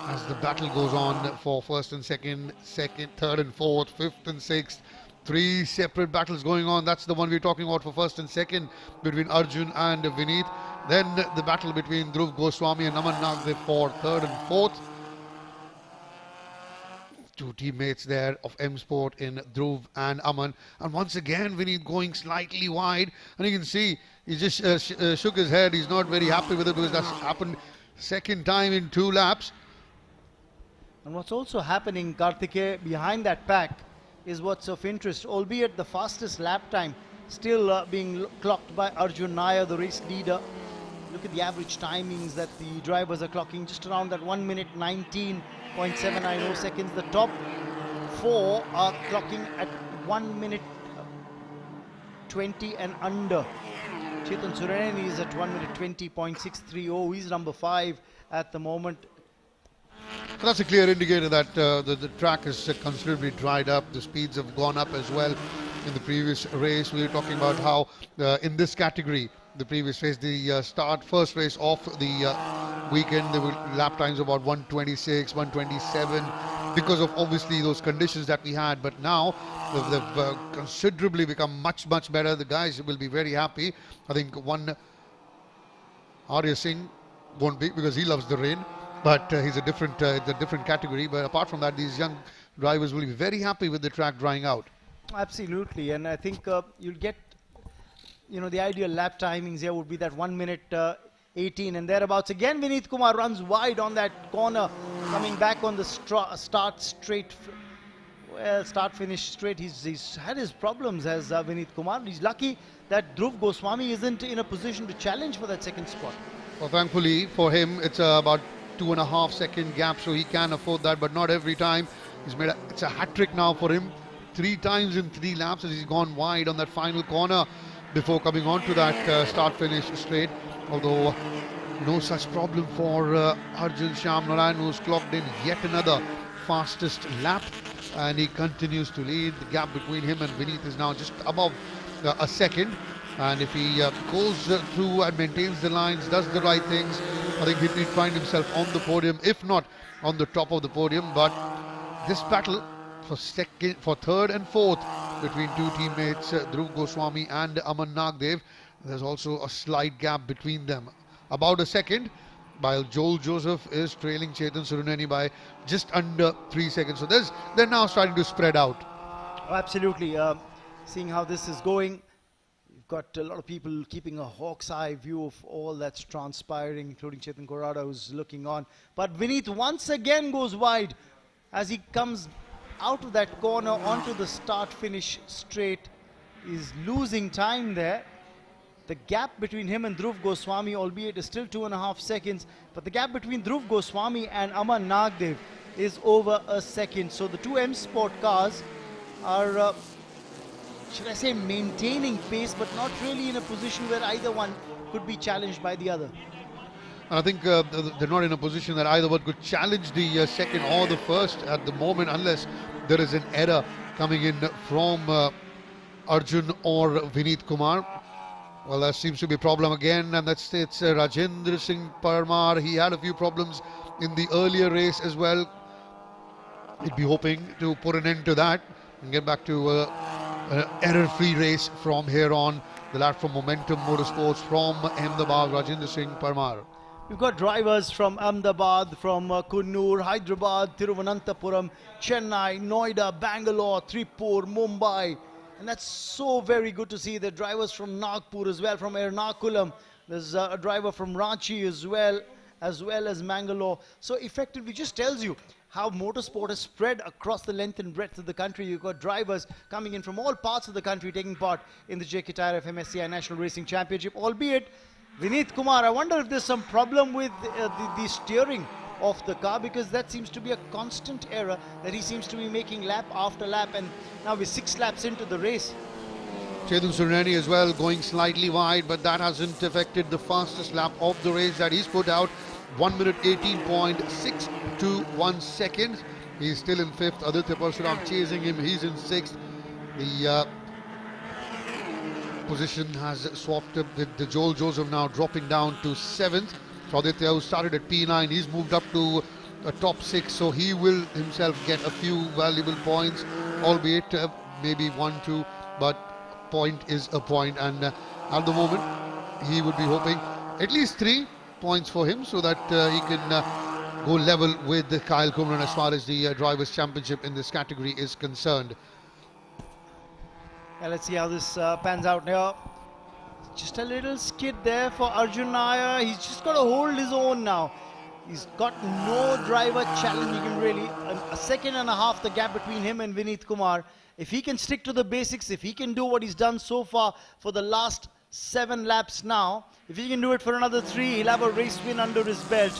as the battle goes on for 1st and 2nd, 3rd and 4th, 5th and 6th. 3 separate battles going on. That's the one we're talking about for 1st and 2nd between Arjun and Vineet. Then the battle between Dhruv Goswami and Aman Nagdev for 3rd and 4th. 2 teammates there of M Sport in Dhruv and Aman. And once again, Vineet going slightly wide. And you can see he just shook his head. He's not very happy with it, because that's happened 2nd time in 2 laps. And what's also happening, Karthike, behind that pack is what's of interest, albeit the fastest lap time still being clocked by Arjun Nair, the race leader. Look at the average timings that the drivers are clocking, just around that 1 minute 19.790 seconds. The top 4 are clocking at 1 minute 20 and under. Chetan Sureni is at 1 minute 20.630. He's number 5 at the moment. So that's a clear indicator that the track is considerably dried up. The speeds have gone up as well. In the previous race, we were talking about how in this category, the previous race, the first race of the weekend, there were lap times about 126, 127, because of obviously those conditions that we had. But now they've considerably become much better. The guys will be very happy. I think one Arya Singh won't be, because he loves the rain. But he's a different category. But apart from that, these young drivers will be very happy with the track drying out. Absolutely, and I think you'll get, the ideal lap timings here would be that 1 minute 18 and thereabouts. Again, Vineet Kumar runs wide on that corner, coming back on the start finish straight. He's had his problems as Vineet Kumar. He's lucky that Dhruv Goswami isn't in a position to challenge for that 2nd spot. Well, thankfully for him, it's about 2.5 second gap, so he can afford that, but not every time. He's made it's a hat trick now for him. 3 times in 3 laps as he's gone wide on that final corner before coming on to that start finish straight. Although no such problem for Arjun Shyam Narayan, who's clocked in yet another fastest lap, and he continues to lead. The gap between him and Vineet is now just above a second. And if he goes through and maintains the lines, does the right things, I think he'd find himself on the podium, if not on the top of the podium. But this battle for 3rd and 4th between 2 teammates, Dhruv Goswami and Aman Nagdev, there's also a slight gap between them, about a second, while Joel Joseph is trailing Chetan Suruneni by just under 3 seconds. So they're now starting to spread out. Oh, absolutely. Seeing how this is going, got a lot of people keeping a hawk's eye view of all that's transpiring, including Chetan Korada, who's looking on. But Vineet once again goes wide as he comes out of that corner onto the start-finish straight. He's losing time there. The gap between him and Dhruv Goswami, albeit is still 2.5 seconds, but the gap between Dhruv Goswami and Aman Nagdev is over a second. So the 2 M Sport cars are should I say, maintaining pace, but not really in a position where either one could be challenged by the other. And I think they're not in a position that either one could challenge the second or the first at the moment, unless there is an error coming in from Arjun or Vineet Kumar. Well, that seems to be a problem again, and it's Rajendra Singh Parmar. He had a few problems in the earlier race as well. He'd be hoping to put an end to that and get back to an error-free race from here on. The lad from Momentum Motorsports from Ahmedabad, Rajendra Singh Parmar. We've got drivers from Ahmedabad, from Kannur, Hyderabad, Thiruvananthapuram, Chennai, Noida, Bangalore, Tripur, Mumbai. And that's so very good to see. The drivers from Nagpur as well, from Ernakulam. There's a driver from Ranchi as well as Mangalore. So effectively just tells you how motorsport is spread across the length and breadth of the country. You've got drivers coming in from all parts of the country taking part in the JK TYRE-FMSCI National Racing Championship, albeit Vineet Kumar, I wonder if there's some problem with the steering of the car, because that seems to be a constant error that he seems to be making lap after lap, and now we're 6 laps into the race. Chetan Surineni as well going slightly wide, but that hasn't affected the fastest lap of the race that he's put out. 1 minute 18.621 seconds. He's still in 5th. Aditya Parshuram chasing him. He's in 6th. The position has swapped up with the Joel Joseph now dropping down to 7th. So Aditya, who started at P9, he's moved up to a top 6. So he will himself get a few valuable points, albeit maybe 1-2, but point is a point. And at the moment, he would be hoping at least 3 points for him, so that he can go level with Kyle Kumran as far as the Drivers' Championship in this category is concerned. Yeah, let's see how this pans out now. Just a little skid there for Arjun Nair. He's just got to hold his own now. He's got no driver challenging him really. A second and a half the gap between him and Vineet Kumar. If he can stick to the basics, if he can do what he's done so far for the last 7 laps now, if he can do it for another 3, he'll have a race win under his belt.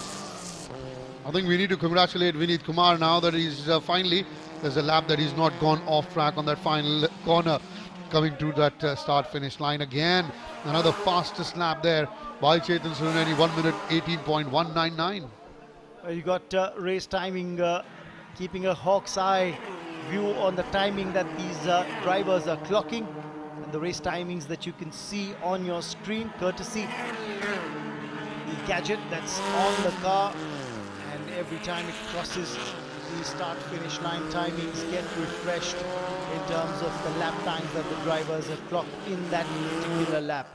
I think we need to congratulate Vineet Kumar now that he's finally, there's a lap that he's not gone off track on that final corner, coming to that start-finish line again. Another fastest lap there by Chetan Surineni, 1 minute 18.199. You got race timing, keeping a hawk's eye view on the timing that these drivers are clocking, and the race timings that you can see on your screen, courtesy the gadget that's on the car, and every time it crosses the start-finish line, timings get refreshed in terms of the lap times that the drivers have clocked in that particular lap.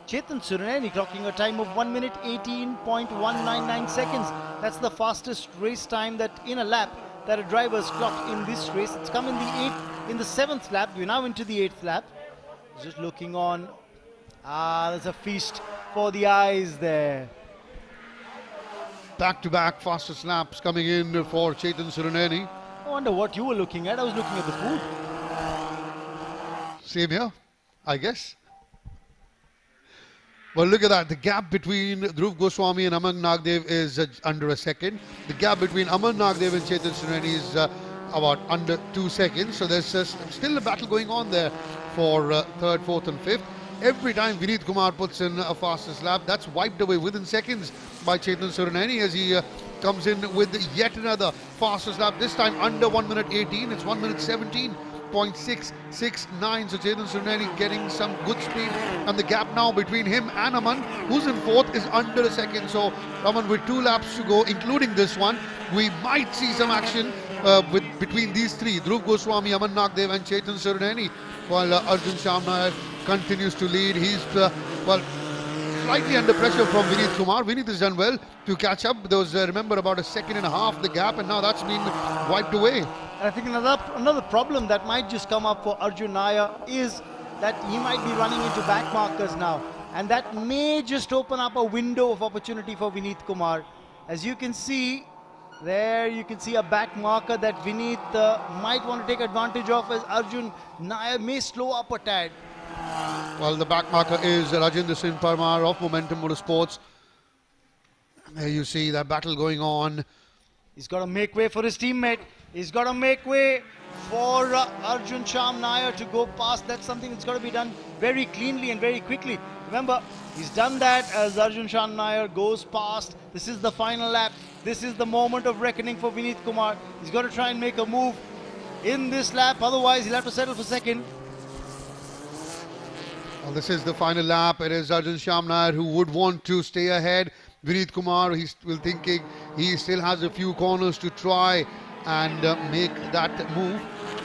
Chetan Surineni clocking a time of 1 minute 18.199 seconds. That's the fastest race time that in a lap that a driver's clocked in this race. It's come in the 7th lap. We're now into the 8th lap. Just looking on. There's a feast for the eyes there. Back-to-back fastest laps coming in for Chetan Surineni. I wonder what you were looking at. I was looking at the food. Same here, I guess. Well, look at that. The gap between Dhruv Goswami and Aman Nagdev is under a second. The gap between Aman Nagdev and Chetan Surineni is about under 2 seconds. So there's still a battle going on there for 3rd, 4th and 5th. Every time Vineet Kumar puts in a fastest lap, that's wiped away within seconds by Chetan Surineni as he comes in with yet another fastest lap. This time under 1 minute 18. It's 1 minute 17.669. So Chetan Surineni getting some good speed, and the gap now between him and Aman, who's in 4th, is under a second. So Aman, with 2 laps to go, including this one, we might see some action between these 3, Dhruv Goswami, Aman Nagdev and Chetan Surineni, while Arjun Shamnair continues to lead. He's slightly under pressure from Vineet Kumar. Vineet has done well to catch up. There was, remember, about a second and a half the gap, and now that's been wiped away. And I think another problem that might just come up for Arjun Nair is that he might be running into back markers now, and that may just open up a window of opportunity for Vineet Kumar. As you can see there, you can see a back marker that Vineet might want to take advantage of, as Arjun Nair may slow up a tad. Well, the back marker is Rajendra Singh Parmar of Momentum Motorsports. There you see that battle going on. He's got to make way for his teammate. He's got to make way for Arjun Shamnair to go past. That's something that's got to be done very cleanly and very quickly. Remember, he's done that as Arjun Shamnair goes past. This is the final lap. This is the moment of reckoning for Vineet Kumar. He's got to try and make a move. in this lap. Otherwise, he'll have to settle for second. Well, this is the final lap. It is Arjun Shamnair who would want to stay ahead. Vineet Kumar, he's still thinking he still has a few corners to try and make that move.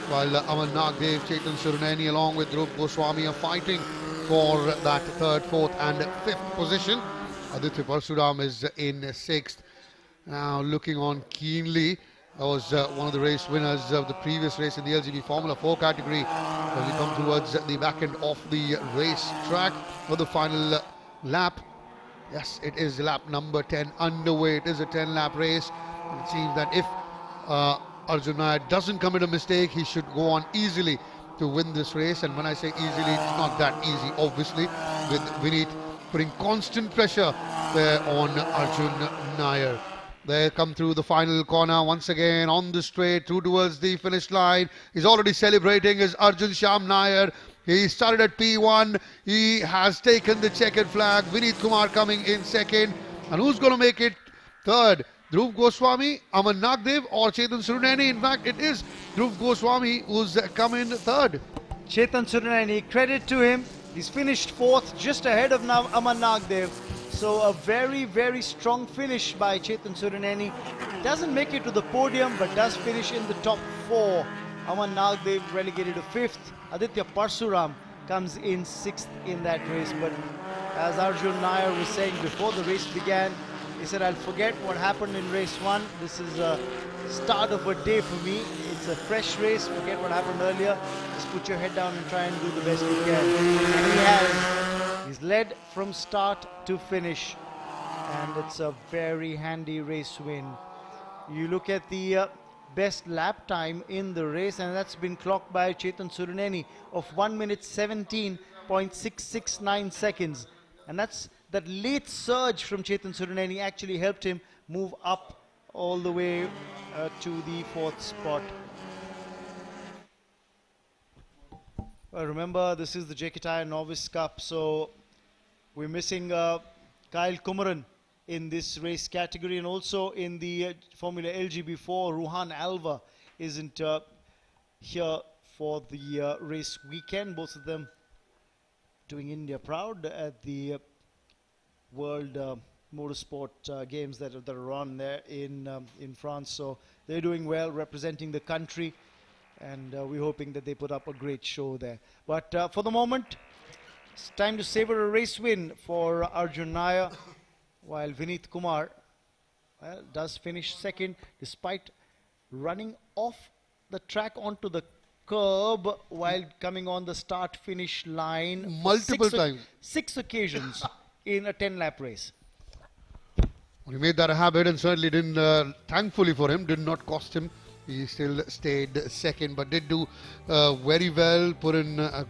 While Aman Nagdev, Chetan Suruneni along with Dhruv Goswami are fighting for that third, fourth and fifth position. Aditya Parsuram is in 6th. Now looking on keenly, that was one of the race winners of the previous race in the LGB Formula 4 category. As we come towards the back end of the race track for the final lap. Yes, it is lap number 10 underway. It is a 10-lap race. It seems that if Arjun Nair doesn't commit a mistake, he should go on easily to win this race. And when I say easily, it's not that easy, obviously, with Vineet putting constant pressure there on Arjun Nair. They come through the final corner once again on the straight through towards the finish line. He's already celebrating as Arjun Shamnair. He started at P1. He has taken the checkered flag. Vineet Kumar coming in second. And who's going to make it third? Dhruv Goswami, Aman Nagdev or Chetan Suruneni? In fact, it is Dhruv Goswami who's come in third. Chetan Suruneni, credit to him. He's finished fourth, just ahead of Aman Nagdev. So a very, very strong finish by Chetan Suruneni. Doesn't make it to the podium, but does finish in the top 4. Aman Nagdev relegated to 5th. Aditya Parsuram comes in 6th in that race. But as Arjun Nair was saying before the race began, he said, I'll forget what happened in race 1. This is a start of a day for me. It's a fresh race. Forget what happened earlier. Just put your head down and try and do the best you can. And he has. He's led from start to finish. And it's a very handy race win. You look at the best lap time in the race, and that's been clocked by Chetan Suruneni of 1 minute 17.669 seconds. And that's that late surge from Chetan Suruneni actually helped him move up all the way to the 4th spot. Well, remember, this is the JK Tyre Novice Cup, so we're missing Kyle Kumaran in this race category, and also in the Formula LGB4, Ruhan Alva isn't here for the race weekend. Both of them doing India proud at the World Motorsport Games that are on there in France. So they're doing well, representing the country, and we're hoping that they put up a great show there. But for the moment, it's time to savor a race win for Arjun Nair, while Vineet Kumar does finish second despite running off the track onto the curb while coming on the start-finish line multiple times. 6 occasions in a 10-lap race. Well, he made that a habit, and certainly didn't, thankfully for him, did not cost him. He still stayed second, but did do very well, put in a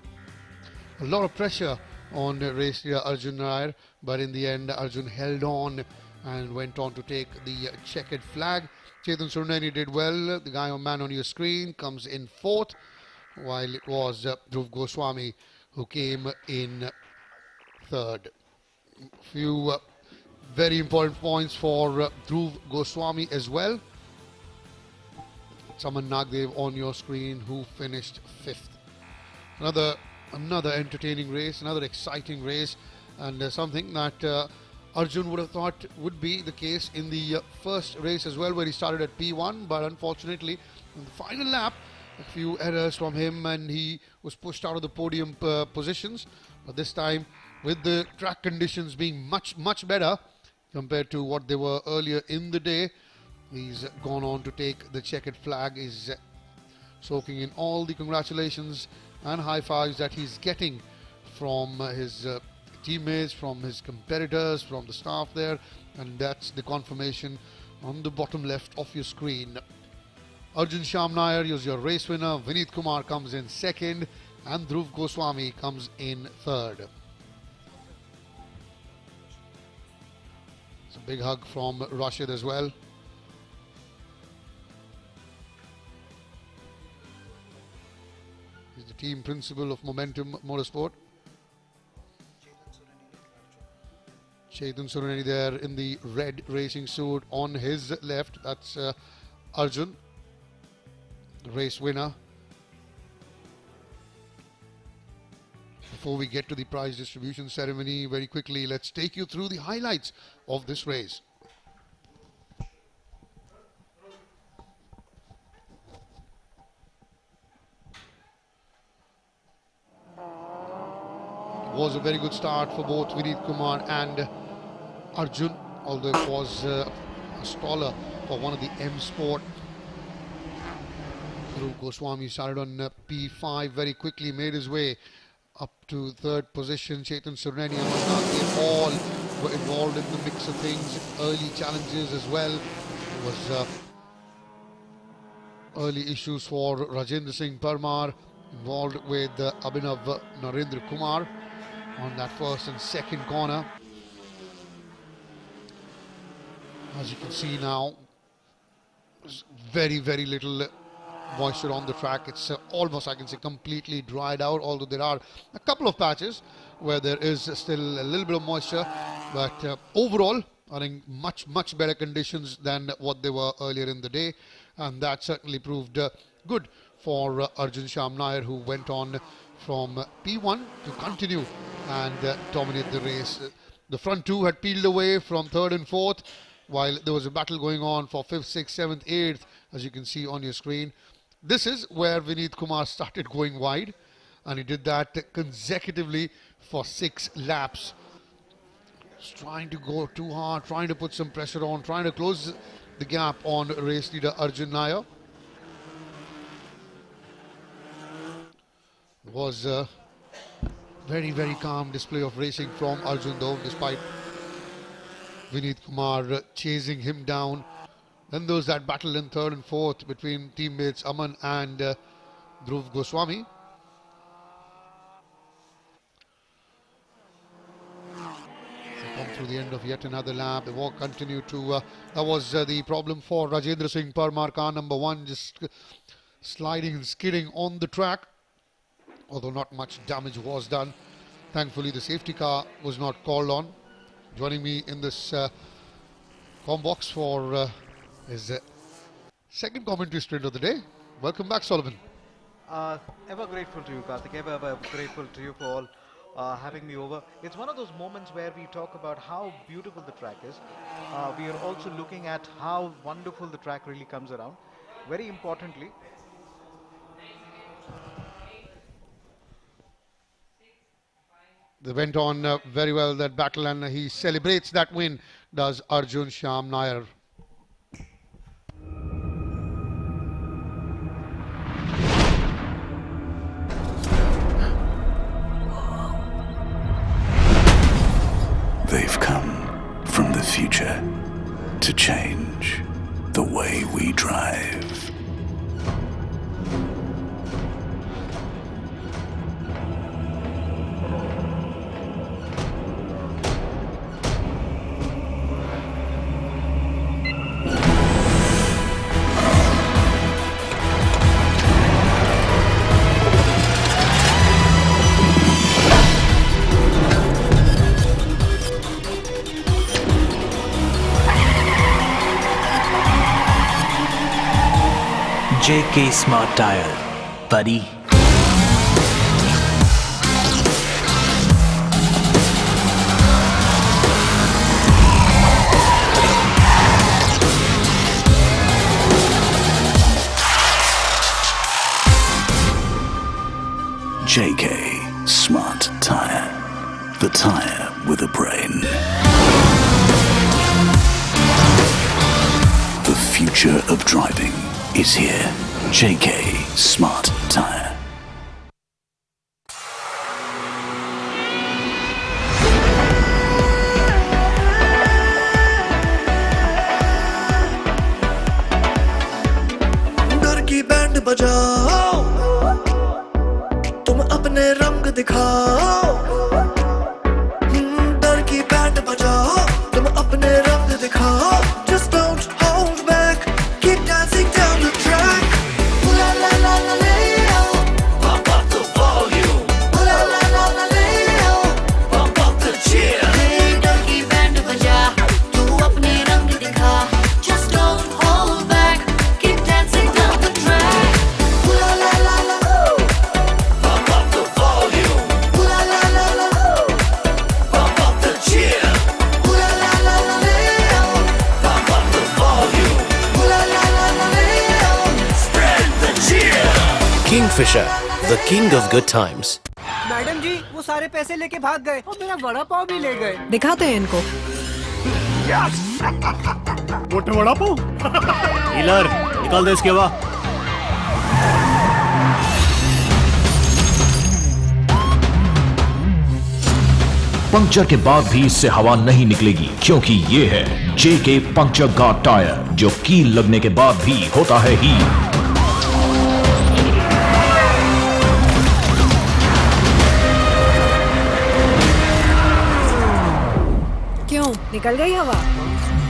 lot of pressure on race Arjun Nair, but in the end Arjun held on and went on to take the checkered flag. Chetan Suruneni did well. The guy or man on your screen comes in 4th, while it was Dhruv Goswami who came in 3rd. Few very important points for Dhruv Goswami as well. Aman Nagdev on your screen, who finished 5th. Another entertaining race, another exciting race, and something that Arjun would have thought would be the case in the first race as well, where he started at P1, but unfortunately in the final lap a few errors from him and he was pushed out of the podium positions. But this time, with the track conditions being much better compared to what they were earlier in the day, he's gone on to take the checkered flag. He's soaking in all the congratulations and high fives that he's getting from his teammates, from his competitors, from the staff there, and that's the confirmation on the bottom left of your screen. Arjun Shamnair is your race winner. Vineet Kumar comes in 2nd, and Dhruv Goswami comes in 3rd. It's a big hug from Rashid as well. He's the team principal of Momentum Motorsport. Chetan Suruneni there in the red racing suit on his left. That's Arjun. race winner. Before we get to the prize distribution ceremony, very quickly, let's take you through the highlights of this race. It was a very good start for both Vineet Kumar and Arjun, although it was a staller for one of the M Sport. Dhruv Goswami started on P5, very quickly made his way up to third position. Chetan Surreni and Manati all were involved in the mix of things. Early challenges as well. There was early issues for Rajendra Singh Parmar, involved with Abhinav Narendra Kumar on that first and second corner. As you can see now, there's very little moisture on the track. It's almost, I can say, completely dried out, although there are a couple of patches where there is still a little bit of moisture, but overall are in much better conditions than what they were earlier in the day, and that certainly proved good for Arjun Shyam Nair, who went on from P1 to continue and dominate the race. The front two had peeled away from third and fourth, while there was a battle going on for 5th, 6th, 7th, 8th, as you can see on your screen. This is where Vineet Kumar started going wide, and he did that consecutively for 6 laps. Just trying to go too hard, trying to put some pressure on, trying to close the gap on race leader Arjun Nair. It was a very calm display of racing from Arjun though, despite Vineet Kumar chasing him down. Then there was that battle in third and fourth between teammates Aman and Dhruv Goswami. Come through the end of yet another lap. The walk continued to, that was the problem for Rajendra Singh Parmar, car number 1, just sliding and skidding on the track, although not much damage was done. Thankfully the safety car was not called on. Joining me in this comm box for his second commentary sprint of the day. Welcome back, Solomon. Ever grateful to you, Karthik, ever grateful to you for all having me over. It's one of those moments where we talk about how beautiful the track is. We are also looking at how wonderful the track really comes around. Very importantly, they went on very well, that battle, and he celebrates that win, does Arjun Shyam Nair. They've come from the future to change the way we drive. JK Smart Tire, buddy. JK Smart Tire, the tire with a brain. The future of driving is here. JK Smart Tire. डर की band बजाओ, तुम अपने रंग दिखाओ। डर की band बजाओ, तुम अपने रंग दिखाओ। Just don't hold back, keep dancing down the track. Ooh la la la la la, pump up the volume. Ooh la la la la la, pump up the cheer. Hey, डर की band बजा, तू अपने रंग दिखा. Just don't hold back, keep dancing down the track. Kingfisher, the king of good times. Madam ji वो सारे पैसे लेके भाग गए और मेरा वड़ा पाव भी ले गए। दिखाते हैं इनको। मोटे वड़ा पाव। हीलर, निकाल दे इसके हवा। पंक्चर के बाद भी इससे हवा नहीं निकलेगी क्योंकि ये है जेके पंक्चर गार्ड टायर जो कील लगने के बाद भी होता है ही। क्यों निकल गई हवा?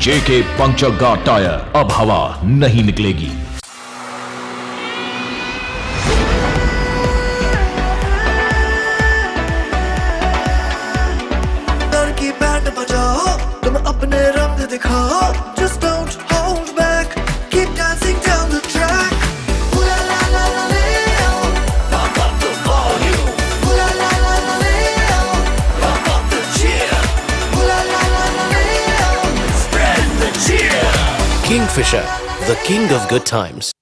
जेके पंक्चर गार्ड टायर, अब हवा नहीं निकलेगी। की बैंड बजाओ तुम अपने रंग दिखाओ just don't hold back keep dancing down the track ooh la la la la leo pump up the volume ooh la la la la leo pump up the cheer ooh la la la la leo spread the cheer. Kingfisher, the king of good times.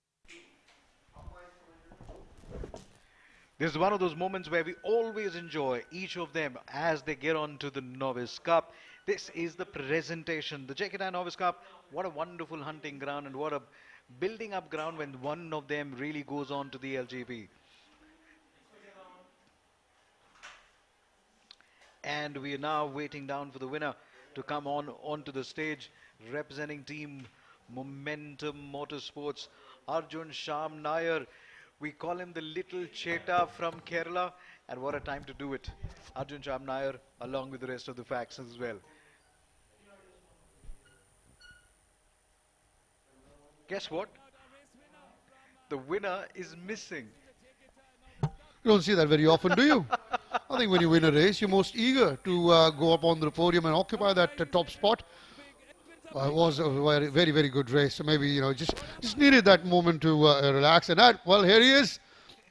This is one of those moments where we always enjoy each of them as they get on to the Novice Cup. This is the presentation. The JK Novice Cup, what a wonderful hunting ground and what a building up ground when one of them really goes on to the LGB. And we are now waiting down for the winner to come onto the stage, representing team Momentum Motorsports, Arjun Sham Nair. We call him the little Cheta from Kerala, and what a time to do it. Arjun Sham Nair, along with the rest of the facts as well. Guess what? The winner is missing. You don't see that very often, do you? I think when you win a race, you're most eager to go up on the podium and occupy that top spot. It was a very, very good race. So maybe, just needed that moment to relax. And well, here he is.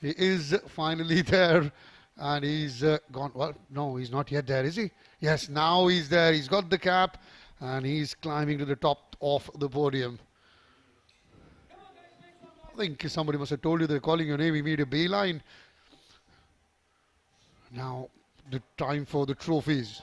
He is finally there. And he's gone. Well, no, he's not yet there, is he? Yes, now he's there. He's got the cap. And he's climbing to the top of the podium. I think somebody must have told you they're calling your name. He made a beeline. Now, the time for the trophies.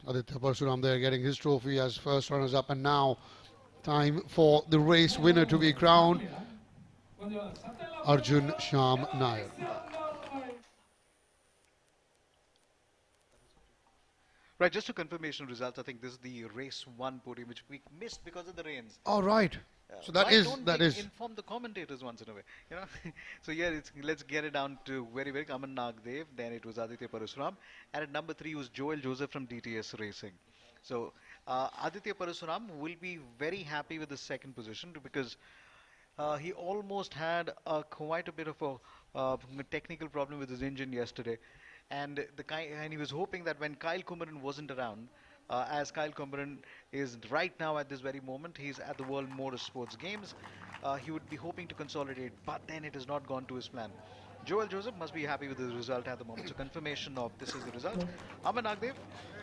Aditya Parsuram there getting his trophy as first runners up, and now time for the race winner to be crowned, Arjun Sham Nair. Right, just to confirmation results, I think this is the race 1 podium which we missed because of the rains. All right. So that is. Inform the commentators once in a way, So yeah, let's get it down to very Aman Nagdev. Then it was Aditya Parasuram, and at number 3 was Joel Joseph from DTS Racing. So Aditya Parasuram will be very happy with the second position because he almost had quite a bit of a technical problem with his engine yesterday, and he was hoping that when Kyle Kumaran wasn't around. As Kyle Kumaran is right now at this very moment, he's at the World Motorsports Games. He would be hoping to consolidate, but then it has not gone to his plan. Joel Joseph must be happy with the result at the moment. So confirmation of this is the result. Aman Nagdev,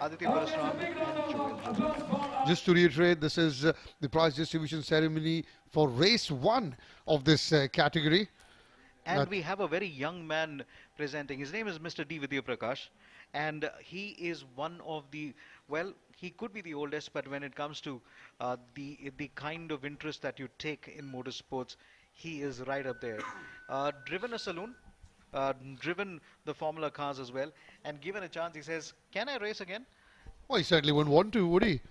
Aditya Parasuram, and Joel Joseph. Just to reiterate, this is the prize distribution ceremony for race 1 of this category. And we have a very young man presenting. His name is Mr. D. Vidya Prakash. And he is one of the, well, he could be the oldest, but when it comes to the kind of interest that you take in motorsports, he is right up there. Driven a saloon, driven the Formula cars as well, and given a chance, he says, "Can I race again?" Well, he certainly wouldn't want to, would he?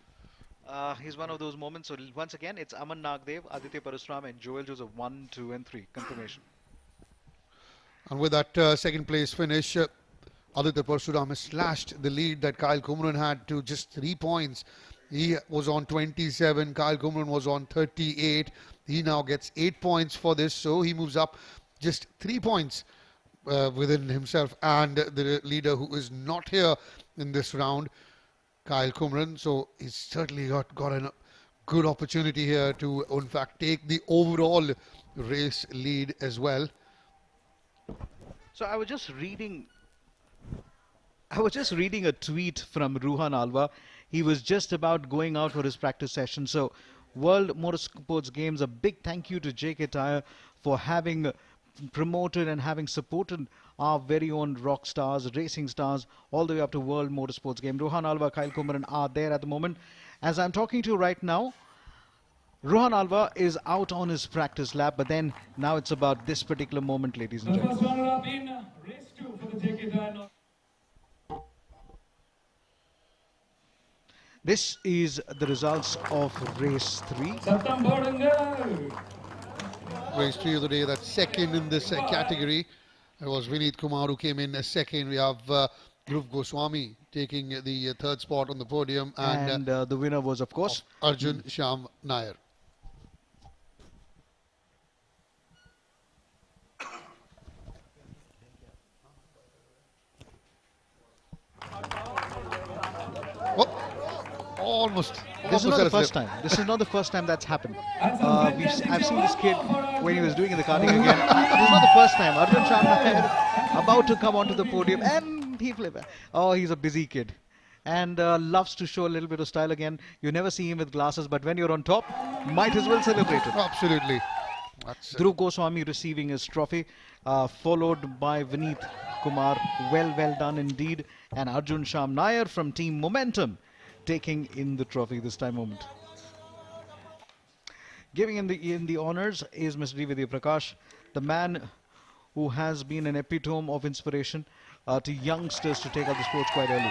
He's one of those moments. So once again, it's Aman Nagdev, Aditya Parasuram, and Joel Joseph 1, 2, and 3. Confirmation. And with that second place finish, Aditya Parasuram has slashed the lead that Kyle Kumaran had to just 3 points. He was on 27, Kyle Kumaran was on 38. He now gets 8 points for this, so he moves up just 3 points within himself and the leader who is not here in this round, Kyle Kumaran. So he's certainly got a good opportunity here to, in fact, take the overall race lead as well. So I was just reading a tweet from Ruhan Alva. He was just about going out for his practice session. So World Motorsports Games, a big thank you to JK Tyre for having promoted and having supported our very own rock stars, racing stars, all the way up to World Motorsports Game. Ruhan Alva, Kyle Kumaran are there at the moment. As I'm talking to you right now, Ruhan Alva is out on his practice lap, but then now it's about this particular moment, ladies and gentlemen. First runner-up in race 2 for the JK Tyre. This is the results of race 3. Race 3 of the day, that's second in this category. It was Vineet Kumar who came in second. We have Dhruv Goswami taking the third spot on the podium. And the winner was, of course, Arjun Shyam Nair. Almost. This is not the first time. This is not the first time that's happened. I've seen this kid when he was doing the karting again. This is not the first time. Arjun Shyam Nair about to come onto the podium and he flipped. Oh, he's a busy kid and loves to show a little bit of style again. You never see him with glasses, but when you're on top, might as well celebrate it. Absolutely. Dhruv Goswami receiving his trophy, followed by Vineet Kumar. Well done indeed. And Arjun Shyam Nair from Team Momentum taking in the trophy this time moment. Giving in the honors is Mr. D. Vidya Prakash, the man who has been an epitome of inspiration to youngsters to take up the sports quite early.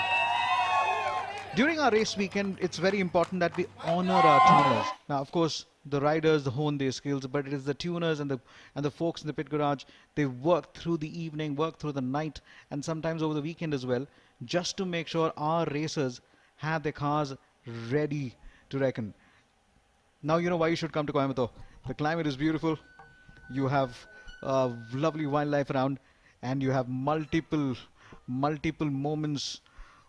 During our race weekend, it's very important that we honor our tuners. Now, of course, the riders hone their skills, but it is the tuners and the folks in the pit garage. They work through the evening, work through the night, and sometimes over the weekend as well, just to make sure our racers have their cars ready to reckon. Now you know why you should come to Coimbatore. The climate is beautiful. You have lovely wildlife around, and you have multiple moments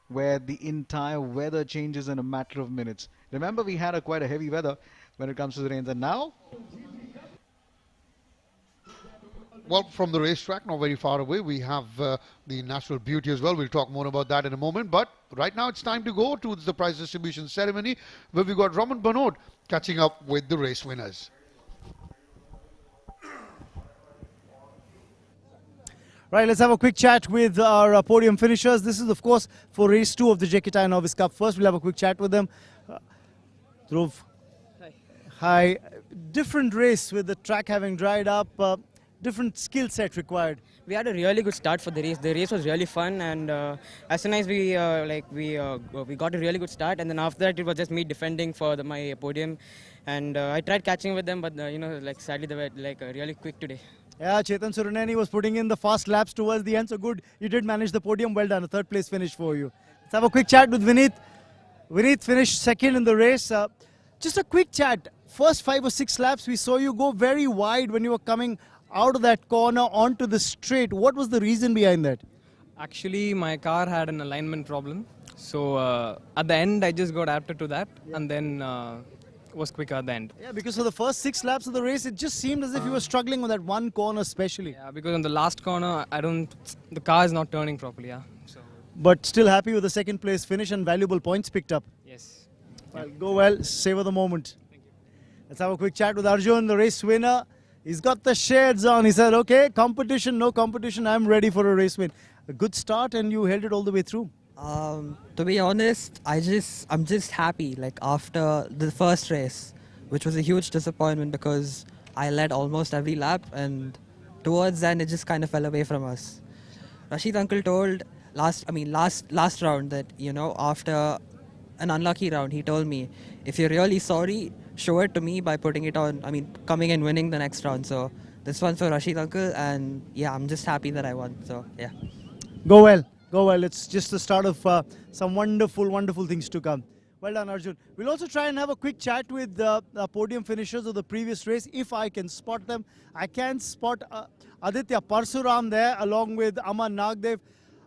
where the entire weather changes in a matter of minutes. Remember, we had quite a heavy weather when it comes to the rains, and now? Well, from the racetrack, not very far away, we have the natural beauty as well. We'll talk more about that in a moment. But right now, it's time to go to the prize distribution ceremony, where we got Raman Banod catching up with the race winners. Right, let's have a quick chat with our podium finishers. This is, of course, for race 2 of the JK Tyre Novice Cup. First, we'll have a quick chat with them. Dhruv. Hi. Different race with the track having dried up. Different skill set required. We had a really good start for the race. The race was really fun, and as soon as we got a really good start, and then after that it was just me defending for my podium, and I tried catching with them, but sadly they were really quick today. Yeah, Chetan Suruneni was putting in the fast laps towards the end, so good. You did manage the podium. Well done. A third place finish for you. Let's have a quick chat with Vineet. Vineet finished second in the race. Just a quick chat. First 5 or 6 laps, we saw you go very wide when you were coming out of that corner onto the straight. What was the reason behind that? Actually, my car had an alignment problem. So at the end, I just got adapted to that, and then was quicker at the end. Yeah, because for the first 6 laps of the race, it just seemed as if you were struggling on that one corner especially. Yeah, because on the last corner, the car is not turning properly. Yeah. So. But still happy with the second place finish and valuable points picked up. Yes. Well, go well, savor the moment. Thank you. Let's have a quick chat with Arjun, the race winner. He's got the shades on. He said, okay, competition, no competition, I'm ready for a race win. A good start, and you held it all the way through. To be honest, I'm just happy. Like after the first race, which was a huge disappointment because I led almost every lap, and towards the end it just kind of fell away from us. Rashid uncle told last round that, after an unlucky round, he told me, if you're really sorry, show it to me by putting it on, coming and winning the next round. So this one's for Rashid uncle, and yeah, I'm just happy that I won. So yeah. Go well. Go well. It's just the start of some wonderful things to come. Well done, Arjun. We'll also try and have a quick chat with the podium finishers of the previous race, if I can spot them. I can spot Aditya Parsuram there along with Aman Nagdev.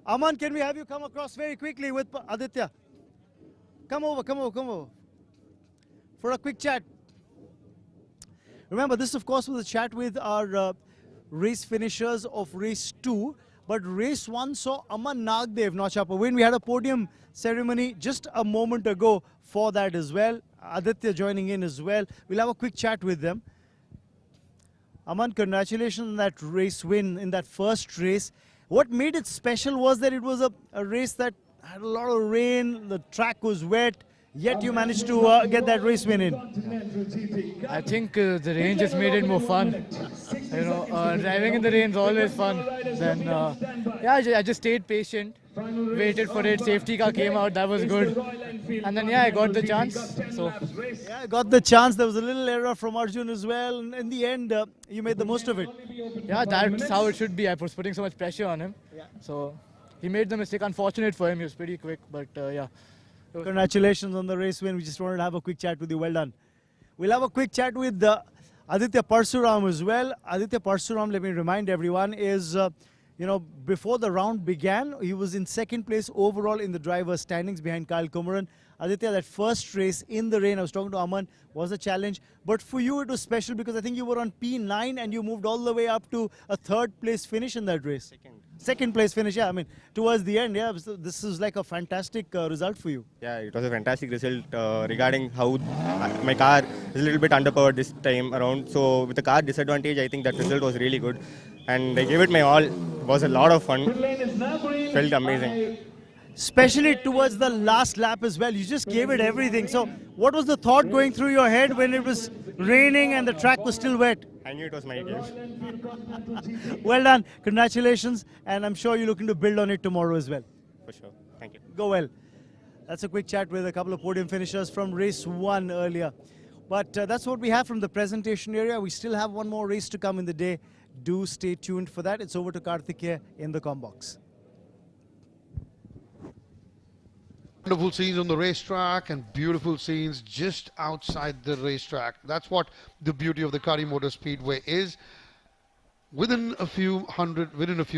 Aman, can we have you come across very quickly with Aditya? Come over. for a quick chat. Remember, this of course was a chat with our race finishers of race 2. But race 1 saw Aman Nagdev notch up a win. We had a podium ceremony just a moment ago for that as well. Aditya joining in as well. We'll have a quick chat with them. Aman, congratulations on that race win in that first race. What made it special was that it was a race that had a lot of rain, the track was wet, yet you managed to get that race win in. I think the rain just made it more fun. You know, driving in the rain is always fun. Then, yeah, I just stayed patient, waited for it. Safety car came out, that was good. And then, yeah, I got the chance. So, yeah, I got the chance. There was a little error from Arjun as well. And in the end, you made the most of it. Yeah, that's how it should be. I was putting so much pressure on him. So, he made the mistake. Unfortunate for him, he was pretty quick, but yeah. Congratulations on the race win. We just wanted to have a quick chat with you. Well done. We'll have a quick chat with Aditya Parsuram as well. Aditya Parsuram, let me remind everyone, is, you know, before the round began, he was in second place overall in the driver's standings behind Kyle Kumaran. Aditya, that first race in the rain, I was talking to Aman, was a challenge. But for you, it was special because I think you were on P9 and you moved all the way up to a third place finish in that race. Second place finish, yeah. I mean, towards the end, yeah. This is like a fantastic result for you. Yeah, it was a fantastic result regarding how my car is a little bit underpowered this time around. So with the car disadvantage, I think that result was really good. And I gave it my all. It was a lot of fun. Felt amazing. Especially towards the last lap as well. You just gave it everything. So what was the thought going through your head when it was raining and the track was still wet? I knew it was my game. Well done. Congratulations. And I'm sure you're looking to build on it tomorrow as well. For sure. Thank you. Go well. That's a quick chat with a couple of podium finishers from race 1 earlier. But that's what we have from the presentation area. We still have one more race to come in the day. Do stay tuned for that. It's over to Karthik here in the Combox. Wonderful scenes on the racetrack and beautiful scenes just outside the racetrack. That's what the beauty of the Kari Motorspeedway is. Within a few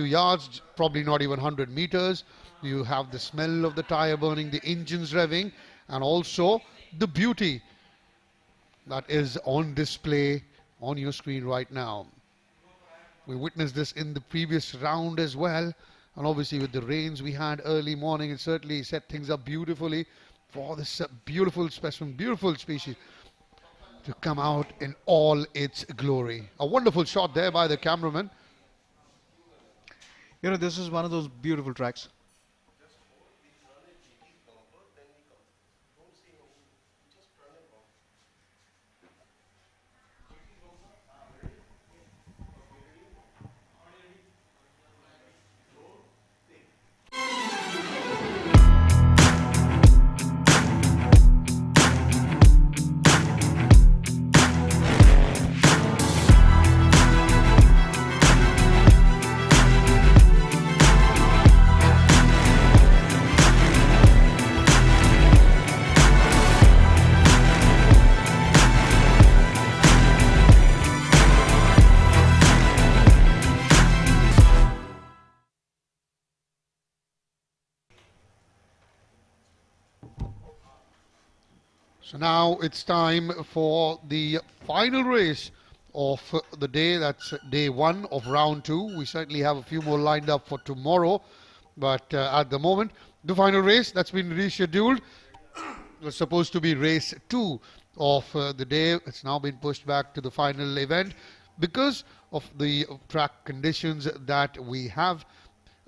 yards, probably not even 100 meters, you have the smell of the tire burning, the engines revving, and also the beauty that is on display on your screen right now. We witnessed this in the previous round as well. And obviously with the rains we had early morning, it certainly set things up beautifully for this beautiful specimen, beautiful species to come out in all its glory. A wonderful shot there by the cameraman. You know, this is one of those beautiful tracks. So now it's time for the final race of the day. That's day 1 of round 2. We certainly have a few more lined up for tomorrow. But at the moment, the final race that's been rescheduled was supposed to be race 2 of the day. It's now been pushed back to the final event because of the track conditions that we have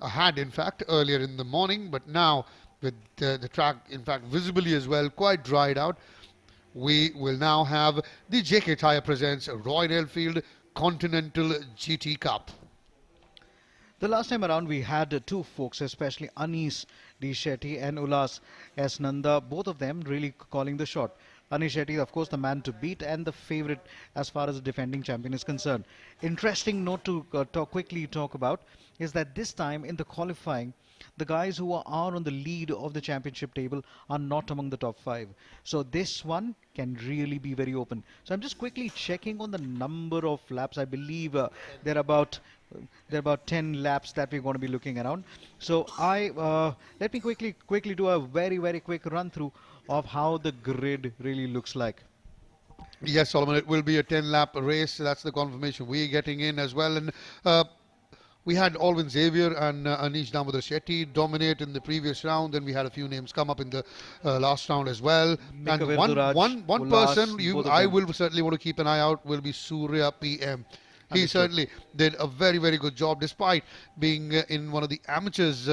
had, in fact, earlier in the morning. But now with the track, in fact, visibly as well, quite dried out, we will now have the JK Tyre presents Royal Enfield Continental GT Cup. The last time around we had two folks, especially Anish D. Shetty and Ulas S. Nanda, both of them really calling the shot. Anish Shetty, of course, the man to beat and the favourite as far as the defending champion is concerned. Interesting note to quickly talk about is that this time in the qualifying, the guys who are on the lead of the championship table are not among the top 5. So this one can really be very open. So I'm just quickly checking on the number of laps. I believe there are about 10 laps that we're going to be looking around. So let me quickly do a very quick run through of how the grid really looks like. Yes, Solomon, it will be a 10-lap race. That's the confirmation we're getting in as well. And we had Alvin Xavier and Anish Damodar Shetty dominate in the previous round. Then we had a few names come up in the last round as well. Mika And Virturaj, one Ullas, person both of I them. will certainly want to keep an eye out will be Surya PM. He Understood. certainly did a very, very good job despite being in one of the amateurs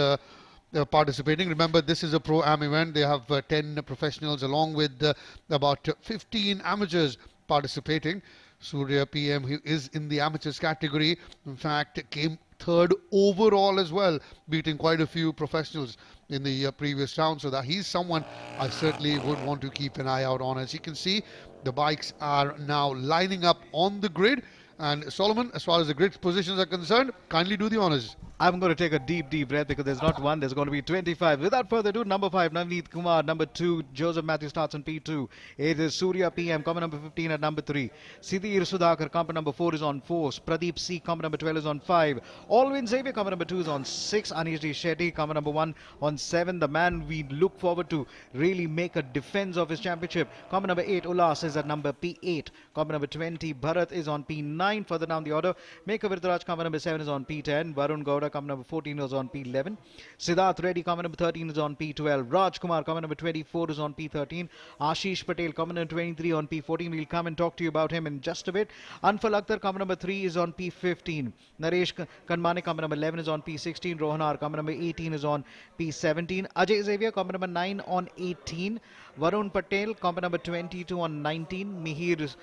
participating. Remember, this is a pro-am event. They have 10 professionals along with about 15 amateurs participating. Surya PM, who is in the amateurs category, in fact, came third overall as well, beating quite a few professionals in the previous round. So that he's someone I certainly would want to keep an eye out on. As you can see, the bikes are now lining up on the grid. And Solomon, as far as the grid positions are concerned, kindly do the honors. I'm going to take a deep breath because there's not one, there's going to be 25. Without further ado, number 5, Navneet Kumar. Number 2, Joseph Matthew starts on P2. It is Surya PM, coming number 15 at number 3. Sidhir Sudhakar, coming number 4 is on 4. Pradeep C, coming number 12 is on 5. Alvin Xavier, coming number 2 is on 6. Anish D. Shetty, coming number 1 on 7. The man we look forward to really make a defense of his championship. Coming number 8, Ullas is at number P8. Coming number 20, Bharat is on P9. Further down the order, Meka Virturaj, coming number 7 is on P10. Varun Gowda, coming number 14 is on P11. Siddharth Reddy, coming number 13 is on P12. Raj Kumar, coming number 24 is on P13. Ashish Patel, coming number 23 on P14. We'll come and talk to you about him in just a bit. Anfal Akhtar, coming number 3 is on P15. Naresh Kanmane, coming number 11 is on P16. Rohanar, coming number 18 is on P17. Ajay Xavier, coming number 9 on 18. Varun Patel, coming number 22 on 19. Mihir,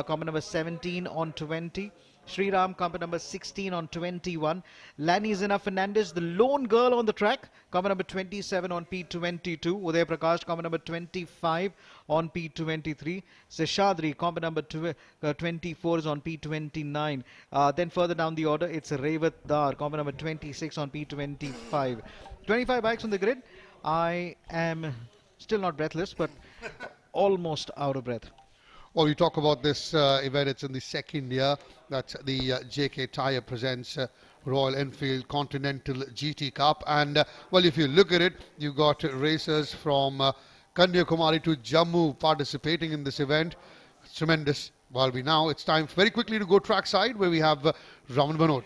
coming number 17 on 20. Sriram, coming number 16 on 21. Lani Zina Fernandez, the lone girl on the track, coming number 27 on P22. Uday Prakash, coming number 25 on P23. Seshadri, coming number 24 is on P29. Then further down the order, it's Revat Dar, coming number 26 on P25. 25 bikes on the grid. I am still not breathless, but almost out of breath. Well, we talk about this event. It's in the second year. That's the JK Tyre presents Royal Enfield Continental GT Cup. And, well, if you look at it, you've got racers from Kanyakumari to Jammu participating in this event. It's tremendous. Well, it's time very quickly to go trackside where we have Raman Banod.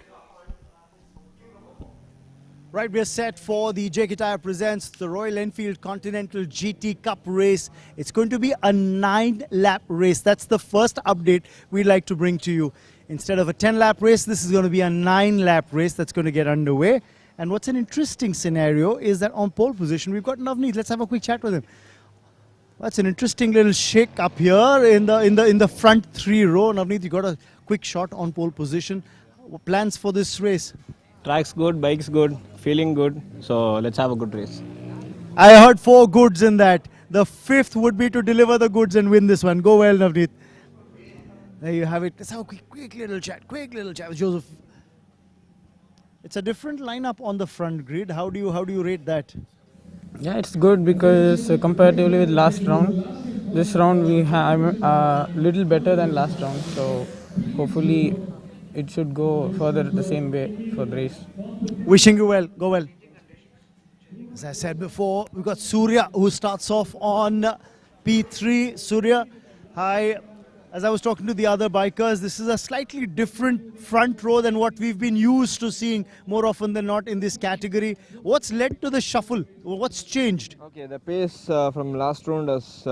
Right, we're set for the JK Tyre presents the Royal Enfield Continental GT Cup race. It's going to be a 9-lap race. That's the first update we'd like to bring to you. Instead of a 10-lap race, this is going to be a 9-lap race that's going to get underway. And what's an interesting scenario is that on pole position, we've got Navneet. Let's have a quick chat with him. That's an interesting little shake up here in the front 3 row. Navneet, you got a quick shot on pole position. What plans for this race? Track's good, bike's good, feeling good. So let's have a good race. I heard 4 goods in that. The 5th would be to deliver the goods and win this one. Go well, Navneet. There you have it. Let's have a quick little chat. Quick little chat with Joseph. It's a different lineup on the front grid. How do you rate that? Yeah, it's good because comparatively with last round, this round we have a little better than last round. So hopefully it should go further the same way for the race. Wishing you well. Go well. As I said before, we've got Surya who starts off on P3. Surya, hi. As I was talking to the other bikers, this is a slightly different front row than what we've been used to seeing more often than not in this category. What's led to the shuffle? What's changed? Okay, the pace from last round has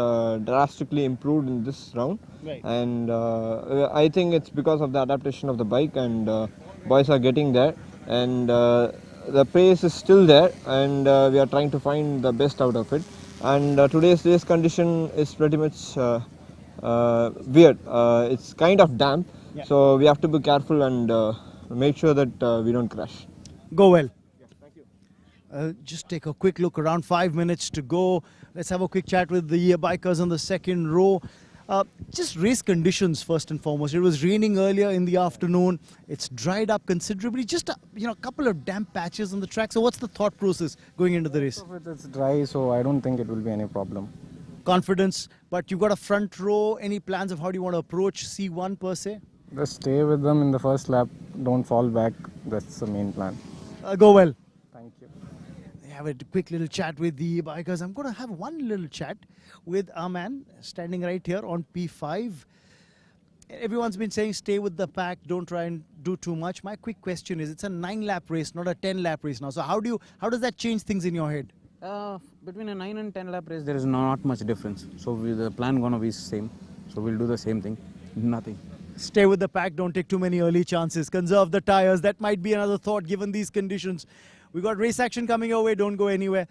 drastically improved in this round. Right. And I think it's because of the adaptation of the bike, and boys are getting there. And the pace is still there, and we are trying to find the best out of it. And today's race condition is pretty much weird. It's kind of damp, Yeah. so we have to be careful and make sure that we don't crash. Go well. Just take a quick look, around 5 minutes to go. Let's have a quick chat with the bikers on the second row. Just race conditions first and foremost. It was raining earlier in the afternoon. It's dried up considerably. Just a couple of damp patches on the track. So what's the thought process going into the race? It's dry, so I don't think it will be any problem. Confidence, but you've got a front row. Any plans of how do you want to approach C1 per se? Just stay with them in the first lap. Don't fall back. That's the main plan. Go well. Thank you. Have a quick little chat with the bikers. I'm going to have one little chat with our man standing right here on P5. Everyone's been saying stay with the pack, don't try and do too much. My quick question is, it's a 9-lap race, not a 10-lap race now. So how does that change things in your head? Between a 9 and 10 lap race, there is not much difference. So the plan gonna be same. So we'll do the same thing. Nothing. Stay with the pack, don't take too many early chances. Conserve the tires. That might be another thought given these conditions. We got race action coming your way, don't go anywhere.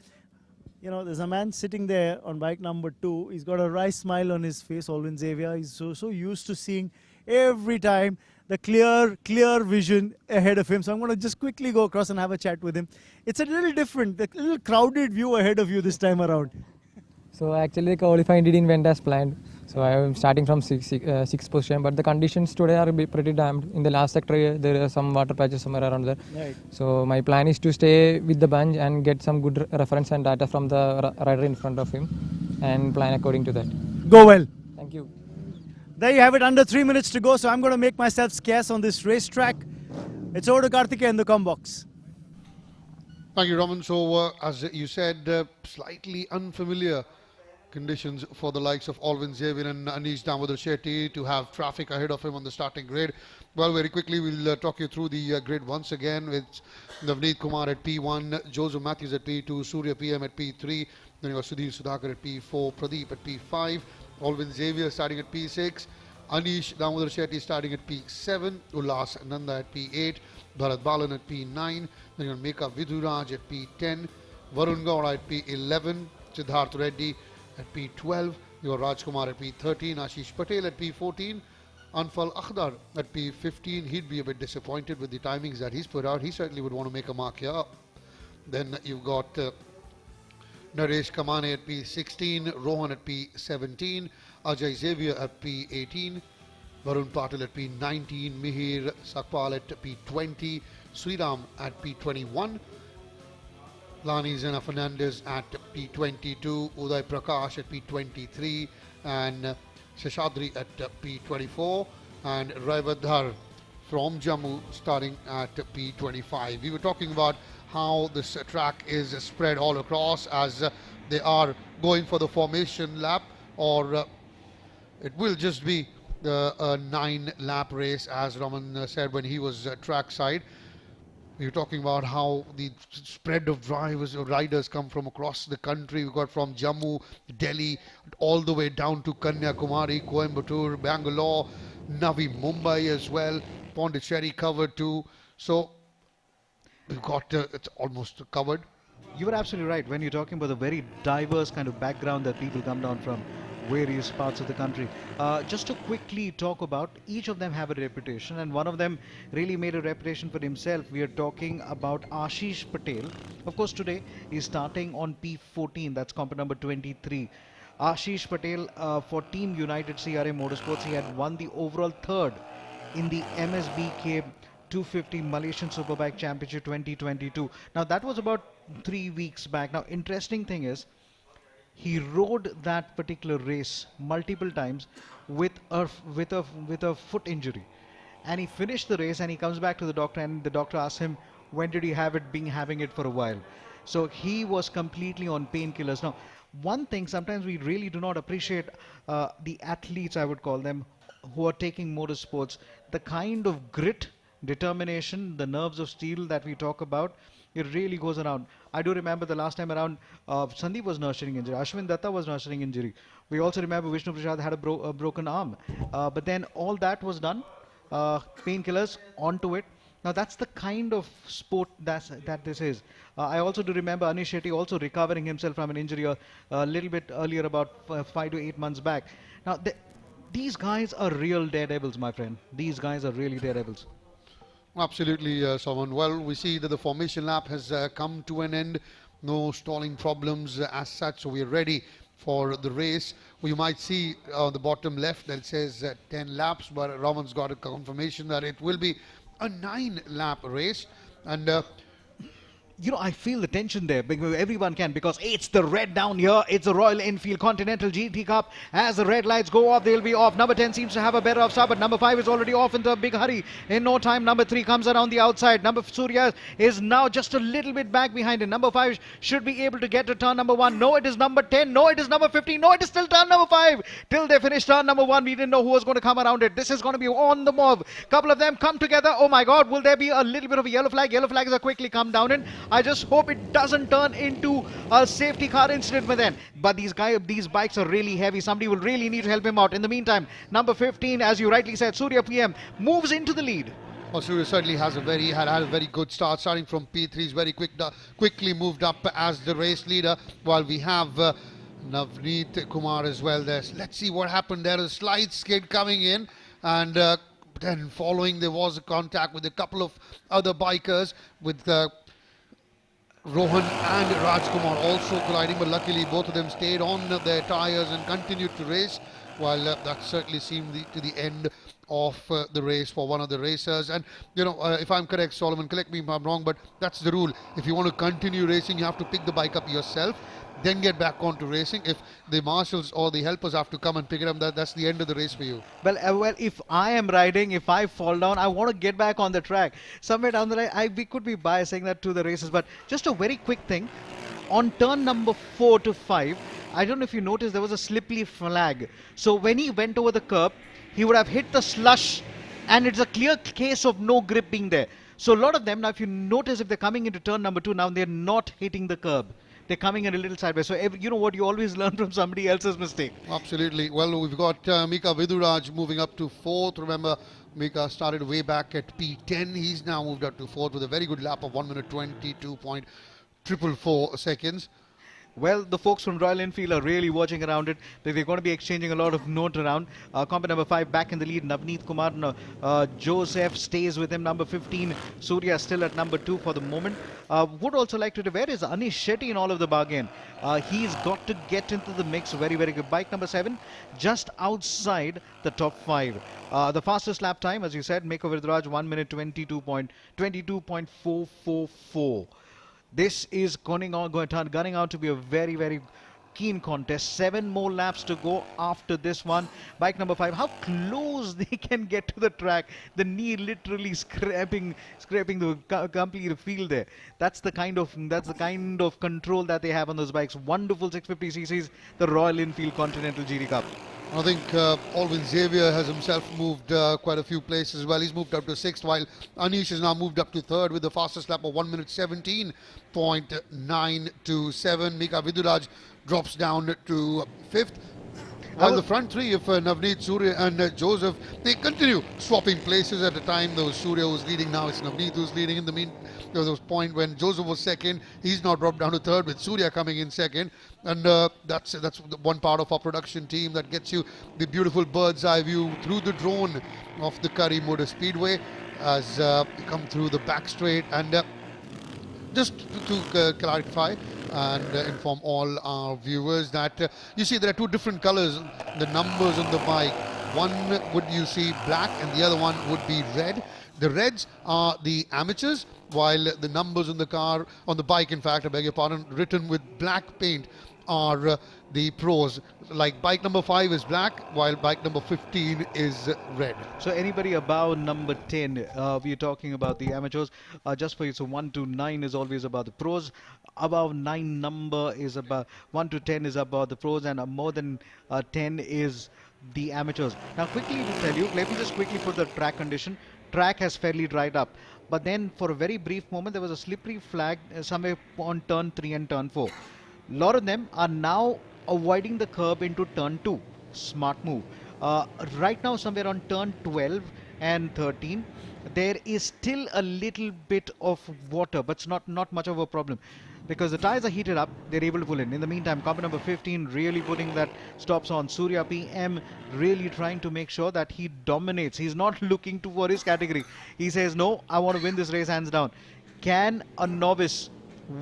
You know, there's a man sitting there on bike number 2. He's got a wry smile on his face, Alvin Xavier. He's so used to seeing every time the clear vision ahead of him. So I'm going to just quickly go across and have a chat with him. It's a little different, a little crowded view ahead of you this time around. So actually the qualifying didn't went as planned. So I am starting from sixth position, but the conditions today are pretty damned. In the last sector there are some water patches somewhere around there. Right. So my plan is to stay with the bunch and get some good reference and data from the rider in front of him and plan according to that. Go well. Thank you. There you have it, under 3 minutes to go. So I'm going to make myself scarce on this racetrack. It's over to Karthikeya in the com box. Thank you, Raman. So as you said, slightly unfamiliar conditions for the likes of Alvin Xavier and Anish Damodar Shetty to have traffic ahead of him on the starting grid. Well, very quickly we'll talk you through the grid once again with Navneet Kumar at P1, Joseph Matthews at P2, Surya PM at P3, then you got Sudhir Sudhakar at P4, Pradeep at P5, Alvin Xavier starting at P6, Anish Damodar Shetty starting at P7, Ullas Nanda at P8, Bharat Balan at P9, then you got Meka Viduraj at P10, Varun Gowda at P11, Siddharth Reddy at P12, you got Rajkumar at P13, Ashish Patel at P14, Anfal Akhdar at P15. He'd be a bit disappointed with the timings that he's put out. He certainly would want to make a mark here. Then you've got Naresh Kamane at P16, Rohan at P17, Ajay Xavier at P18, Varun Patil at P19, Mihir Sakpal at P20, Sriram at P21, Lani Zena Fernandez at P22, Uday Prakash at P23, and Sheshadri at P24, and Raivadhar from Jammu starting at P25. We were talking about how this track is spread all across as they are going for the formation lap, or it will just be the 9-lap race, as Raman said when he was track side. We were talking about how the spread of riders come from across the country. We got from Jammu, Delhi, all the way down to Kanyakumari, Coimbatore, Bangalore, Navi Mumbai as well. Pondicherry covered too. So we've got it's almost covered. You were absolutely right when you're talking about the very diverse kind of background that people come down from various parts of the country. Just to quickly talk about, each of them have a reputation, and one of them really made a reputation for himself. We are talking about Ashish Patel. Of course, today he's starting on P14, that's comp number 23. Ashish Patel for Team United CRA Motorsports, he had won the overall third in the MSBK 250 Malaysian Superbike Championship 2022. Now that was about 3 weeks back. Now interesting thing is, he rode that particular race multiple times with a foot injury, and he finished the race and he comes back to the doctor, and the doctor asks him, when did you have it? Been having it for a while. So he was completely on painkillers. Now one thing sometimes we really do not appreciate, the athletes, I would call them, who are taking motorsports, the kind of grit, determination, the nerves of steel that we talk about, it really goes around. I do remember the last time around, Sandeep was nursing injury, Ashwin Datta was nursing injury. We also remember Vishnu Prasad had a broken arm. But then all that was done, painkillers onto it. Now that's the kind of sport that this is. I also do remember Anish Shetty also recovering himself from an injury a little bit earlier, about 5 to 8 months back. Now these guys are real daredevils, my friend. These guys are really daredevils. Absolutely, Savan. Well, we see that the formation lap has come to an end. No stalling problems as such, so we're ready for the race. We might see on the bottom left that it says 10 laps, but Raman's got a confirmation that it will be a 9-lap race. And you know, I feel the tension there because everyone can, because it's the red down here. It's the Royal Enfield Continental GT Cup. As the red lights go off, they'll be off. Number 10 seems to have a better off start, but number 5 is already off into a big hurry. In no time, number 3 comes around the outside. Number Surya is now just a little bit back behind him. Number 5 should be able to get to turn number 1. No, it is number 10. No, it is number 15. No, it is still turn number 5. Till they finish turn number 1, we didn't know who was going to come around it. This is going to be on the move. Couple of them come together. Oh my God, will there be a little bit of a yellow flag? Yellow flags are quickly come down in. I just hope it doesn't turn into a safety car incident with them. But these bikes are really heavy. Somebody will really need to help him out. In the meantime, number 15, as you rightly said, Surya PM moves into the lead. Well, Surya certainly has had a very good start, starting from P3. He's very quickly moved up as the race leader, while we have Navneet Kumar as well there. Let's see what happened there. A slight skid coming in, and then following there was a contact with a couple of other bikers, with Rohan and Rajkumar also colliding, but luckily both of them stayed on their tyres and continued to race, while that certainly seemed to the end of the race for one of the racers. And you know, if I'm correct, Solomon, correct me if I'm wrong, but that's the rule. If you want to continue racing, you have to pick the bike up yourself, then get back onto racing. If the marshals or the helpers have to come and pick it up, that's the end of the race for you. Well, if I am riding, if I fall down, I want to get back on the track. Somewhere down the line, we could be biased saying that to the races, but just a very quick thing. On turn number 4 to 5, I don't know if you noticed, there was a slippery flag. So when he went over the curb, he would have hit the slush, and it's a clear case of no grip being there. So a lot of them, now if you notice, if they're coming into turn number 2, now they're not hitting the curb. They're coming in a little sideways. So you know what, you always learn from somebody else's mistake. Absolutely. Well, we've got Mika Viduraj moving up to 4th. Remember, Mika started way back at P10. He's now moved up to 4th with a very good lap of 1 minute 22.444 seconds. Well, the folks from Royal Enfield are really watching around it. They're going to be exchanging a lot of notes around. Combat number 5 back in the lead. Navneet Kumar, Joseph stays with him. Number 15, Surya still at number 2 for the moment. Would also like to where is Anish Shetty in all of the bargain? He's got to get into the mix. Very, very good. Bike number 7, just outside the top 5. The fastest lap time, as you said, Mika Viduraj, 1 minute 22.444. This is gunning out to be a very, very keen contest. 7 more laps to go after this one. Bike number 5, how close they can get to the track. The knee literally scraping the complete field there. That's the kind of control that they have on those bikes. Wonderful 650 cc's, the Royal Enfield Continental GT Cup. I think Alvin Xavier has himself moved quite a few places as well. He's moved up to 6th, while Anish has now moved up to 3rd with the fastest lap of 1 minute 17.927. Mika Viduraj drops down to 5th. While the front 3 of Navneet, Surya and Joseph, they continue swapping places at a time. There was Surya who's leading, now it's Navneet who's leading. In the mean, there was a point when Joseph was 2nd. He's now dropped down to 3rd with Surya coming in 2nd. And that's one part of our production team that gets you the beautiful bird's eye view through the drone of the Kari Motorspeedway as we come through the back straight. And just to clarify and inform all our viewers that you see there are 2 different colors, the numbers on the bike. One would you see black and the other one would be red. The reds are the amateurs, while the numbers on the car, on the bike in fact, I beg your pardon, written with black paint are the pros. Like bike number 5 is black, while bike number 15 is red. So anybody above number 10, we're talking about the amateurs. Just for you, so 1 to 9 is always about the pros. Above 9 number is about 1 to 10 is about the pros, and more than 10 is the amateurs. Now quickly to tell you, let me just quickly put the track condition. Track has fairly dried up, but then for a very brief moment there was a slippery flag somewhere on turn 3 and turn 4. A lot of them are now avoiding the curb into turn 2. Smart move. Right now somewhere on turn 12 and 13 there is still a little bit of water, but it's not much of a problem because the tires are heated up. They're able to pull in. In the meantime, car number 15 really putting that stops on. Surya PM really trying to make sure that he dominates. He's not looking for his category. He says, no, I want to win this race hands down. Can a novice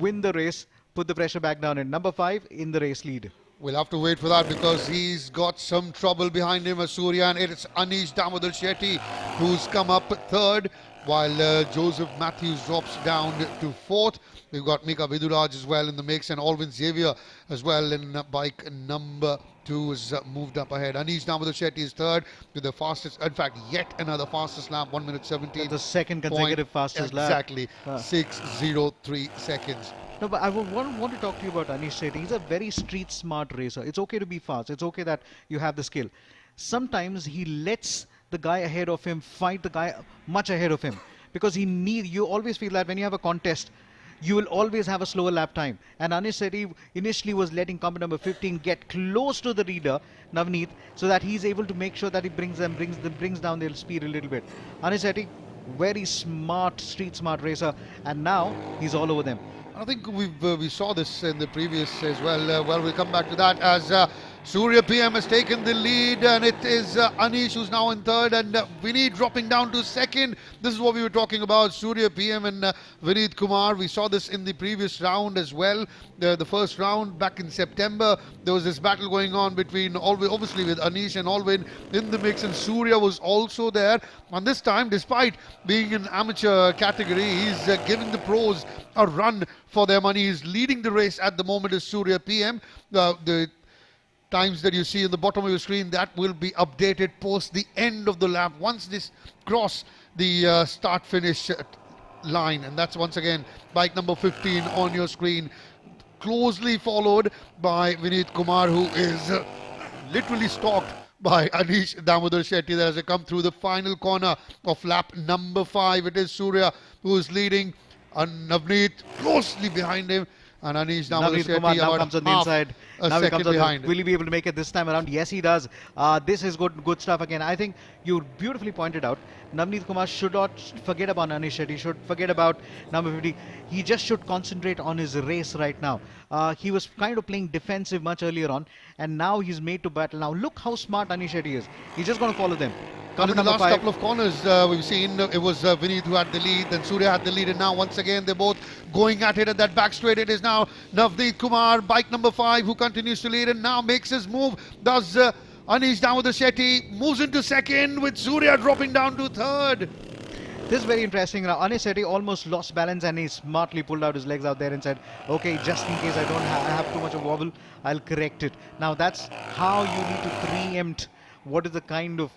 win the race? Put the pressure back down in. Number 5 in the race lead. We'll have to wait for that because he's got some trouble behind him as Surya, and it's Anish Damodar Shetty who's come up 3rd while Joseph Matthews drops down to fourth. We've got Mika Viduraj as well in the mix, and Alvin Xavier as well in bike number 2 is moved up ahead. Anish Damodarshetty is third with the fastest, in fact, yet another fastest lap, 1 minute 17. The second consecutive fastest lap. Exactly, 6:03 seconds. No, but I want to talk to you about Anish Sethi. He's a very street smart racer. It's okay to be fast. It's okay that you have the skill. Sometimes he lets the guy ahead of him fight the guy much ahead of him, because you always feel that when you have a contest, you will always have a slower lap time. And Anish Sethi initially was letting car number 15 get close to the leader, Navneet, so that he's able to make sure that he brings down their speed a little bit. Anish Sethi, very smart, street smart racer, and now he's all over them. I think we saw this in the previous as well. Well, we'll come back to that as Surya PM has taken the lead, and it is Anish who's now in third, and Vineet dropping down to second. This is what we were talking about, Surya PM and Vineet Kumar. We saw this in the previous round as well. The first round back in September, there was this battle going on between, obviously with Anish and Alvin in the mix, and Surya was also there. And this time, despite being an amateur category, he's giving the pros a run for their money. He's leading the race at the moment as Surya PM. The times that you see in the bottom of your screen, that will be updated post the end of the lap once this cross the start finish line, and that's once again bike number 15 on your screen, closely followed by Vineet Kumar, who is literally stalked by Anish Damodarshetty as they come through the final corner of lap number 5. It is Surya who is leading, and Navneet closely behind him, and Anish Damodarshetty now comes on the inside. Now he comes behind. Will he be able to make it this time around? Yes, he does. This is good stuff again. I think you beautifully pointed out, Navneet Kumar should not forget about Anish Shetty, should forget about number 50. He just should concentrate on his race right now. He was kind of playing defensive much earlier on, and now he's made to battle. Now look how smart Anish Shetty is. He's just going to follow them. In the last couple of corners, we've seen it was Vineet who had the lead, then Surya had the lead, and now once again they're both going at it at that back straight. It is now Navneet Kumar, bike number 5, who continues to lead and now makes his move. Does Anish Damodarshetty moves into second with Surya dropping down to third. This is very interesting. Now, Anish Shetty almost lost balance, and he smartly pulled out his legs out there and said, okay, just in case I don't have too much of wobble, I'll correct it. Now that's how you need to preempt what is the kind of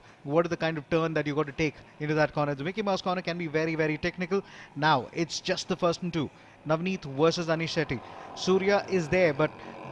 turn that you got to take into that corner. The Mickey Mouse corner can be very, very technical. Now it's just the first and 2. Navneet versus Anish Shetty. Surya is there, but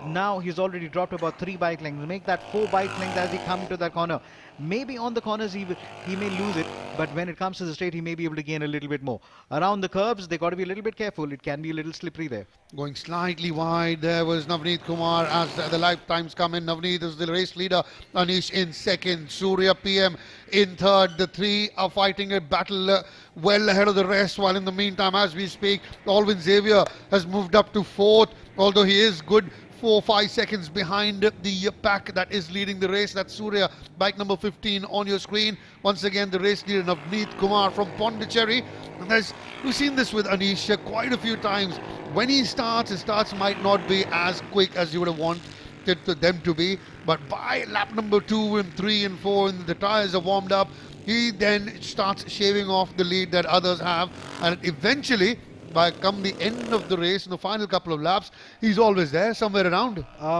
now he's already dropped about 3 bike lengths. Make that 4 bike lengths as he comes into that corner. Maybe on the corners he may lose it, but when it comes to the straight, he may be able to gain a little bit more. Around the curbs, they got to be a little bit careful. It can be a little slippery there. Going slightly wide, there was Navneet Kumar as the lifetimes come in. Navneet is the race leader, Anish in second, Surya PM in third. The 3 are fighting a battle well ahead of the rest, while in the meantime, as we speak, Alvin Xavier has moved up to 4th, although he is good 4-5 seconds behind the pack that is leading the race. That's Surya, bike number 15 on your screen. Once again, the race leader Navneet Kumar from Pondicherry. And we've seen this with Anish quite a few times. When he starts, his starts might not be as quick as you would have wanted them to be, but by lap number 2 and 3 and 4, and the tires are warmed up, he then starts shaving off the lead that others have, and eventually, by come the end of the race in the final couple of laps, he's always there, somewhere around.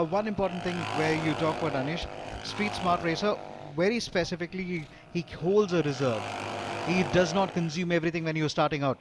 One important thing where you talk about Anish, street smart racer, very specifically, he holds a reserve. He does not consume everything when you're starting out.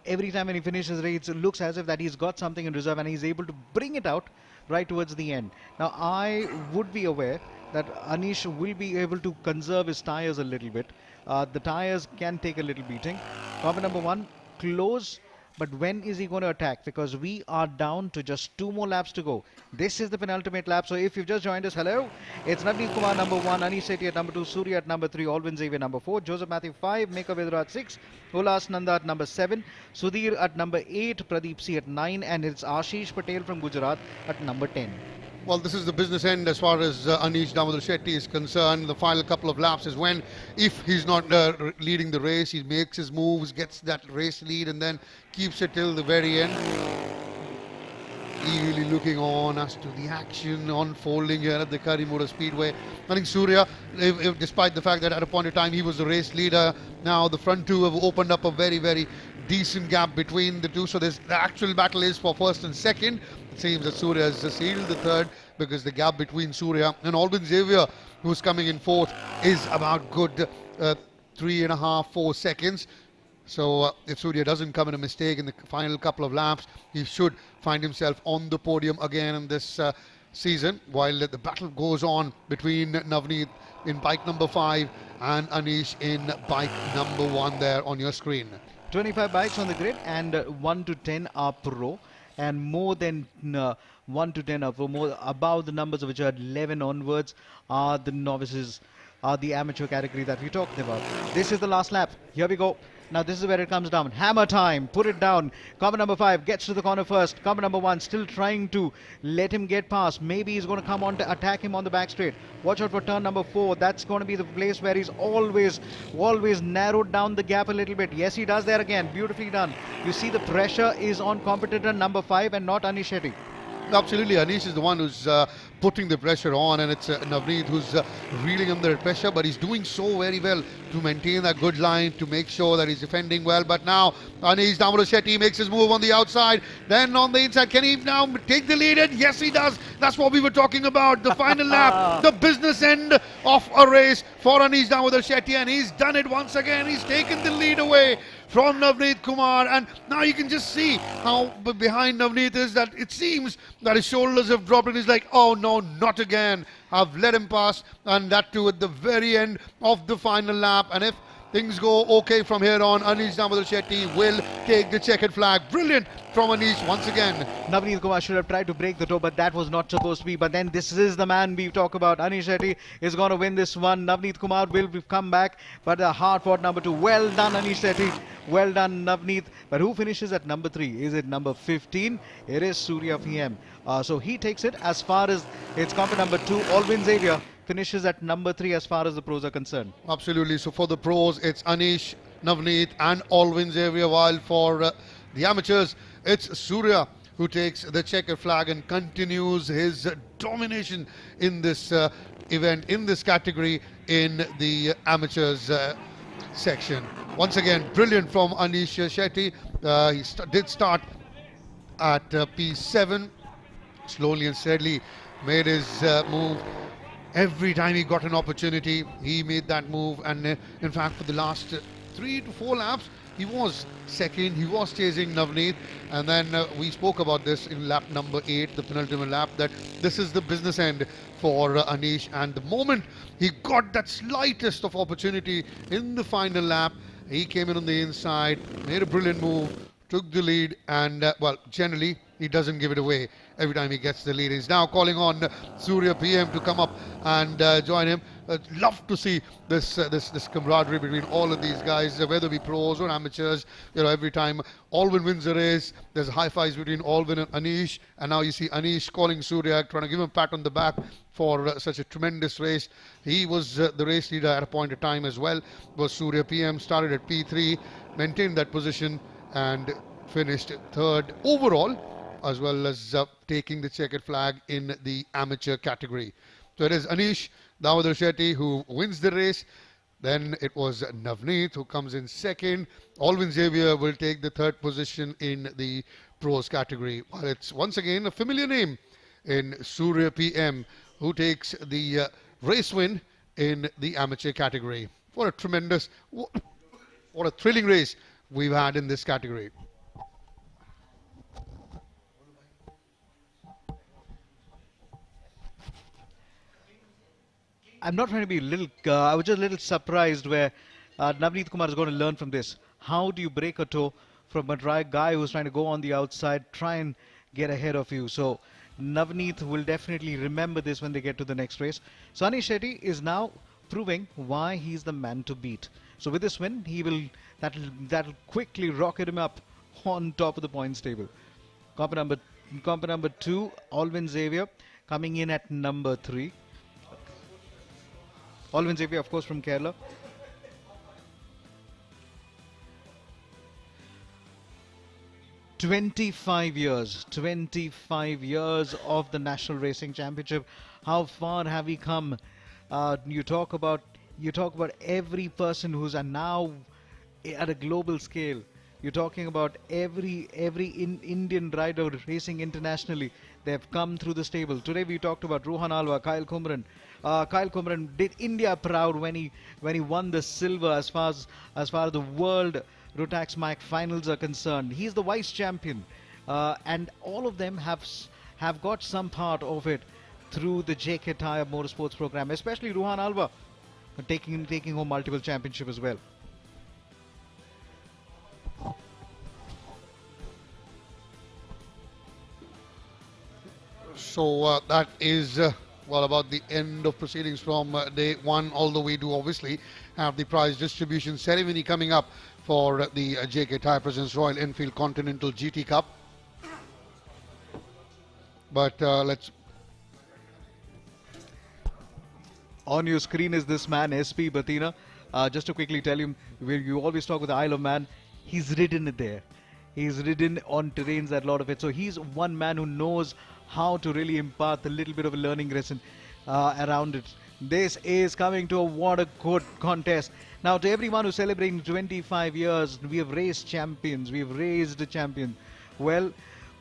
Every time when he finishes the race, it looks as if that he's got something in reserve and he's able to bring it out right towards the end. Now, I would be aware that Anish will be able to conserve his tires a little bit. The tires can take a little beating. Comment number 1, close. But when is he going to attack? Because we are down to just 2 more laps to go. This is the penultimate lap. So if you've just joined us, hello. It's Navneet Kumar number 1, Anish Shetty at number 2, Surya at number 3, Alvin Xavier number 4, Joseph Matthew 5, Meka Vidra at 6, Ulas Nanda at number 7, Sudhir at number 8, Pradeep C at 9, and it's Ashish Patel from Gujarat at number 10. Well, this is the business end as far as Anish Damodarshetty is concerned. The final couple of laps is when, if he's not leading the race, he makes his moves, gets that race lead, and then keeps it till the very end. eagerly looking on as to the action unfolding here at the Kari Motorspeedway. I think Surya, if despite the fact that at a point in time he was the race leader, now the front two have opened up a very, very decent gap between the two. So the actual battle is for first and second. It seems that Surya has sealed the third because the gap between Surya and Alvin Xavier, who's coming in fourth, is about good 3.5-4 seconds. So if Surya doesn't commit a mistake in the final couple of laps, he should find himself on the podium again in this season, while the battle goes on between Navneet in bike number 5 and Anish in bike number 1 there on your screen. 25 bikes on the grid, and 1 to 10 are pro, and more than 1 to 10 are pro. More above the numbers, which are 11 onwards, are the novices, are the amateur category that we talked about. This is the last lap. Here we go. Now this is where it comes down. Hammer time. Put it down. Comer number 5 gets to the corner first. Comer number 1 still trying to let him get past. Maybe he's going to come on to attack him on the back straight. Watch out for turn number 4. That's going to be the place where he's always narrowed down the gap a little bit. Yes, he does there again. Beautifully done. You see the pressure is on competitor number 5 and not Anish Shetty. Absolutely, Anish is the one who's putting the pressure on, and it's Navneet who's reeling under pressure, but he's doing so very well to maintain that good line, to make sure that he's defending well. But now Anish Damodar Shetty makes his move on the outside, then on the inside. Can he now take the lead? And yes, he does. That's what we were talking about. The final lap, the business end of a race for Anish Damodar Shetty, and he's done it once again. He's taken the lead away from Navneet Kumar, and now you can just see how behind Navneet is, that it seems that his shoulders have dropped and he's like, oh no, not again. I've let him pass, and that too at the very end of the final lap. And if things go okay from here on, Anish Damodar Shetty will take the checkered flag. Brilliant from Anish once again. Navneet Kumar should have tried to break the toe, but that was not supposed to be. But then this is the man we talk about. Anish Shetty is going to win this one. Navneet Kumar will come back, but a hard-fought number 2. Well done, Anish Shetty. Well done, Navneet. But who finishes at number 3? Is it number 15? It is Surya PM. So he takes it as far as it's comp number 2. Alvin Xavier finishes at number 3 as far as the pros are concerned. Absolutely. So for the pros, it's Anish, Navneet and Alvin Xavier, while for the amateurs, it's Surya who takes the checker flag and continues his domination in this event, in this category, in the amateurs section. Once again, brilliant from Anish Shetty. He did start at P7, slowly and steadily made his move. Every time he got an opportunity, he made that move, and in fact for the last 3 to 4 laps he was second, he was chasing Navneet, and then we spoke about this in lap number 8, the penultimate lap, that this is the business end for Anish, and the moment he got that slightest of opportunity in the final lap, he came in on the inside, made a brilliant move, took the lead, and well, generally he doesn't give it away every time he gets the lead. He's now calling on Surya PM to come up and join him. Love to see this camaraderie between all of these guys, whether we pros or amateurs. You know, every time Alvin wins a race, there's high fives between Alvin and Anish, and now you see Anish calling Surya, trying to give him a pat on the back for such a tremendous race. He was the race leader at a point of time as well. Was Surya PM, started at P3, maintained that position and finished third overall, as well as taking the checkered flag in the amateur category. So it is Anish Damodar Shetty who wins the race. Then it was Navneet who comes in second. Alvin Xavier will take the third position in the pros category. Well, it's once again a familiar name in Surya PM who takes the race win in the amateur category. What a tremendous, what a thrilling race we've had in this category. I'm not trying to be I was just a little surprised where Navneet Kumar is going to learn from this. How do you break a toe from a dry guy who's trying to go on the outside, try and get ahead of you? So Navneet will definitely remember this when they get to the next race. So Anish Shetty is now proving why he's the man to beat. So with this win, that'll quickly rocket him up on top of the points table. Comp number 2, Alvin Xavier coming in at number 3. Alvin Xavier, of course, from Kerala. 25 years of the National Racing Championship. How far have we come? You talk about every person who's now at a global scale. You're talking about every Indian rider racing internationally. They have come through the stable. Today we talked about Rohan Alva, Kyle Kumran. Kyle Kumran did India proud when he won the silver as far as the world Rotax Mac finals are concerned. He's the vice champion, and all of them have got some part of it through the JK Tyre Motorsports program. Especially Rohan Alva taking home multiple championship as well. So that is well about the end of proceedings from day one, although we do obviously have the prize distribution ceremony coming up for the JK Tyre presents Royal Enfield Continental GT Cup. But let's... On your screen is this man, SP Batina. Just to quickly tell you, where you always talk with the Isle of Man, he's ridden it there. He's ridden on terrains that lot of it. So he's one man who knows how to really impart a little bit of a learning lesson around it. This is coming to a what a good contest. Now, to everyone who's celebrating 25 years, we have raised champions. We have raised a champion. Well,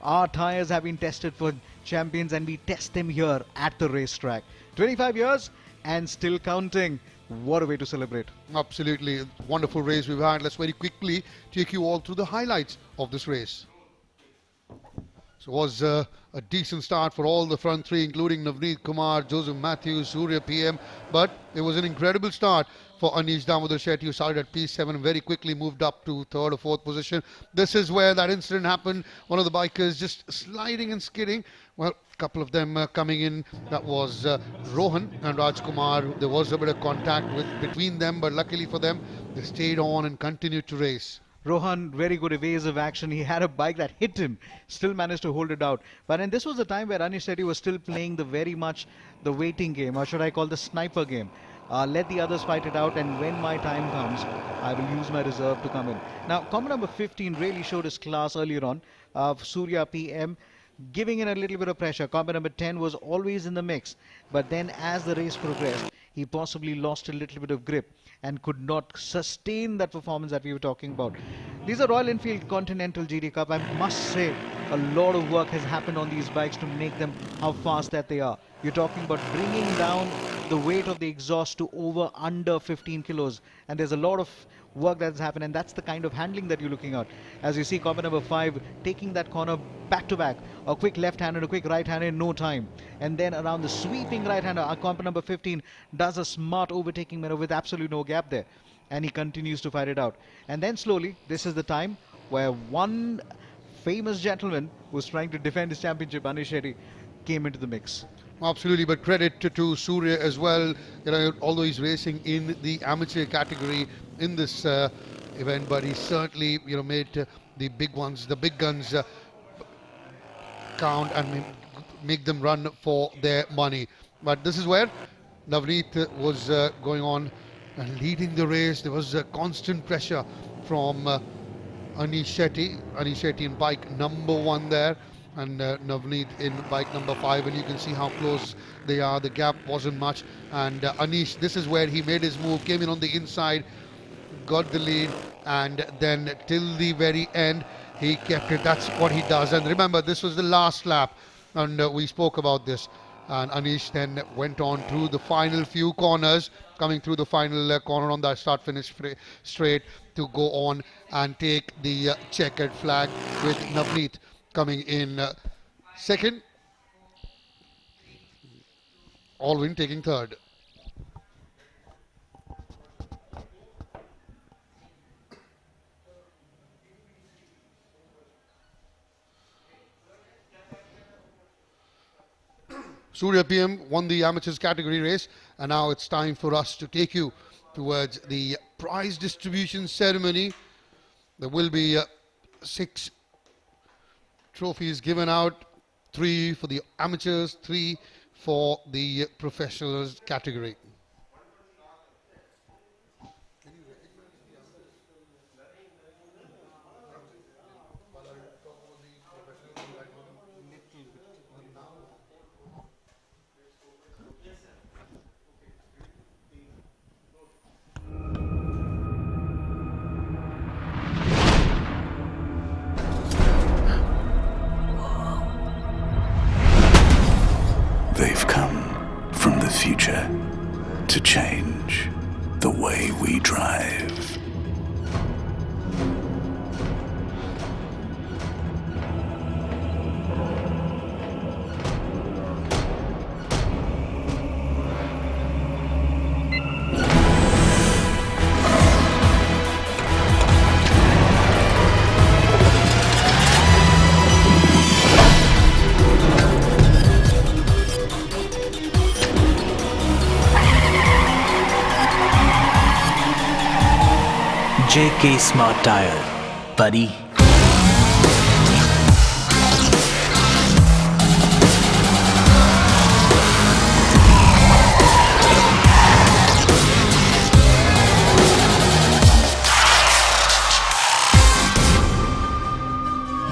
our tyres have been tested for champions, and we test them here at the racetrack. 25 years and still counting. What a way to celebrate. Absolutely. Wonderful race we've had. Let's very quickly take you all through the highlights of this race. So it was a decent start for all the front three, including Navneet Kumar, Joseph Matthews, Surya PM. But it was an incredible start for Anish Damodar Shetty, who started at P7 and very quickly moved up to third or fourth position. This is where that incident happened. One of the bikers just sliding and skidding. Well, a couple of them coming in. That was Rohan and Rajkumar. There was a bit of contact between them, but luckily for them, they stayed on and continued to race. Rohan, very good evasive action. He had a bike that hit him, still managed to hold it out. But then this was the time where Anish Shetty was still playing very much the waiting game, or should I call the sniper game. Let the others fight it out, and when my time comes, I will use my reserve to come in. Now, combo number 15 really showed his class earlier on. Surya PM giving in a little bit of pressure. Combo number 10 was always in the mix, but then as the race progressed, he possibly lost a little bit of grip and could not sustain that performance that we were talking about. These are Royal Enfield Continental GT Cup. I must say, a lot of work has happened on these bikes to make them how fast that they are. You're talking about bringing down the weight of the exhaust to under 15 kilos. And there's a lot of work that's happened, and that's the kind of handling that you're looking at. As you see, corner number 5 taking that corner back to back, a quick left hand and a quick right hand in no time, and then around the sweeping right hander, corner number 15 does a smart overtaking maneuver with absolutely no gap there, and he continues to fight it out. And then slowly, this is the time where one famous gentleman who's trying to defend his championship, Anish Shetty, came into the mix. Absolutely, but credit to Surya as well. You know, although he's racing in the amateur category in this event, but he certainly, you know, made the big ones, the big guns, count and make them run for their money. But this is where Navneet was going on and leading the race. There was constant pressure from Anish Shetty in bike number 1 there, and Navneet in bike number 5, and you can see how close they are. The gap wasn't much, and Anish, this is where he made his move, came in on the inside, got the lead, and then till the very end he kept it. That's what he does. And remember, this was the last lap, and we spoke about this, and Anish then went on through the final few corners, coming through the final corner on that start finish straight to go on and take the checkered flag, with Navneet coming in second, Alwyn taking third. Surya PM won the amateurs category race, and now it's time for us to take you towards the prize distribution ceremony. There will be 6 trophies given out, 3 for the amateurs, 3 for the professionals category. to change the way we drive. JK Smart Tire, buddy.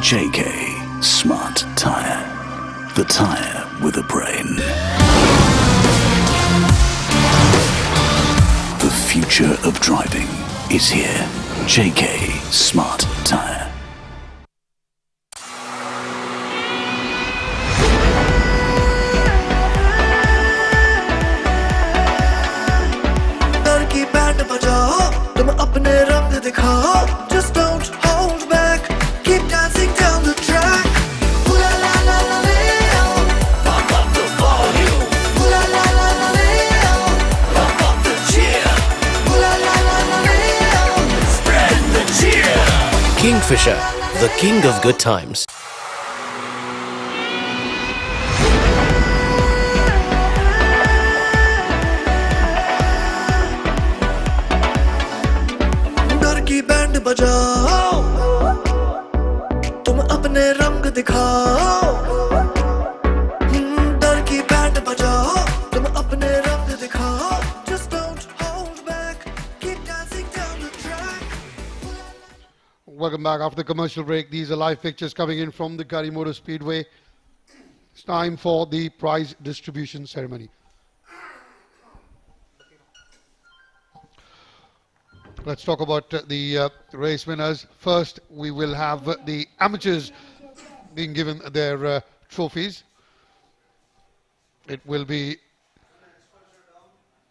JK Smart Tire, the tire with a brain. The future of driving is here. JK Smart Tire. डर की band बजाओ तुम अपने रंग दिखाओ just don't hold back keep dancing down the track ooh la la la la leo pump up the volume ooh la la la la leo pump up the cheer ooh la la la la leo Spread the cheer. Kingfisher, the king of good times. डर की band बजाओ तुम अपने रंग दिखाओ डर की band बजाओ तुम अपने रंग दिखाओ just don't hold back keep dancing down the track. Welcome back after the commercial break. These are live pictures coming in from the Kari Motorspeedway. It's time for the prize distribution ceremony. Let's talk about the race winners. First, we will have the amateurs being given their trophies. It will be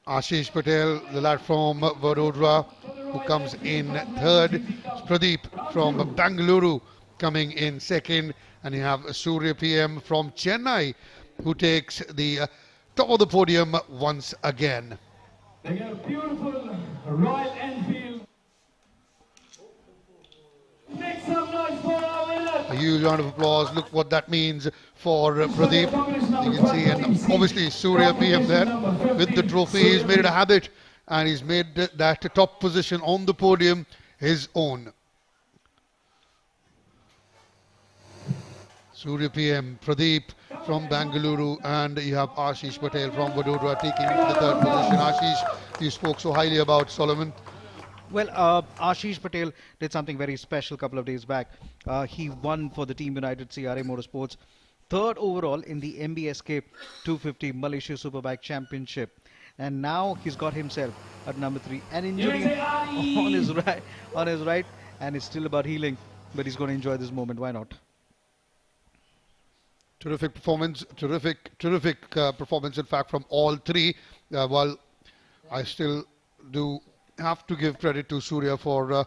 Ashish Patel, the lad from Vadodara, who comes in third. Pradeep from Bangalore coming in second. And you have Surya PM from Chennai, who takes the top of the podium once again. They got a beautiful Royal Enfield. Make some noise for our winner. A huge round of applause. Look what that means for Pradeep. You can see, and obviously Surya PM there with the trophy. He's made it a habit, and he's made that top position on the podium his own. Surya PM, Pradeep from Bangalore, and you have Ashish Patel from Vadodara taking the third position. Ashish, you spoke so highly about Solomon. Well, Ashish Patel did something very special a couple of days back. He won for the Team United CRA Motorsports, third overall in the MBSK 250 Malaysia Superbike Championship. And now he's got himself at number 3, an injury on his right, and it's still about healing, but he's going to enjoy this moment. Why not? Terrific performance, terrific performance, in fact, from all three. While I still do have to give credit to Surya for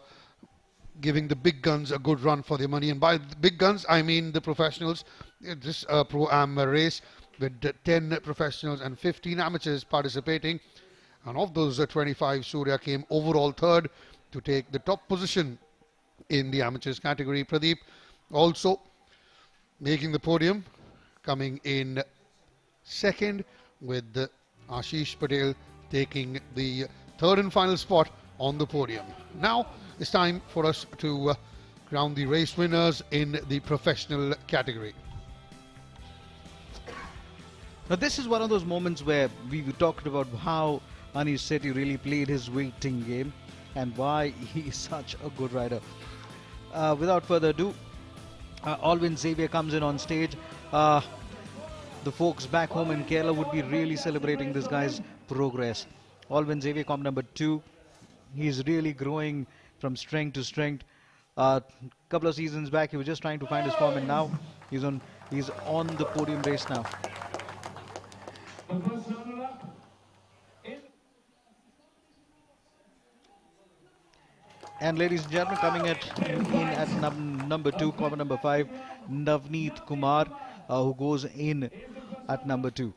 giving the big guns a good run for their money. And by the big guns, I mean the professionals. This Pro-Am race with 10 professionals and 15 amateurs participating. And of those 25, Surya came overall third to take the top position in the amateurs category. Pradeep also making the podium, coming in second, with Ashish Patel taking the third and final spot on the podium. Now it's time for us to crown the race winners in the professional category. Now this is one of those moments where we talked about how Anish Sethi really played his waiting game and why he is such a good rider. Without further ado, Alvin Xavier comes in on stage. The folks back home in Kerala would be really celebrating this guy's progress. Alvin Xavier, comp number 2. He's really growing from strength to strength. Couple of seasons back, he was just trying to find his form, and now he's on the podium race now. And ladies and gentlemen, coming in at number 2, corner number 5, Navneet Kumar, who goes in at number 2.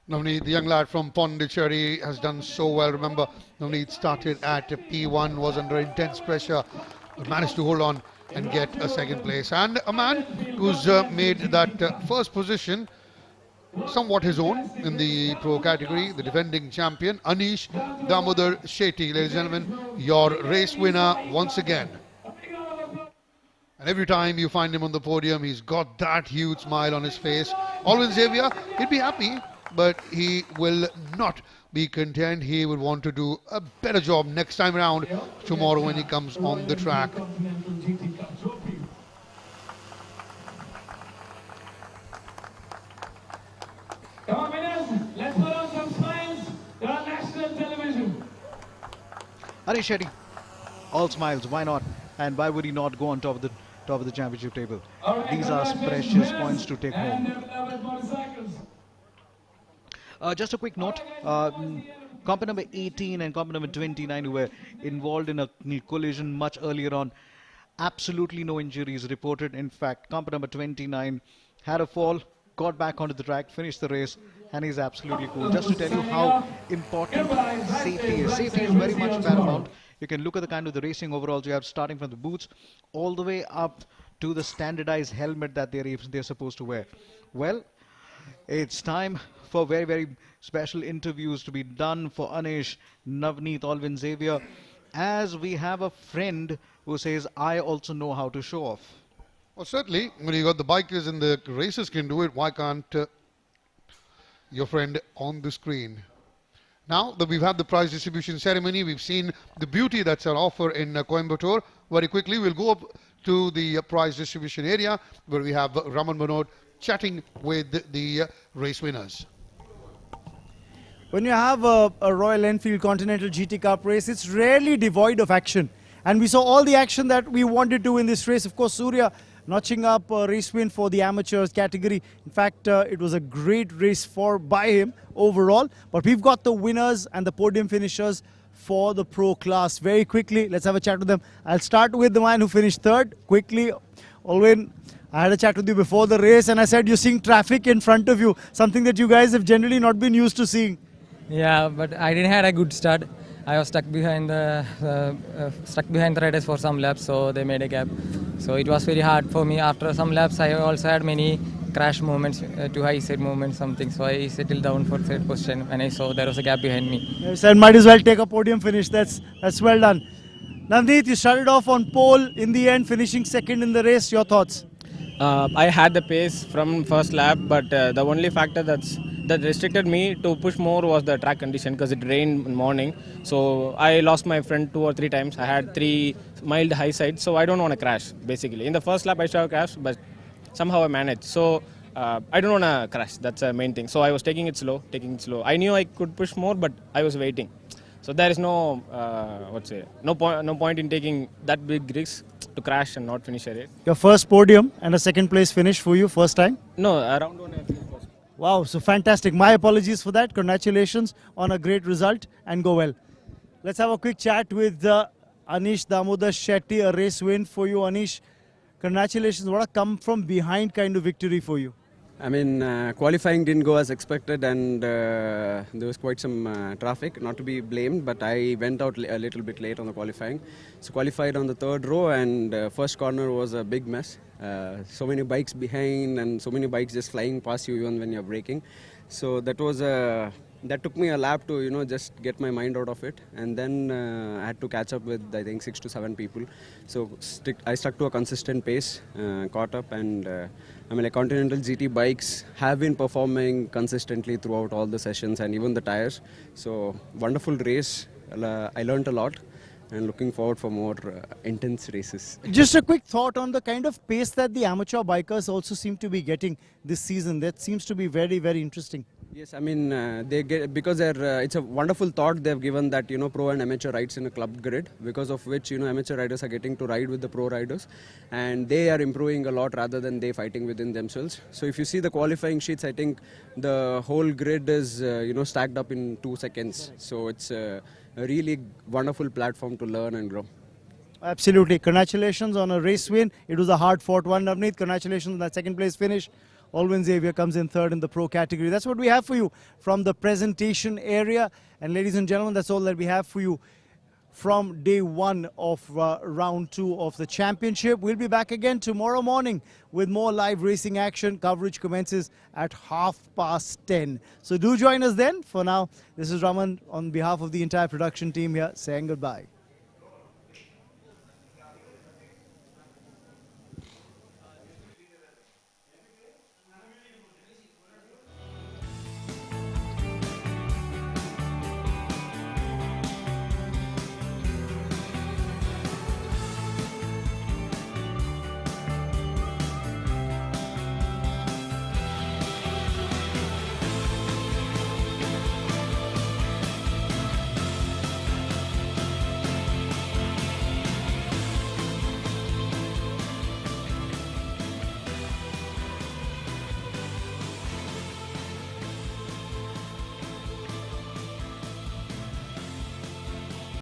Navneet, the young lad from Pondicherry, has done so well. Remember, Navneet started at P1, was under intense pressure, but managed to hold on and get a second place. And a man who's made that first position somewhat his own in the pro category, the defending champion, Anish Damodar Shetty. Ladies and gentlemen, your race winner once again. And every time you find him on the podium, he's got that huge smile on his face. Always Xavier, he'd be happy, but he will not be content. He will want to do a better job next time around, tomorrow when he comes on the track. Come on, winners, let's put on some smiles. They're on national television. Anish Shetty, all smiles, why not? And why would he not go on top of the championship table? These are precious points to take home. Just a quick note, comp number 18 and comp number 29 who were involved in a collision much earlier on. Absolutely no injuries reported. In fact, comp number 29 had a fall, got back onto the track, finished the race, and he's absolutely cool. Just to tell you how important safety is. Safety is very much paramount. You can look at the kind of the racing overalls you have, starting from the boots all the way up to the standardized helmet that they're supposed to wear. Well, it's time for very, very special interviews to be done for Anish, Navneet, Alvin, Xavier, as we have a friend who says, I also know how to show off. Well, certainly, when you got the bikers and the racers can do it, why can't your friend on the screen? Now that we've had the prize distribution ceremony, we've seen the beauty that's on offer in Coimbatore. Very quickly, we'll go up to the prize distribution area where we have Raman Manod chatting with the race winners. When you have a Royal Enfield Continental GT Cup race, it's rarely devoid of action. And we saw all the action that we wanted to in this race. Of course, Surya notching up a race win for the amateurs category. In fact, it was a great race by him overall. But we've got the winners and the podium finishers for the pro class. Very quickly, let's have a chat with them. I'll start with the man who finished third. Quickly, Alwyn, I had a chat with you before the race and I said you're seeing traffic in front of you, something that you guys have generally not been used to seeing. Yeah, but I didn't have a good start. I was stuck behind the riders for some laps, so they made a gap. So it was very hard for me. After some laps, I also had many crash moments, too high side moments, something. So I settled down for third position, and I saw there was a gap behind me. You said might as well take a podium finish. That's well done. Navneet, you started off on pole. In the end, finishing second in the race. Your thoughts? I had the pace from first lap, but the only factor that restricted me to push more was the track condition because it rained in the morning. So I lost my front 2 or 3 times. I had 3 mild high sides, so I don't want to crash basically. In the first lap I should have crashed, but somehow I managed. So I don't want to crash. That's the main thing. So I was taking it slow. I knew I could push more, but I was waiting. So there is no no point in taking that big risk to crash and not finish a race. Your first podium and a second place finish for you, first time? No, around 1 I finished first. Wow, so fantastic. My apologies for that. Congratulations on a great result and go well. Let's have a quick chat with Anish Damodar Shetty, a race win for you. Anish, congratulations. What a come from behind kind of victory for you. I mean, qualifying didn't go as expected and there was quite some traffic, not to be blamed, but I went out a little bit late on the qualifying. So qualified on the 3rd row and first corner was a big mess. So many bikes behind and so many bikes just flying past you even when you're braking. So that was that took me a lap to just get my mind out of it, and then I had to catch up with I think 6 to 7 people. So I stuck to a consistent pace, caught up, and I mean, like Continental GT bikes have been performing consistently throughout all the sessions and even the tires. So wonderful race. I learned a lot. And looking forward for more intense races. Just a quick thought on the kind of pace that the amateur bikers also seem to be getting this season. That seems to be very, very interesting. Yes, I mean, they get, because it's a wonderful thought they've given that, pro and amateur rides in a club grid, because of which, amateur riders are getting to ride with the pro riders, and they are improving a lot rather than they fighting within themselves. So if you see the qualifying sheets, I think the whole grid is, stacked up in 2 seconds. So it's a really wonderful platform to learn and grow. Absolutely. Congratulations on a race win. It was a hard-fought one, Navneet. Congratulations on that second-place finish. Alwyn Xavier comes in third in the pro category. That's what we have for you from the presentation area. And ladies and gentlemen, that's all that we have for you from day one of round 2 of the championship. We'll be back again tomorrow morning with more live racing action. Coverage commences at 10:30. So do join us then. For now, this is Raman on behalf of the entire production team here saying goodbye.